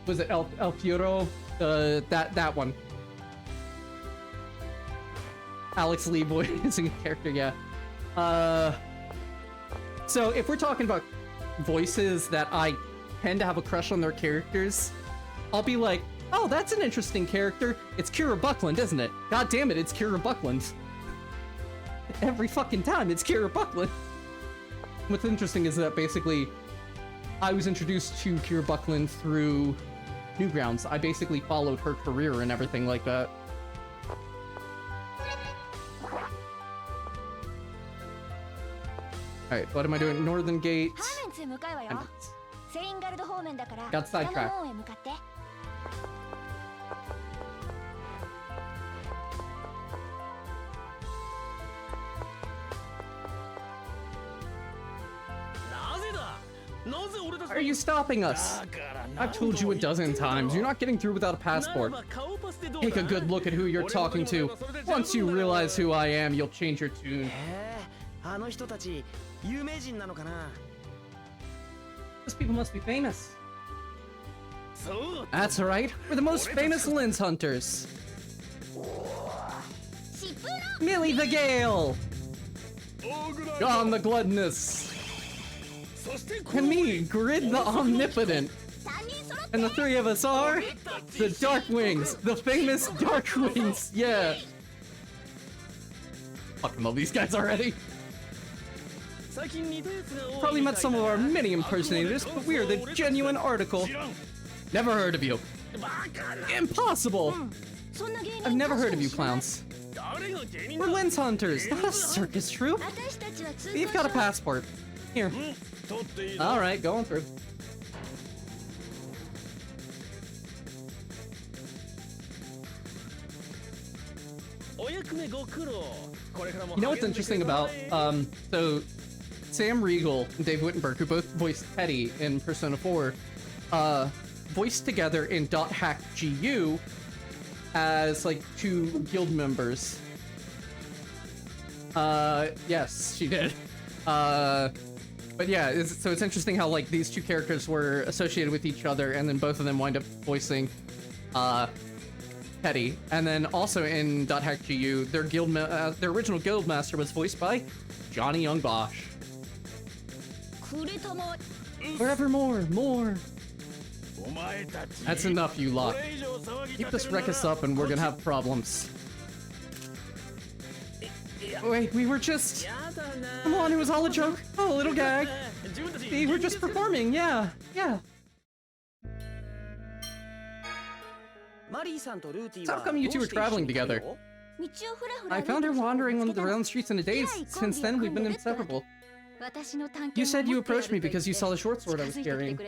was it El Fioro? That one. Alex Lee voicing a character, yeah. So if we're talking about voices that I tend to have a crush on their characters, I'll be like, oh, that's an interesting character. It's Kira Buckland, isn't it? God damn it, it's Kira Buckland. Every fucking time, it's Kira Buckland. What's interesting is that basically, I was introduced to Kira Buckland through Newgrounds. I basically followed her career and everything like that. Alright, what am I doing? Northern Gate. Got sidetracked. Why are you stopping us? I've told you a dozen times, you're not getting through without a passport. Take a good look at who you're talking to. Once you realize who I am, you'll change your tune. あの人たち有名人なのかな Those people must be famous. That's right. We're the most famous lens hunters. Millie the Gale! John the Gluttonous! And me, Grid the Omnipotent! And the three of us are... the Darkwings! The famous Darkwings! Yeah! Fucking love these guys already! Probably met some of our many impersonators, but we are the genuine article. Never heard of you. Impossible! I've never heard of you clowns. We're lens hunters, not a circus troupe. You've got a passport. Here. Alright, going through. You know what's interesting about, so Sam Riegel and Dave Wittenberg, who both voiced Teddy in Persona 4, voiced together in .hack GU as like two guild members. Yes, she did. But yeah, so it's interesting how like these two characters were associated with each other, and then both of them wind up voicing Teddy. And then also in .hack GU, their their original guild master was voiced by Johnny Young Bosch. Forevermore, more. That's enough, you lot. Keep this ruckus up and we're gonna have problems. Wait, we were just... Come on, it was all a joke. Oh, a little gag. We were just performing, yeah. So how come you two are traveling together? I found her wandering around the streets in a daze. Since then, we've been inseparable. You said you approached me because you saw the short sword I was carrying.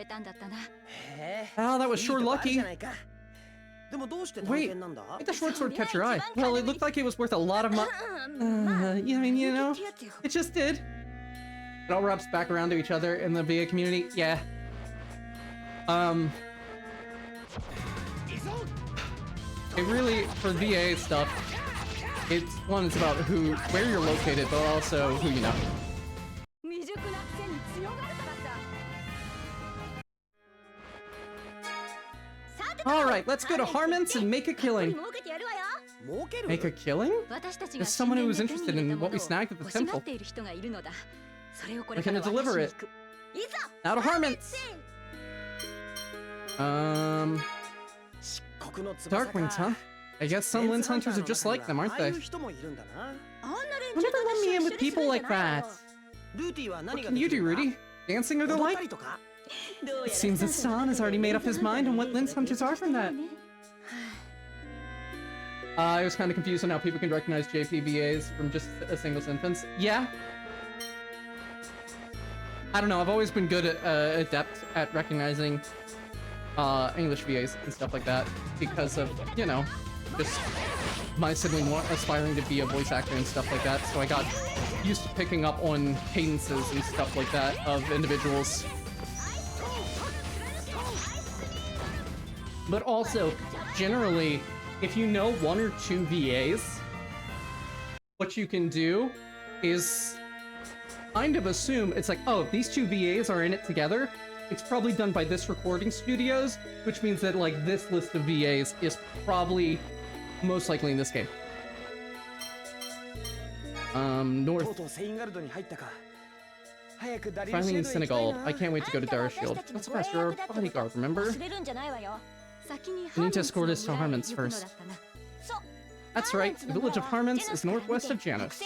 Oh, that was sure lucky. Wait, did the short sword catch your eye? Well, it looked like it was worth a lot of money. You know, it just did. It all wraps back around to each other in the VA community. Yeah. It really, for VA stuff, it's about where you're located, but also who you know. Alright, let's go to Harmon's and make a killing. Make a killing? There's someone who was interested in what we snagged at the temple. We're gonna deliver it. Now to Harmon's! Darkwings, huh? I guess some lens hunters are just like them, aren't they? Whenever let me in with people like that. What can you do, Rudy? Dancing or the like? It seems that San has already made up his mind on what lens hunters are from that. I was kind of confused on how people can recognize JPVAs from just a single sentence. Yeah. I don't know, I've always been good at, adept at recognizing English VAs and stuff like that because of, you know, just my sibling aspiring to be a voice actor and stuff like that, so I got used to picking up on cadences and stuff like that of individuals. But also, generally, if you know one or two VAs, what you can do is kind of assume, it's like, oh, these two VAs are in it together, it's probably done by this recording studios, which means that, like, this list of VAs is probably most likely in this game. North. Finally in Senegal. I can't wait to go to Darashield. That's fast, you're a bodyguard, remember? We need to escort us to Harmon's first. That's right, the village of Harmon's is northwest of Janos.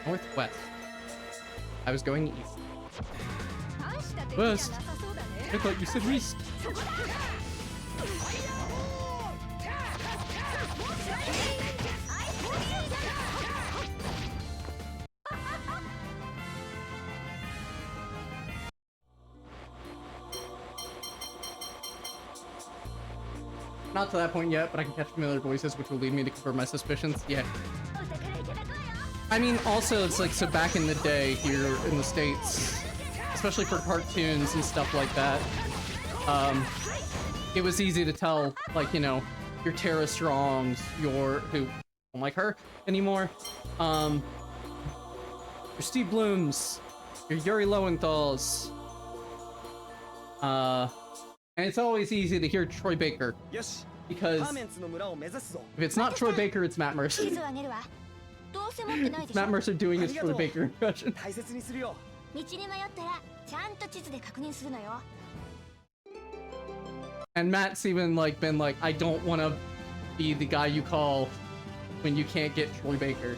Northwest. I was going east. West? I thought you said east. Not to that point yet, but I can catch familiar voices, which will lead me to confirm my suspicions. Yeah. I mean, also, it's like, so back in the day here in the States, especially for cartoons and stuff like that, it was easy to tell, like, you know, your Tara Strongs, your, who don't like her anymore, your Steve Blooms, your Yuri Lowenthal's, and it's always easy to hear Troy Baker, because if it's not Troy Baker, it's Matt Mercer. It's Matt Mercer doing his Troy Baker impression. And Matt's even like been like, I don't want to be the guy you call when you can't get Troy Baker.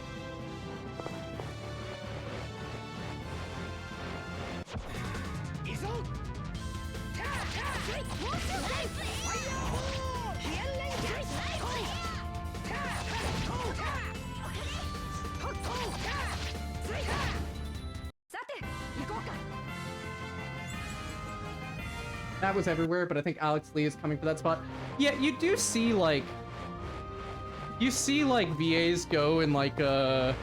That was everywhere, but I think Alex Lee is coming for that spot. Yeah, you do see like, you see like VAs go and like they'll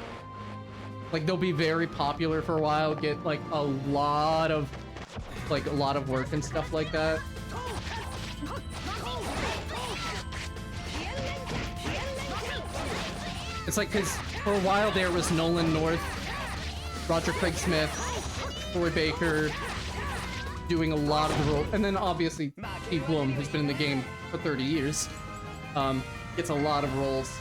be very popular for a while, get like a lot of work and stuff like that. It's like, because for a while there was Nolan North, Roger Craig Smith, Troy Baker, doing a lot of the role, and then obviously Steve Blum, who's been in the game for 30 years, gets a lot of roles.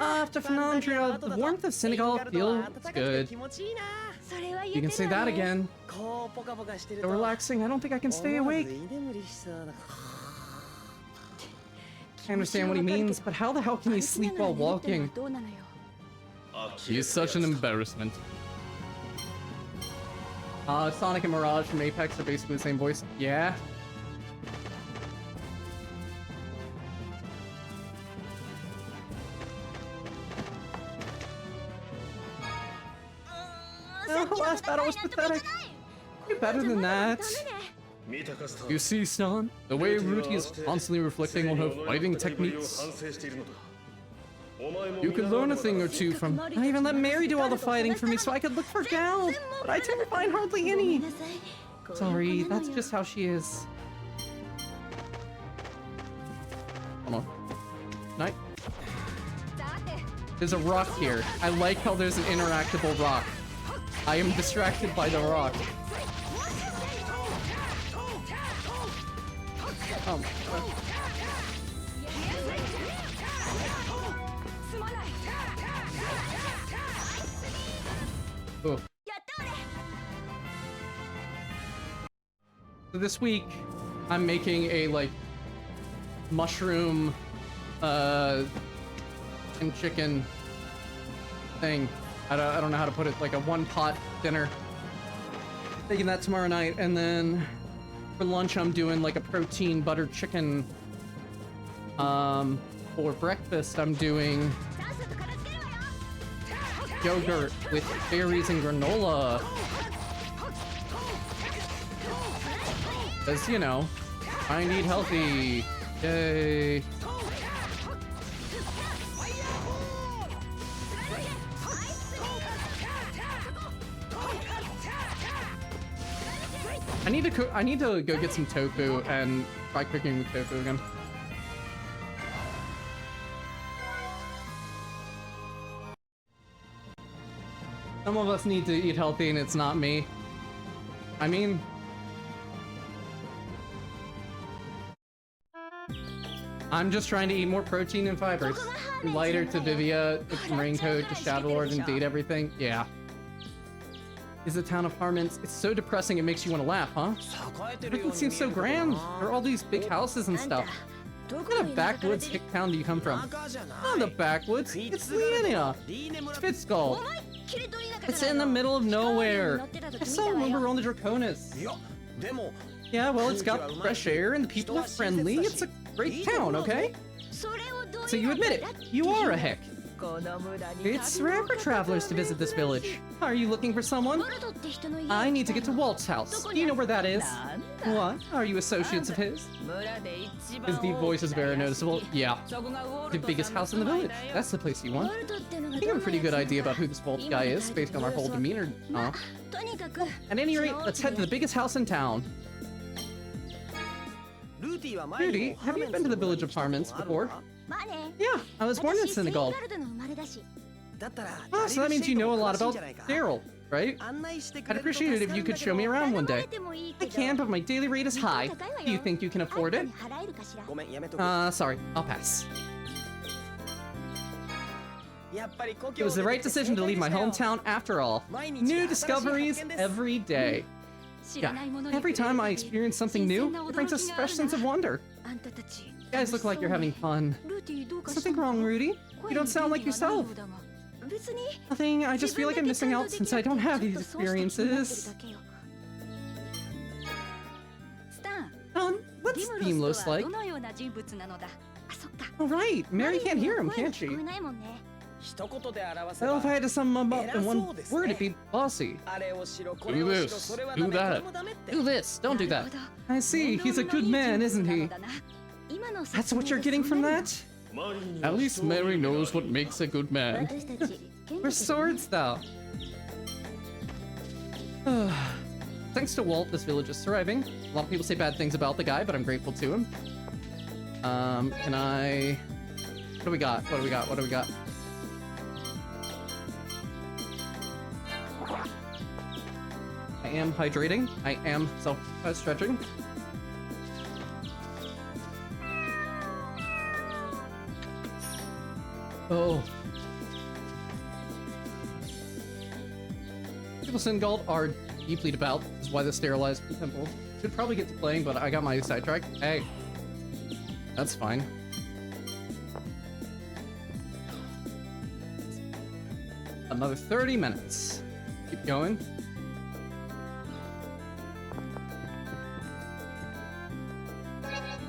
After Fernandria, the warmth of Senegal feels good. You can say that again. So relaxing, I don't think I can stay awake. I understand what he means, but how the hell can he sleep while walking? He's such an embarrassment. Sonic and Mirage from Apex are basically the same voice. Yeah. Oh, the last battle was pathetic. You're better than that. You see, Stan, the way Ruti is constantly reflecting on her fighting techniques. You could learn a thing or two from. I even let Mary do all the fighting for me so I could look for Gal, but I tend to find hardly any. Sorry, that's just how she is. Hold on. Night. There's a rock here. I like how there's an interactable rock. I am distracted by the rock. Oh my god. Oh. So this week, I'm making a like mushroom and chicken thing. I don't know how to put it, like a one-pot dinner. Taking that tomorrow night, and then for lunch I'm doing like a protein butter chicken. For breakfast I'm doing yogurt with berries and granola. Because, you know, I need healthy. Yay. I need to go get some tofu and try cooking with tofu again. Some of us need to eat healthy and it's not me. I mean, I'm just trying to eat more protein and fibers. Lighter to Vivia, Raincoat to Shadowlord and date everything. Yeah. Is the town of Harmons. It's so depressing it makes you want to laugh, huh? It seems so grand. There are all these big houses and stuff. What kind of backwoods hick town do you come from? Not the backwoods. It's Leania. It's Fitzgall. It's in the middle of nowhere. I still remember we're on the Draconis. Yeah, well, it's got fresh air and the people are friendly. It's a great town, okay? So you admit it. You are a hick. It's rare for travelers to visit this village. Are you looking for someone? I need to get to Walt's house. Do you know where that is? What? Are you associates of his? His deep voice is very noticeable. Yeah. The biggest house in the village. That's the place you want. I think I have a pretty good idea about who this Walt guy is based on our whole demeanor. At any rate, let's head to the biggest house in town. Rudy, have you been to the village of Harmons before? Yeah, I was born in Senegal. Ah, so that means you know a lot about Daryl, right? I'd appreciate it if you could show me around one day. I can, but my daily rate is high. Do you think you can afford it? Sorry, I'll pass. It was the right decision to leave my hometown after all. New discoveries every day. Yeah, every time I experience something new, it brings a fresh sense of wonder. You guys look like you're having fun. Something wrong, Rudy? You don't sound like yourself. Nothing, I just feel like I'm missing out since I don't have these experiences. What's Themelos like? Oh right, Mary can't hear him, can't she? Well, if I had to sum him up in one word, it'd be bossy. Do this, do that. Do this, don't do that. I see, he's a good man, isn't he? That's what you're getting from that? At least Mary knows what makes a good man. We're swords, though. Thanks to Walt, this village is thriving. A lot of people say bad things about the guy, but I'm grateful to him. Can I... What do we got? What do we got? What do we got? I am hydrating. I am self-stretching. Oh. People Singald are deeply devout. This is why they sterilized the temple. Should probably get to playing, but I got my sidetracked. Hey. That's fine. Another 30 minutes. Keep going.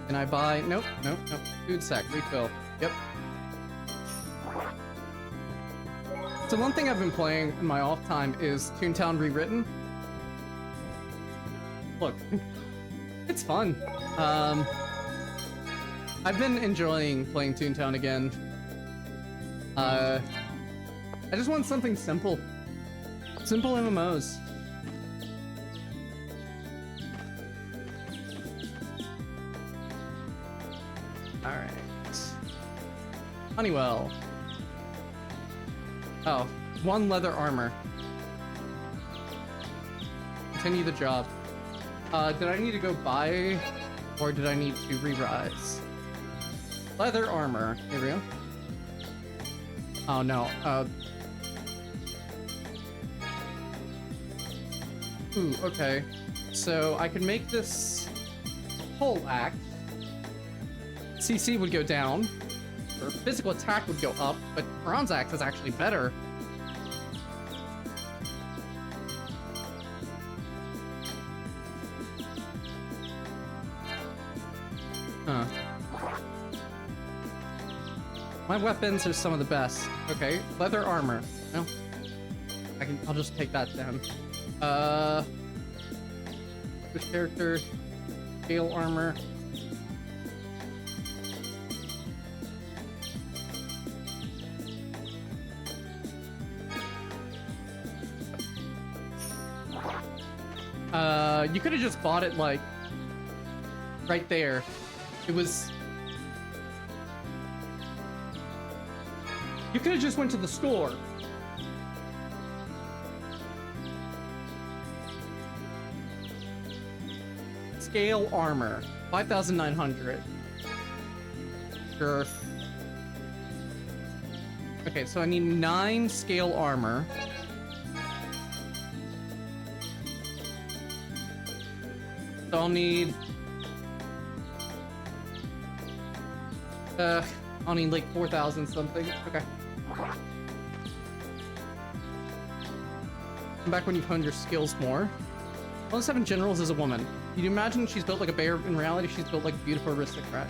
Can I buy? Nope, nope, nope. Food sack, refill. Yep. So one thing I've been playing in my off time is Toontown Rewritten. Look, it's fun. I've been enjoying playing Toontown again. I just want something simple. Simple MMOs. Alright. Honeywell. Oh, 1 leather armor. Continue the job. Did I need to go buy, or did I need to re-rise? Leather armor. Here we go. Oh no. Ooh, okay. So I could make this pole axe. CC would go down, or physical attack would go up, but bronze axe is actually better. Huh. My weapons are some of the best. Okay, leather armor. No, I'll just take that then. Which character? Scale armor. You could have just bought it, like, right there. It was... You could have just went to the store. Scale armor. 5,900. Sure. Okay, so I need 9 scale armor. So I'll need... I'll need like 4,000 something. Okay. Come back when you've honed your skills more. All the 7 generals is a woman. You'd imagine she's built like a bear. In reality, she's built like a beautiful aristocrat.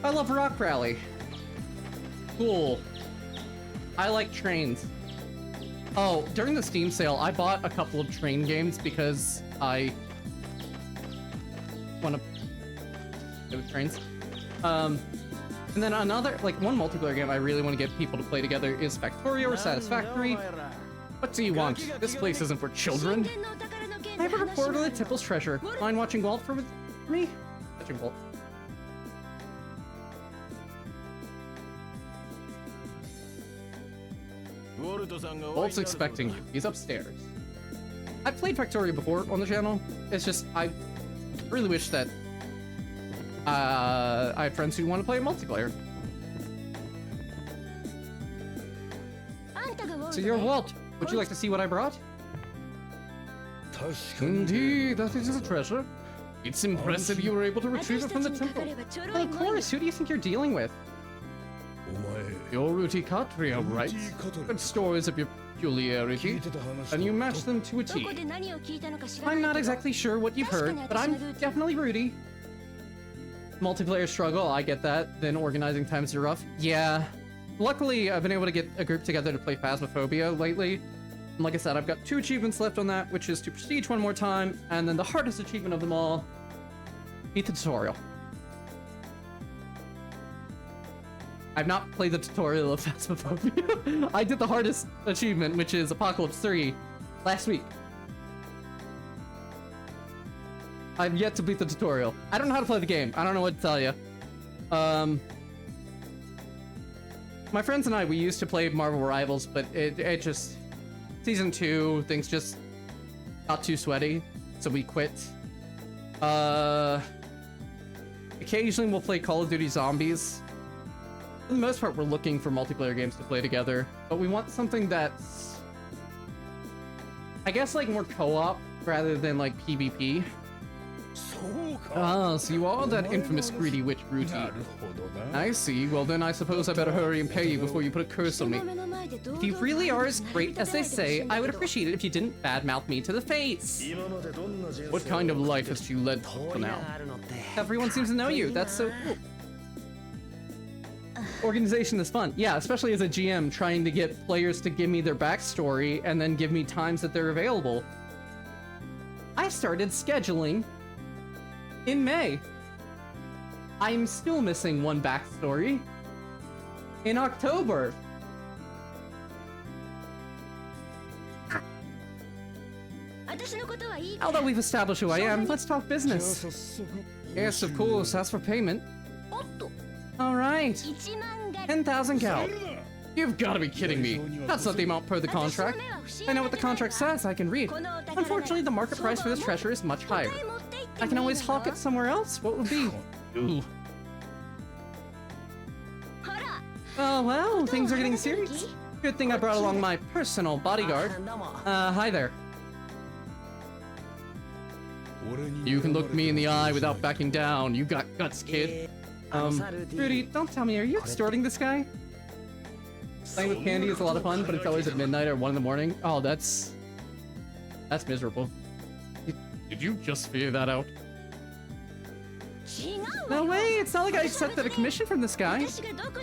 I love Rock Rally. Cool. I like trains. Oh, during the Steam sale, I bought a couple of train games because I want to play with trains. And then another, like one multiplayer game I really want to get people to play together is Factorio or Satisfactory. What do you want? This place isn't for children. I have a report on the Tipple's treasure. Mind watching Walt for me? Watching Walt. Walt's expecting you. He's upstairs. I've played Factorio before on the channel. It's just, I really wish that I had friends who want to play multiplayer. So you're Walt. Would you like to see what I brought? Indeed, that is a treasure. It's impressive you were able to retrieve it from the temple. Well, of course, who do you think you're dealing with? You're Ruti Katria, right? Good stories of your peculiarity, and you match them to a T. I'm not exactly sure what you've heard, but I'm definitely Rudy. Multiplayer struggle, I get that. Then organizing times are rough. Yeah. Luckily, I've been able to get a group together to play Phasmophobia lately. And like I said, I've got 2 achievements left on that, which is to prestige one more time, and then the hardest achievement of them all, beat the tutorial. I've not played the tutorial of Phasmophobia. I did the hardest achievement, which is Apocalypse 3, last week. I've yet to beat the tutorial. I don't know how to play the game. I don't know what to tell you. My friends and I, we used to play Marvel Rivals, but it just... Season 2, things just got too sweaty, so we quit. Occasionally we'll play Call of Duty Zombies. For the most part, we're looking for multiplayer games to play together, but we want something that's, I guess, like more co-op rather than like PvP. Ah, so you are that infamous greedy witch Ruti. I see. Well then I suppose I better hurry and pay you before you put a curse on me. If you really are as great as they say, I would appreciate it if you didn't badmouth me to the face. What kind of life has you led till now? Everyone seems to know you. That's so cool. Organization is fun. Yeah, especially as a GM trying to get players to give me their backstory and then give me times that they're available. I started scheduling in May. I'm still missing one backstory. In October. Now that we've established who I am, let's talk business. Yes, of course. As for payment. Alright. 10,000 gal. You've got to be kidding me. That's not the amount per the contract. I know what the contract says, I can read. Unfortunately, the market price for this treasure is much higher. I can always hawk it somewhere else. What would be? Ooh. Oh, well, things are getting serious. Good thing I brought along my personal bodyguard. Hi there. You can look me in the eye without backing down. You got guts, kid. Rudy, don't tell me, are you extorting this guy? Playing with candy is a lot of fun, but it's always at midnight or 1 in the morning. Oh, that's miserable. Did you just figure that out? No way, it's not like I accepted a commission from this guy.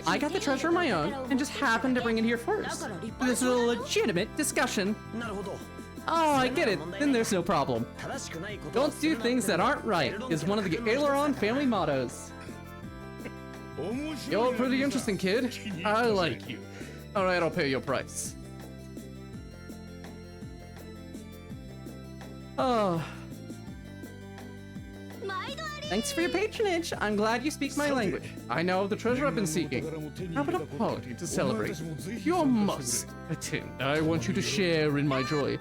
I got the treasure on my own and just happened to bring it here first. This is a legitimate discussion. Oh, I get it. Then there's no problem. Don't do things that aren't right is one of the Aileron family mottos. You're pretty interesting, kid. I like you. Alright, I'll pay your price. Oh. Thanks for your patronage. I'm glad you speak my language. I know the treasure I've been seeking. How about a party to celebrate? You must attend. I want you to share in my joy.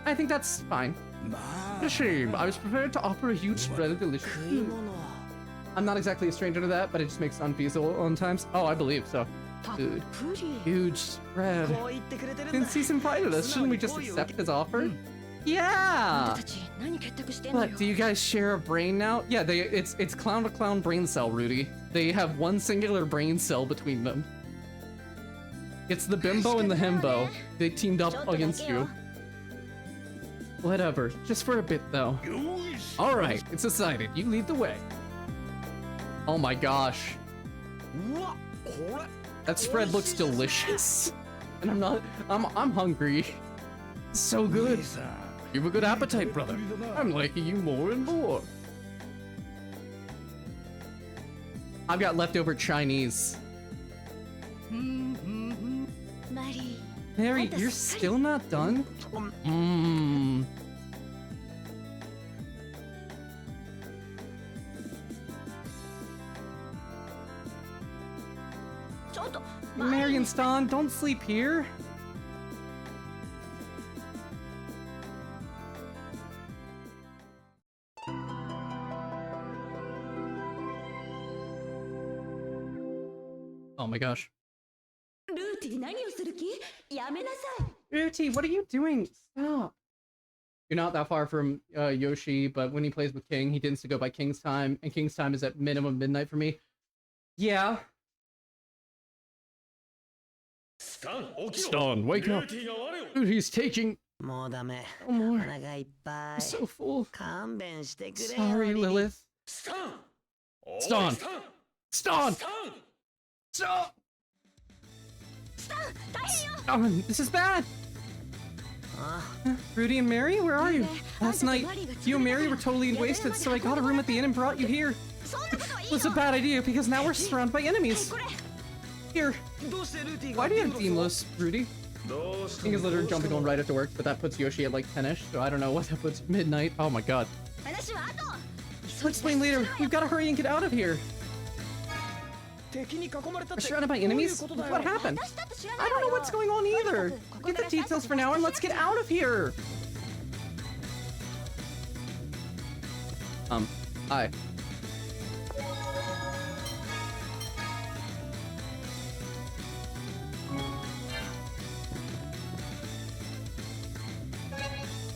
I think that's fine. What a shame. I was prepared to offer a huge spread of delicious food. I'm not exactly a stranger to that, but it just makes it unfeasible on times. Oh, I believe so. Food. Huge spread. Since he's invited us, shouldn't we just accept his offer? Yeah! What, do you guys share a brain now? Yeah, it's clown to clown brain cell, Rudy. They have one singular brain cell between them. It's the bimbo and the himbo. They teamed up against you. Whatever, just for a bit though. Alright, it's decided. You lead the way. Oh my gosh. That spread looks delicious. And I'm hungry. So good. You have a good appetite, brother. I'm liking you more and more. I've got leftover Chinese. Mary, you're still not done? Mmm. Mary and Stan, don't sleep here. Oh my gosh. Ruti, what are you doing? Stop. You're not that far from Yoshi, but when he plays with King, he tends to go by King's time, and King's time is at minimum midnight for me. Yeah. Stan, wake up. Dude, he's taking... もうダメ。 No more. お腹いっぱ I'm い。 so full. 勘弁してくれよ。 Sorry, Lilith. Stan! Stan! Stan! Stop! Stan, this is bad! Rudy and Mary, where are you? Last night, you and Mary were totally wasted, so I got a room at the inn and brought you here. It was a bad idea because now we're surrounded by enemies. Here. Why do you have Deimos, Rudy? King is literally jumping on right after work, but that puts Yoshi at like 10ish, so I don't know what that puts midnight. Oh my god. I'll explain later. We've got to hurry and get out of here. We're surrounded by enemies? What happened? I don't know what's going on either. Get the details for now and let's get out of here. Hi.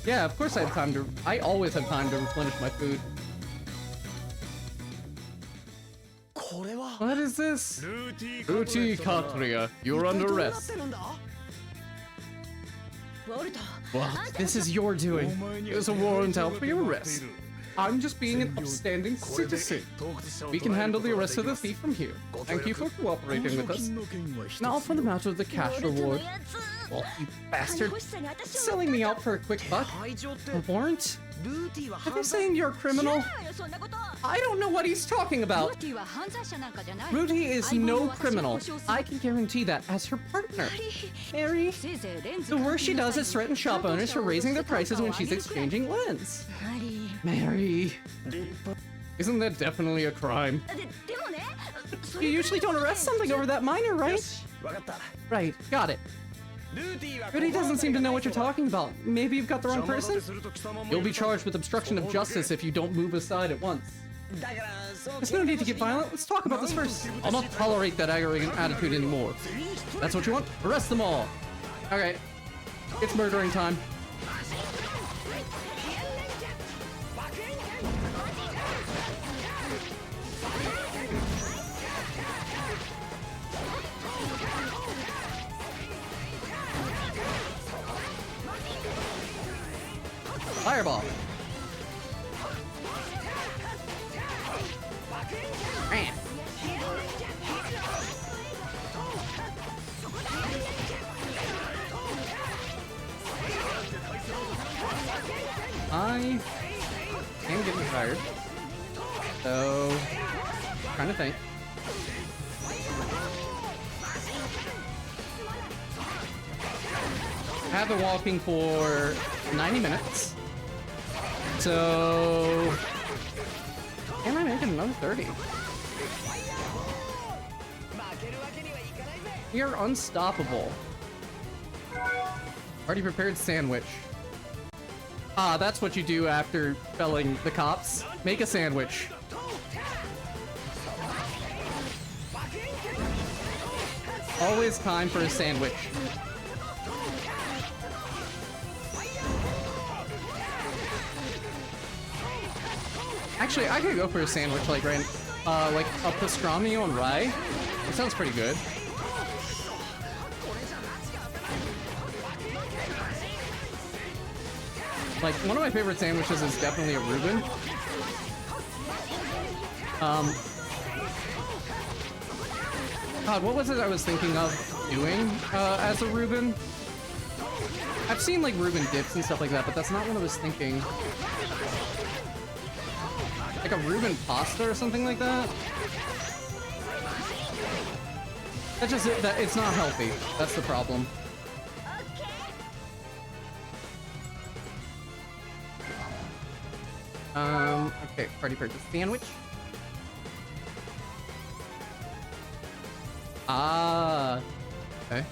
Yeah, of course I have time to... I always have time to replenish my food. What is this? Ruti Katria, you're under arrest. Well, this is your doing. There's a warrant out for your arrest. I'm just being an upstanding citizen. We can handle the arrest of the thief from here. Thank you for cooperating with us. Now for the matter of the cash reward. Well, you bastard. Selling me out for a quick buck? A warrant? Are they saying you're a criminal? I don't know what he's talking about. Ruti is no criminal. I can guarantee that as her partner. Mary, the worst she does is threaten shop owners for raising their prices when she's exchanging lens. Mary. Isn't that definitely a crime? You usually don't arrest something over that minor, right? Right, got it. Rudy doesn't seem to know what you're talking about. Maybe you've got the wrong person? You'll be charged with obstruction of justice if you don't move aside at once. There's no need to get violent. Let's talk about this first. I'll not tolerate that arrogant attitude anymore. That's what you want? Arrest them all. Okay. It's murdering time. Fireball. Man. I am getting tired. So, trying to think. I have been walking for 90 minutes. So, can I make it another 30? We are unstoppable. Already prepared sandwich. Ah, that's what you do after felling the cops. Make a sandwich. Always time for a sandwich. Actually, I could go for a sandwich like a pastrami on rye. It sounds pretty good. Like, one of my favorite sandwiches is definitely a Reuben. God, what was it I was thinking of doing as a Reuben? I've seen like Reuben dips and stuff like that, but that's not what I was thinking. Like a Reuben pasta or something like that? That's just it, that it's not healthy. That's the problem. Okay, party purchase sandwich. Ah, okay.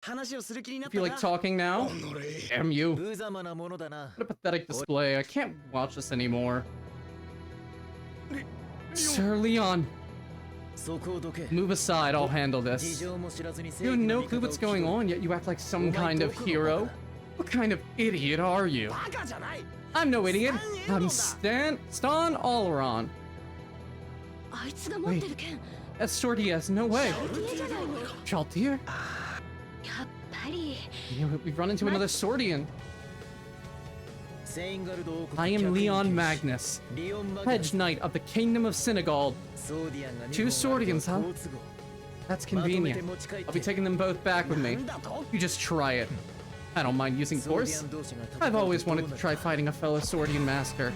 If you like talking now, damn you. What a pathetic display. I can't watch this anymore. Sir Leon, move aside, I'll handle this. You have no clue what's going on, yet you act like some kind of hero? What kind of idiot are you? I'm no idiot. I'm Stan Allaron. Wait, that's sword he has, no way. Chaltier? We've run into another Swordian. I am Leon Magnus, Hedge Knight of the Kingdom of Senegal. 2 Swordians, huh? That's convenient. I'll be taking them both back with me. You just try it. I don't mind using force. I've always wanted to try fighting a fellow Swordian master.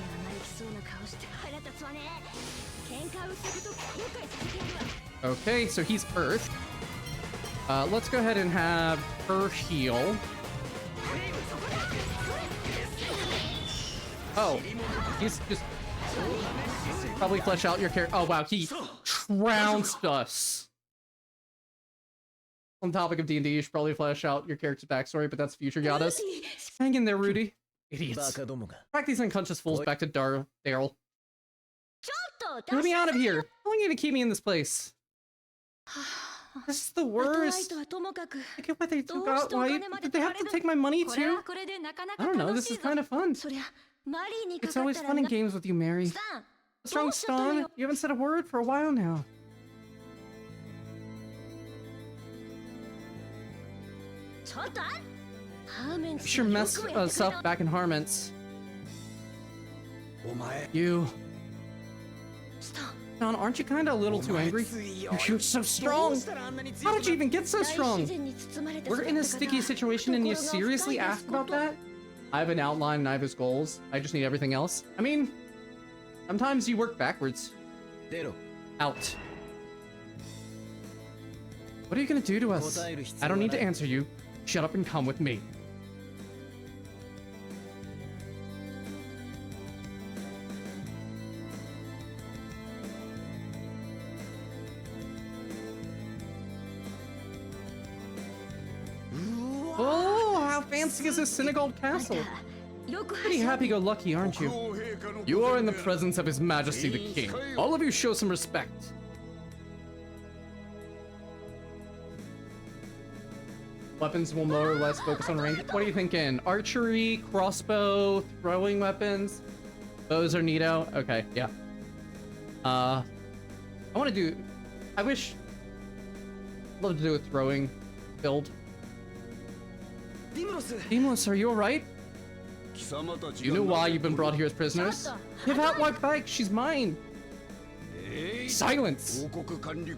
Okay, so he's Earth. Let's go ahead and have her heal. Oh, he's just probably flesh out your character. Oh wow, he trounced us. On topic of D&D, you should probably flesh out your character's backstory, but that's future Yadas. Hang in there, Rudy. Idiots. Track these unconscious fools back to Daryl. Get me out of here. How long are you gonna keep me in this place? This is the worst. I get why they took out. Why did they have to take my money too? I don't know. This is kind of fun. It's always fun in games with you, Mary. What's wrong, Stan? You haven't said a word for a while now. You sure messed us up back in Harmonts. You. Stan, aren't you kinda a little too angry? You're so strong! How did you even get so strong? We're in a sticky situation and you seriously asked about that? I have an outline and I have his goals. I just need everything else. I mean, sometimes you work backwards. Out. What are you gonna do to us? I don't need to answer you. Shut up and come with me. Oh, how fancy is this Senegal castle? Pretty happy-go-lucky, aren't you? You are in the presence of His Majesty the King. All of you show some respect. Weapons will more or less focus on range. What are you thinking? Archery, crossbow, throwing weapons? Those are neato. Okay, yeah. I want to do... I wish... I'd love to do a throwing build. Dimos, are you alright? You know why you've been brought here as prisoners? Give out my bike, she's mine! Silence!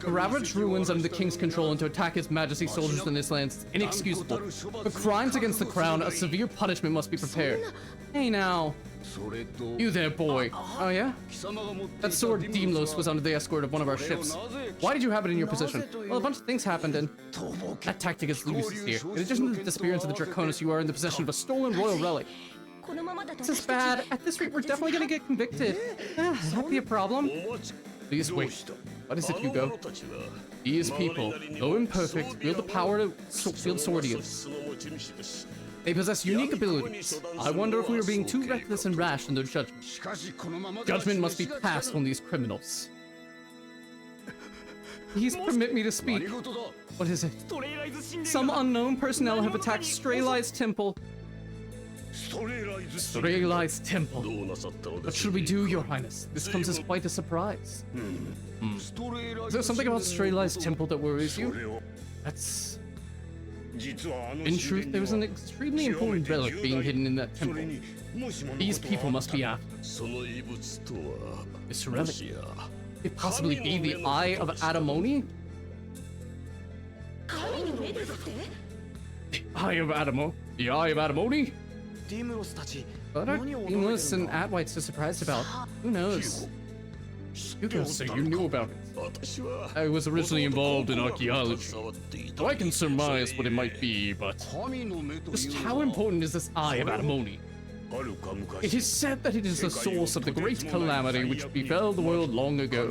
To ravage ruins under the king's control and to attack His Majesty's soldiers in this land is inexcusable. For crimes against the crown, a severe punishment must be prepared. Hey now. You there, boy. Oh yeah? That sword Dimlos was under the escort of one of our ships. Why did you have it in your possession? Well, a bunch of things happened and that tactic is loose here. In addition to the disappearance of the Draconis, you are in the possession of a stolen royal relic. This is bad. At this rate, we're definitely gonna get convicted. That'd be a problem. Please wait. What is it, Hugo? These people, though imperfect, wield the power to wield Swordians. They possess unique abilities. I wonder if we are being too reckless and rash in their judgment. Judgment must be passed on these criminals. Please permit me to speak. What is it? Some unknown personnel have attacked Strelai's temple. Strelai's temple. What should we do, Your Highness? This comes as quite a surprise. Is there something about Strelai's temple that worries you? That's... In truth, there was an extremely important relic being hidden in that temple. These people must be after this relic. it possibly be the Eye of Adamoni? 神の目ですって The Eye of Adamo? The Eye of Adamoni? ディムロスたち What are 何を驚い Deimos てる and んだ Adwhite so surprised about? Who knows? Hugo, so you knew about it. I was originally involved in archaeology, so I can surmise what it might be, but just how important is this Eye of Adamoni? It is said that it is the source of the great calamity which befell the world long ago.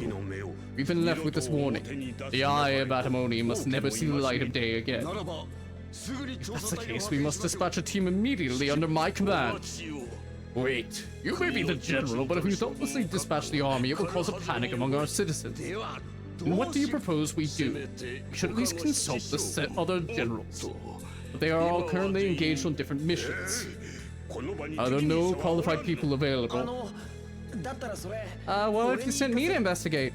We've been left with this warning. The Eye of Adamoni must never see the light of day again. If that's the case, we must dispatch a team immediately under my command. Wait, you may be the general, but if we thoughtlessly dispatch the army, it will cause a panic among our citizens. And what do you propose we do? We should at least consult the set other generals. But they are all currently engaged on different missions. Are there no qualified people あ available? のだったらそれ Well, if you sent me to investigate.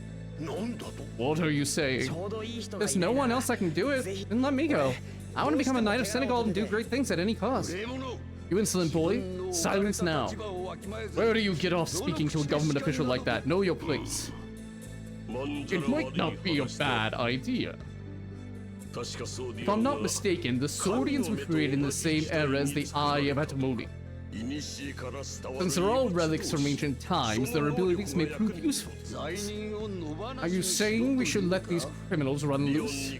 What are you ち saying? ょうどいい人がい There's ない no な one else that can do it. Then let me go. I want to become a knight of Senegal and do great things at any cost. You insolent boy, silence now. Where do you get off speaking to a government official like that? Know your place. It might not be a bad idea. If I'm not mistaken, the Saurians were created in the same era as the Eye of Atamoni. Since they're all relics from ancient times, their abilities may prove useful to us. Are you saying we should let these criminals run loose?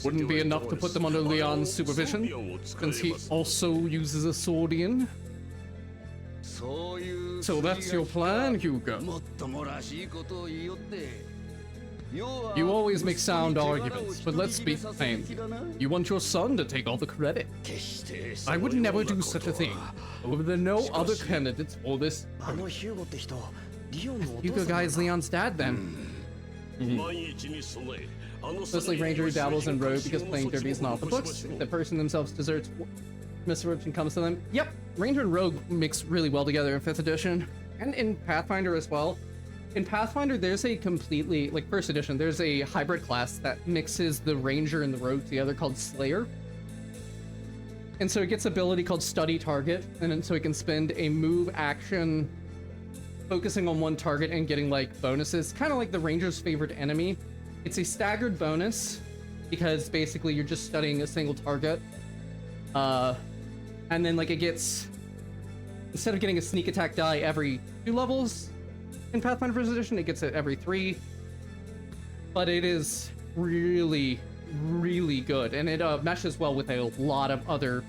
Wouldn't be enough to put them under Leon's supervision, since he also uses a Saurian? So that's your plan, Hugo? You always make sound arguments, but let's be plain. You want your son to take all the credit. I would never do such a thing. However, there are no other candidates for this. あのヒューゴって人リオンのお父 Hugo さん Guy is Leon's dad, then. Mostly Ranger dabbles in Rogue because playing Derby is not the books. If the person themselves deserts misfortune comes to them. Yep, Ranger and Rogue mix really well together in 5th edition. And in Pathfinder as well. In Pathfinder, there's a completely, like 1st edition, there's a hybrid class that mixes the Ranger and the Rogue together called Slayer. And so it gets ability called Study Target, and then so it can spend a move action focusing on one target and getting like bonuses, kind of like the Ranger's favorite enemy. It's a staggered bonus because basically you're just studying a single target. And then like it gets, instead of getting a sneak attack die every 2 levels in Pathfinder 1st edition, it gets it every 3. But it is really, really good, and it meshes well with a lot of other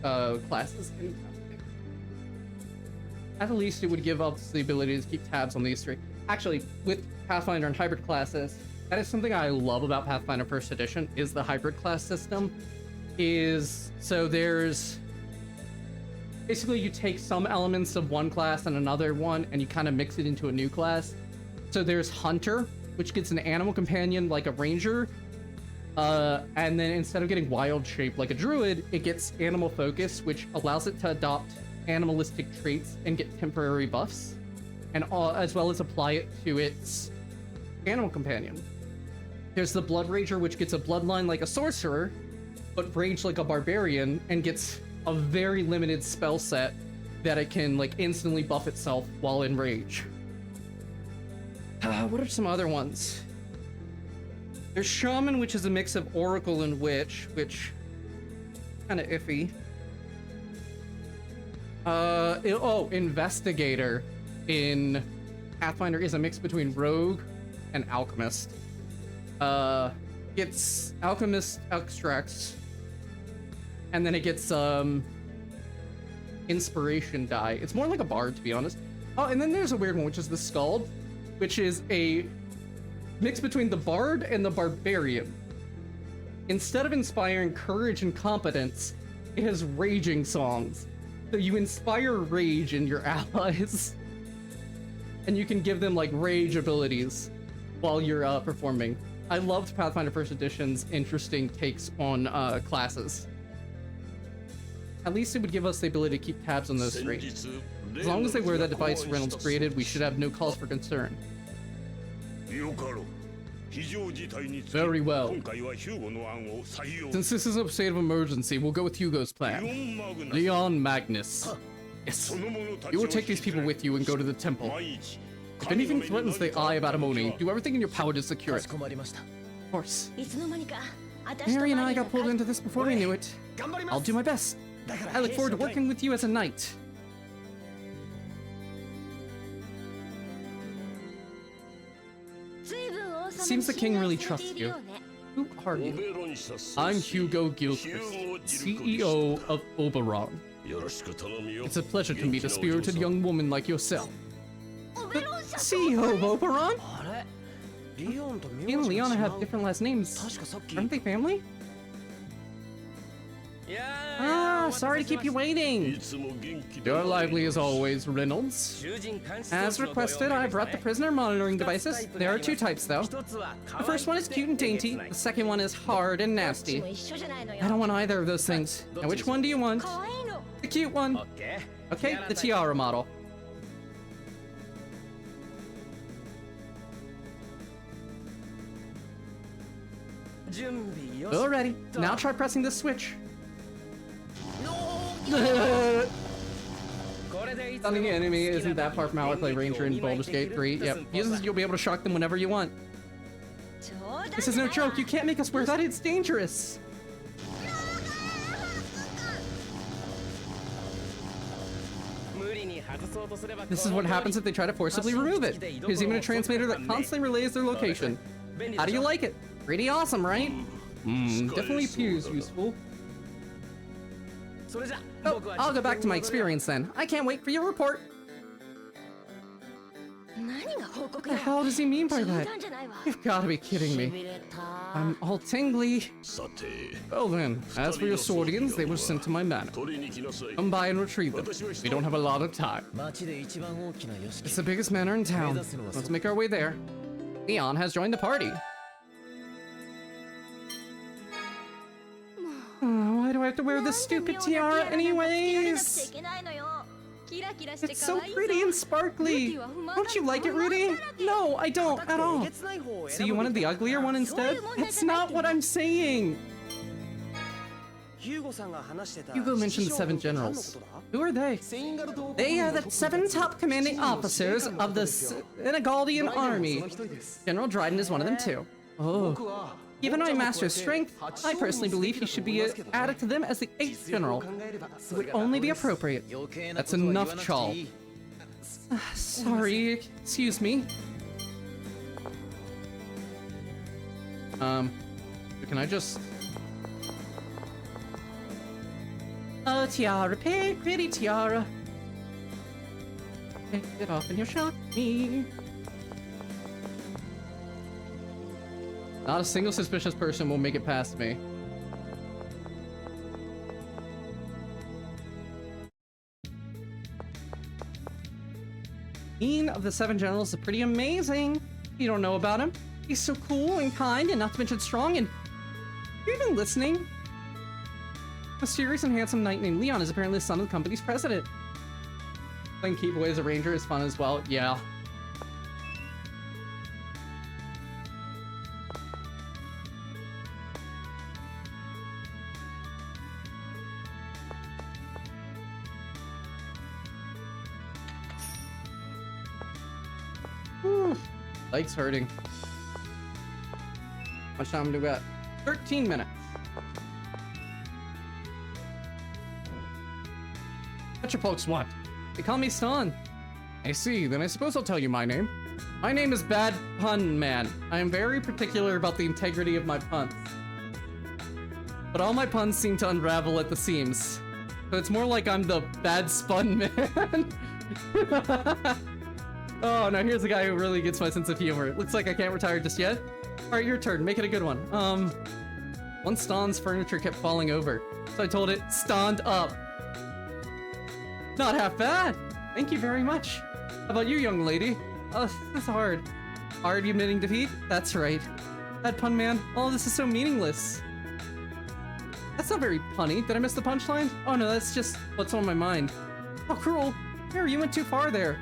classes in Pathfinder. At least it would give us the ability to keep tabs on these 3. Actually, with Pathfinder and hybrid classes, that is something I love about Pathfinder 1st edition, is the hybrid class system. So there's basically you take some elements of one class and another one and you kind of mix it into a new class. So there's Hunter, which gets an animal companion like a ranger, and then instead of getting wild shape like a druid, it gets animal focus, which allows it to adopt animalistic traits and get temporary buffs, and as well as apply it to its animal companion. There's the Blood Rager, which gets a bloodline like a sorcerer, but rage like a barbarian, and gets a very limited spell set that it can like instantly buff itself while in rage. What are some other ones? There's Shaman, which is a mix of Oracle and Witch, which kind of iffy. Investigator in Pathfinder is a mix between Rogue and Alchemist. Gets Alchemist extracts, and then it gets inspiration die. It's more like a bard, to be honest. Oh, and then there's a weird one, which is the Scald, which is a mix between the bard and the barbarian. Instead of inspiring courage and competence, it has raging songs. So you inspire rage in your allies, and you can give them like rage abilities while you're performing. I loved Pathfinder 1st Edition's interesting takes on classes. At least it would give us the ability to keep tabs on those 3. As long as they wear that device Reynolds created, we should have no cause for concern. Very well. Since this is a state of emergency, we'll go with Hugo's plan. Leon Magnus. Yes. You will take these people with you and go to the temple. If anything threatens the eye of Atamoni, do everything in your power to secure か it. しこまりました Of course. いつの間にか私と Mary and マ I リア got が pulled into this before we knew it. 頑張り I'll ます do my best. だから I look 兵士 forward to の会 working with you as a knight. Seems the king really trusts you. Who are you? I'm Hugo Gilchrist, CEO of Oberon. It's a pleasure to meet a spirited young woman like yourself. The CEO of Oberon? あれリオンと Me and 名字が Leona 違 have う different last names. 確かさっき Aren't they family? いや Ah, sorry to keep you waiting. You're lively as always, Reynolds. 囚人監視 As 装置の requested, ご用 I 命です brought the ね prisoner monitoring devices. There are two types, though. 一つは The first one is cute and dainty. The second one is hard and nasty. I don't want either of those things. Now, which one do you want? 可愛いの The cute one. オッケー Okay, the tiara model. 準備よし Alrighty. Now try pressing this switch. これでいつでも Stunning the enemy 好きな isn't that far from how I play Ranger in Baldur's Gate 3. Yep, uses you'll be able to shock them whenever you want. 冗談 This is じゃ no ない joke. You can't make us wear that. It's dangerous. 無理に外そうとすれば This is what happens if they try to forcibly remove it. Here's even a transmitter that constantly relays their location. How do you like it? Pretty awesome, right? Definitely appears useful. それじゃ Oh, 僕は I'll go back to my experience then. I can't wait for your report. 何が報 What 告 the や hell does he mean by 冗 that? 談じゃないわ You've got to be kidding し me. びれた I'm all tingly. Well then, as for your swordians, they were sent to my manor. Come by and retrieve them. We don't have a lot of time. 街で一番大きな屋敷 It's the biggest manor in town. Let's make our way there. Leon has joined the party. Why do I have to wear this stupid tiara anyways? It's so pretty and sparkly. Don't you like it, Rudy? No, I don't at all. えげつない方を So 選 you ぶ wanted the uglier one instead? That's not what I'm saying. ヒューゴさんが話してた Hugo mentioned the 師匠 seven って何の generals. ことだ Who are they? セインガル島 They are the 7 top commanding officers of the Senegaldian army. General Dryden is one of them too. Oh. 僕は Even though I master his strength, I personally believe he should be added to them as the 8th general. It would only be appropriate. That's enough, Chal. Sorry, excuse me. Can I just... Oh, tiara, pretty tiara. Take it off and you'll shock me. Not a single suspicious person will make it past me. Dean of the 7 generals is pretty amazing. You don't know about him. He's so cool and kind and not to mention strong and... You're even listening? A mysterious and handsome knight named Leon is apparently the son of the company's president. Playing Keyboy as a ranger is fun as well. Yeah. Whew. Legs hurting. How much time do we got? 13 minutes. What your folks want? They call me Stan. I see, then I suppose I'll tell you my name. My name is Bad Pun Man. I am very particular about the integrity of my puns. But all my puns seem to unravel at the seams. So it's more like I'm the Bad Spun Man. Oh, now here's a guy who really gets my sense of humor. Looks like I can't retire just yet. Alright, your turn. Make it a good one. Once Stan's furniture kept falling over, so I told it, stand up. Not half bad. Thank you very much. How about you, young lady? Oh, this is hard. Already admitting defeat? That's right. That pun man, all this is so meaningless. That's not very punny. Did I miss the punchline? Oh no, that's just what's on my mind. How cruel. Here, you went too far there.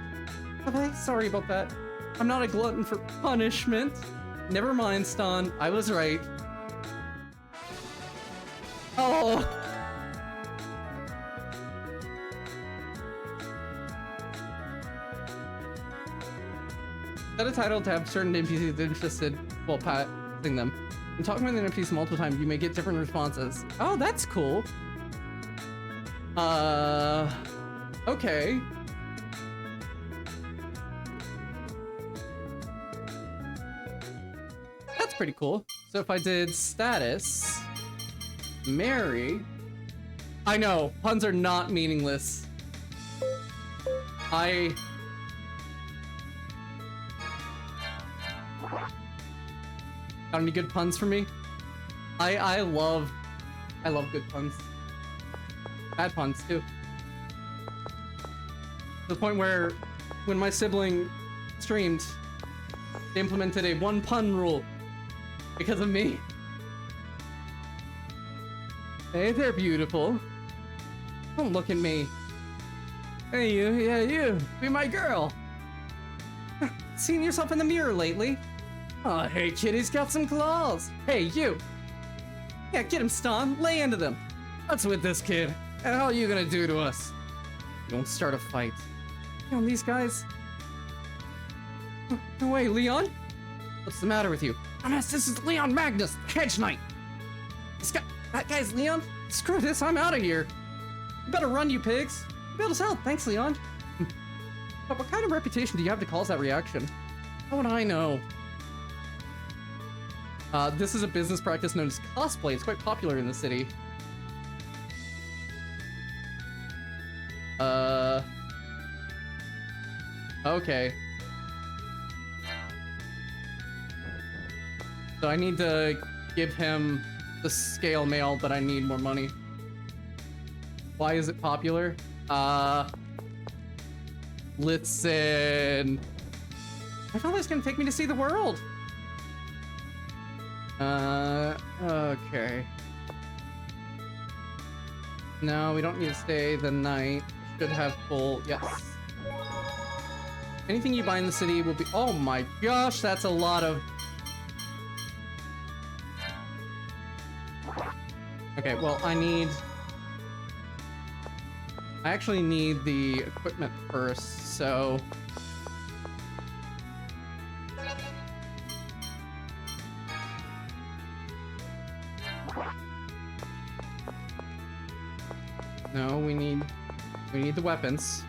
Have I? Sorry about that. I'm not a glutton for punishment. Never mind, Stan. I was right. Oh! Set a title to have certain NPCs interested while passing them. When talking with an NPC multiple times, you may get different responses. Oh, that's cool. Okay. That's pretty cool. So if I did status, Mary. I know, puns are not meaningless. Got any good puns for me? I love good puns. Bad puns too. To the point where when my sibling streamed, they implemented a one pun rule because of me. Hey there, beautiful. Don't look at me. Hey you, yeah you, be my girl. Seen yourself in the mirror lately? Oh, hey kitty's got some claws. Hey you. Yeah, get him, Ston. Lay into them. What's with this kid? And how are you gonna do to us? Don't start a fight. You know, these guys. No way, Leon? What's the matter with you? This is Leon Magnus, the Hedge Knight. That guy's Leon? Screw this, I'm out of here. You better run, you pigs. You built us out, thanks, Leon. But what kind of reputation do you have to cause that reaction? How would I know? This is a business practice known as cosplay. It's quite popular in the city. Okay. So I need to give him the scale mail, but I need more money. Why is it popular? Listen. My father's gonna take me to see the world. Okay. No, we don't need to stay the night. Should have full, yes. Anything you buy in the city will be, oh my gosh, that's a lot of. Okay, well, I actually need the equipment first, so. No, we need the weapons.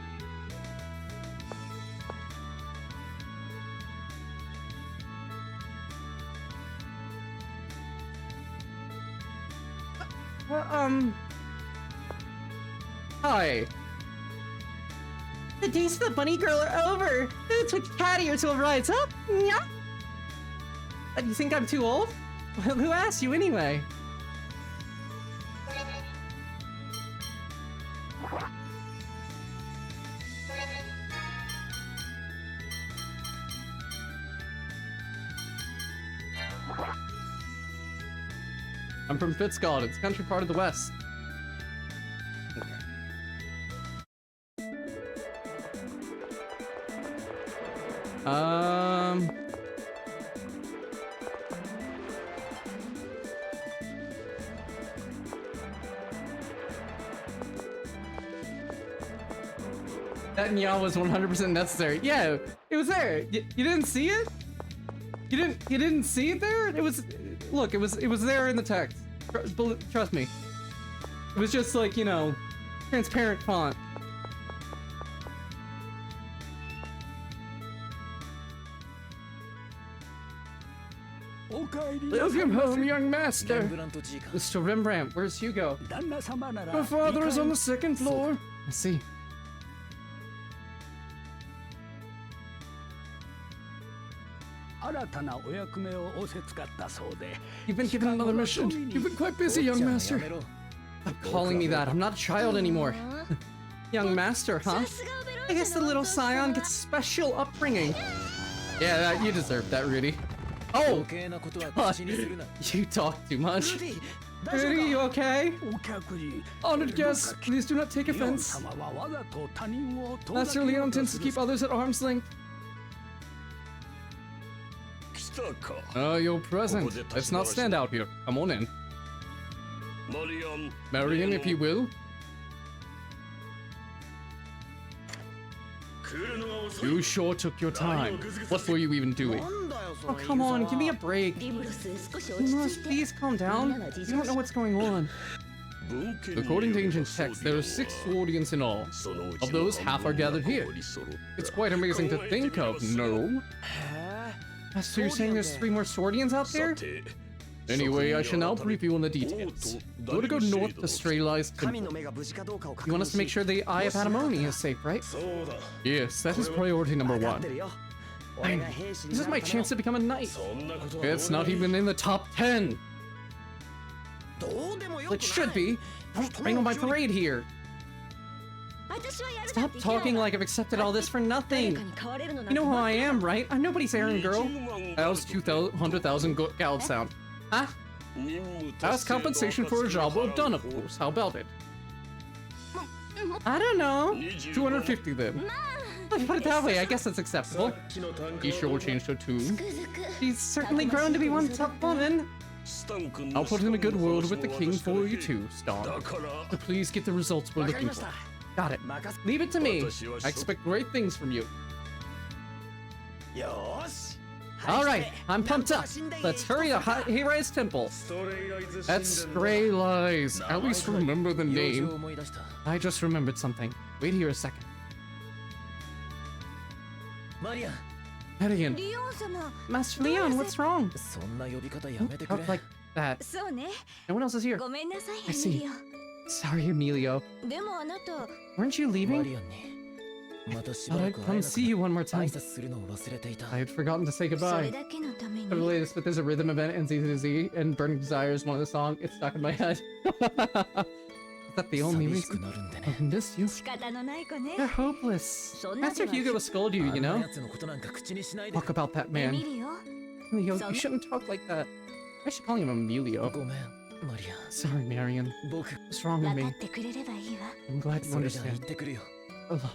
Hi. The days of the bunny girl are over. It's with cattier to a rise up. Yeah. You think I'm too old? Well, who asked you anyway? I'm from Fitzcald. It's a country part of the West. That meow was 100% necessary. Yeah, it was there. You didn't see it? You didn't see it there? It was, look, it was there in the text. Trust me. It was just like, you know, transparent font. Welcome home, young master. Mr. Rembrandt, where's Hugo? My father is on the second floor. I see. You've been given another mission. You've been quite busy, young master. Stop calling me that. I'm not a child anymore. Young master, huh? I guess the little scion gets special upbringing. Yeah, you deserve that, Rudy. Oh! God. You talk too much. Rudy, you okay? Honored guests, please do not take offense. Master Leon tends to keep others at arm's length. Oh, you're present. Let's not stand out here. Come on in. Marion, if you will. You sure took your time. What were you even doing? Oh, come on, give me a break. Limulus, please calm down. You don't know what's going on. According to ancient texts, there are 6 Swordians in all. Of those, half are gathered here. It's quite amazing to think of, no? So you're saying there's 3 more Swordians out there? Anyway, I shall now brief you on the details. You want to go north to Strelai's temple. You want us to make sure the Eye of Antimony is safe, right? Yes, that is priority number 1. This is my chance to become a knight. It's not even in the top 10. It should be. Don't rain on my parade here. Stop talking like I've accepted all this for nothing. You know who I am, right? I'm nobody's errand girl. How's 200,000 gold sound? Huh? As compensation for a job well done, of course. How about it? I don't know. 250 then. Put it that way, I guess that's acceptable. He sure changed her tune. She's certainly grown to be one tough woman. I'll put in a good word with the king for you too, Star. But please get the results we're looking for. Got it. Leave it to me. I expect great things from you. Alright, I'm pumped up. Let's hurry to Hirai's temple. That's Strelai's. At least remember the name. I just remembered something. Wait here a second. Marian, Master Leon, what's wrong? Don't talk like that. No one else is here. I see. Sorry, Emilio. Weren't you leaving? Thought I'd come see you one more time. I had forgotten to say goodbye. For the latest, but there's a rhythm event in Z, and Burning Desire is one of the songs. It's stuck in my head. Is that the only reason? I missed you. You're hopeless. Master Hugo will scold you, you know? Talk about that man. Emilio, you shouldn't talk like that. I should call him Emilio. Sorry, Marion. What's wrong with me? I'm glad you understand.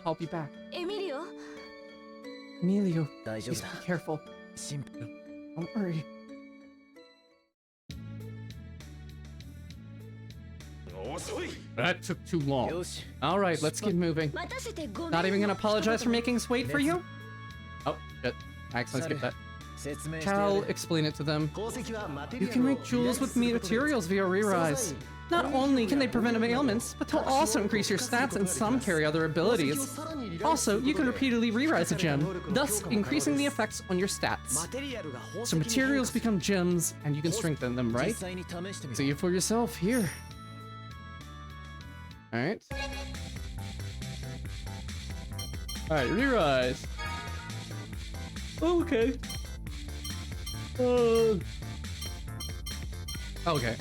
I'll be back. Emilio, please be careful. Don't worry. that took too long. Alright, let's keep moving. Not even gonna apologize for making us wait for you? Oh, shit. I accidentally skipped that. Shall explain it to them. You can make jewels with materials via re-rise. Not only can they prevent ailments, but they'll also increase your stats and some carry other abilities. Also, you can repeatedly re-rise a gem, thus increasing the effects on your stats. So materials become gems, and you can strengthen them, right? See it for yourself here. Alright. Alright, re-rise. Okay. Okay,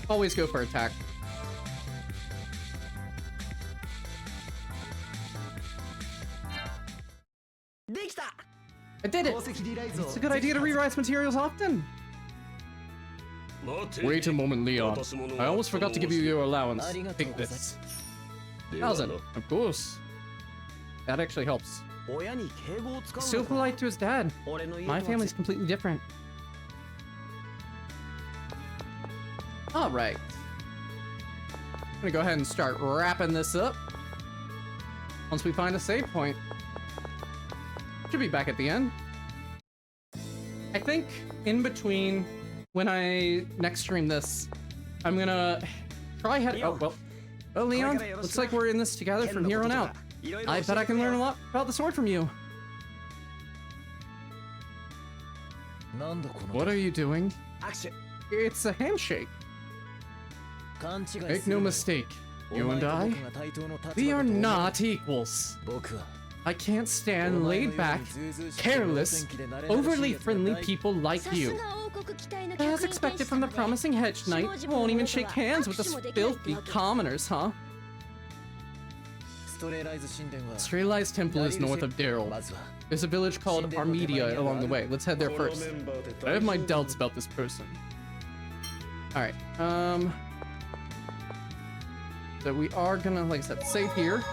always go for attack. I did it! It's a good idea to re-rise materials often. Wait a moment, Leon. I almost forgot to give you your allowance. Take this. 1,000, of course. That actually helps. So polite to his dad. My family's completely different. Alright. I'm gonna go ahead and start wrapping this up. Once we find a save point. Should be back at the end. I think in between when I next stream this, I'm gonna try head. Oh, well. Oh, Leon, looks like we're in this together from here on out. I bet I can learn a lot about the sword from you. What are you doing? It's a handshake. Make no mistake. You and I, we are not equals. I can't stand laid-back, careless, overly friendly people like you. As expected from the promising hedge knight, you won't even shake hands with us filthy commoners, huh? Strelai's temple is north of Daryl. There's a village called Armedia along the way. Let's head there first. I have my doubts about this person. Alright, so we are gonna, like I said, save here.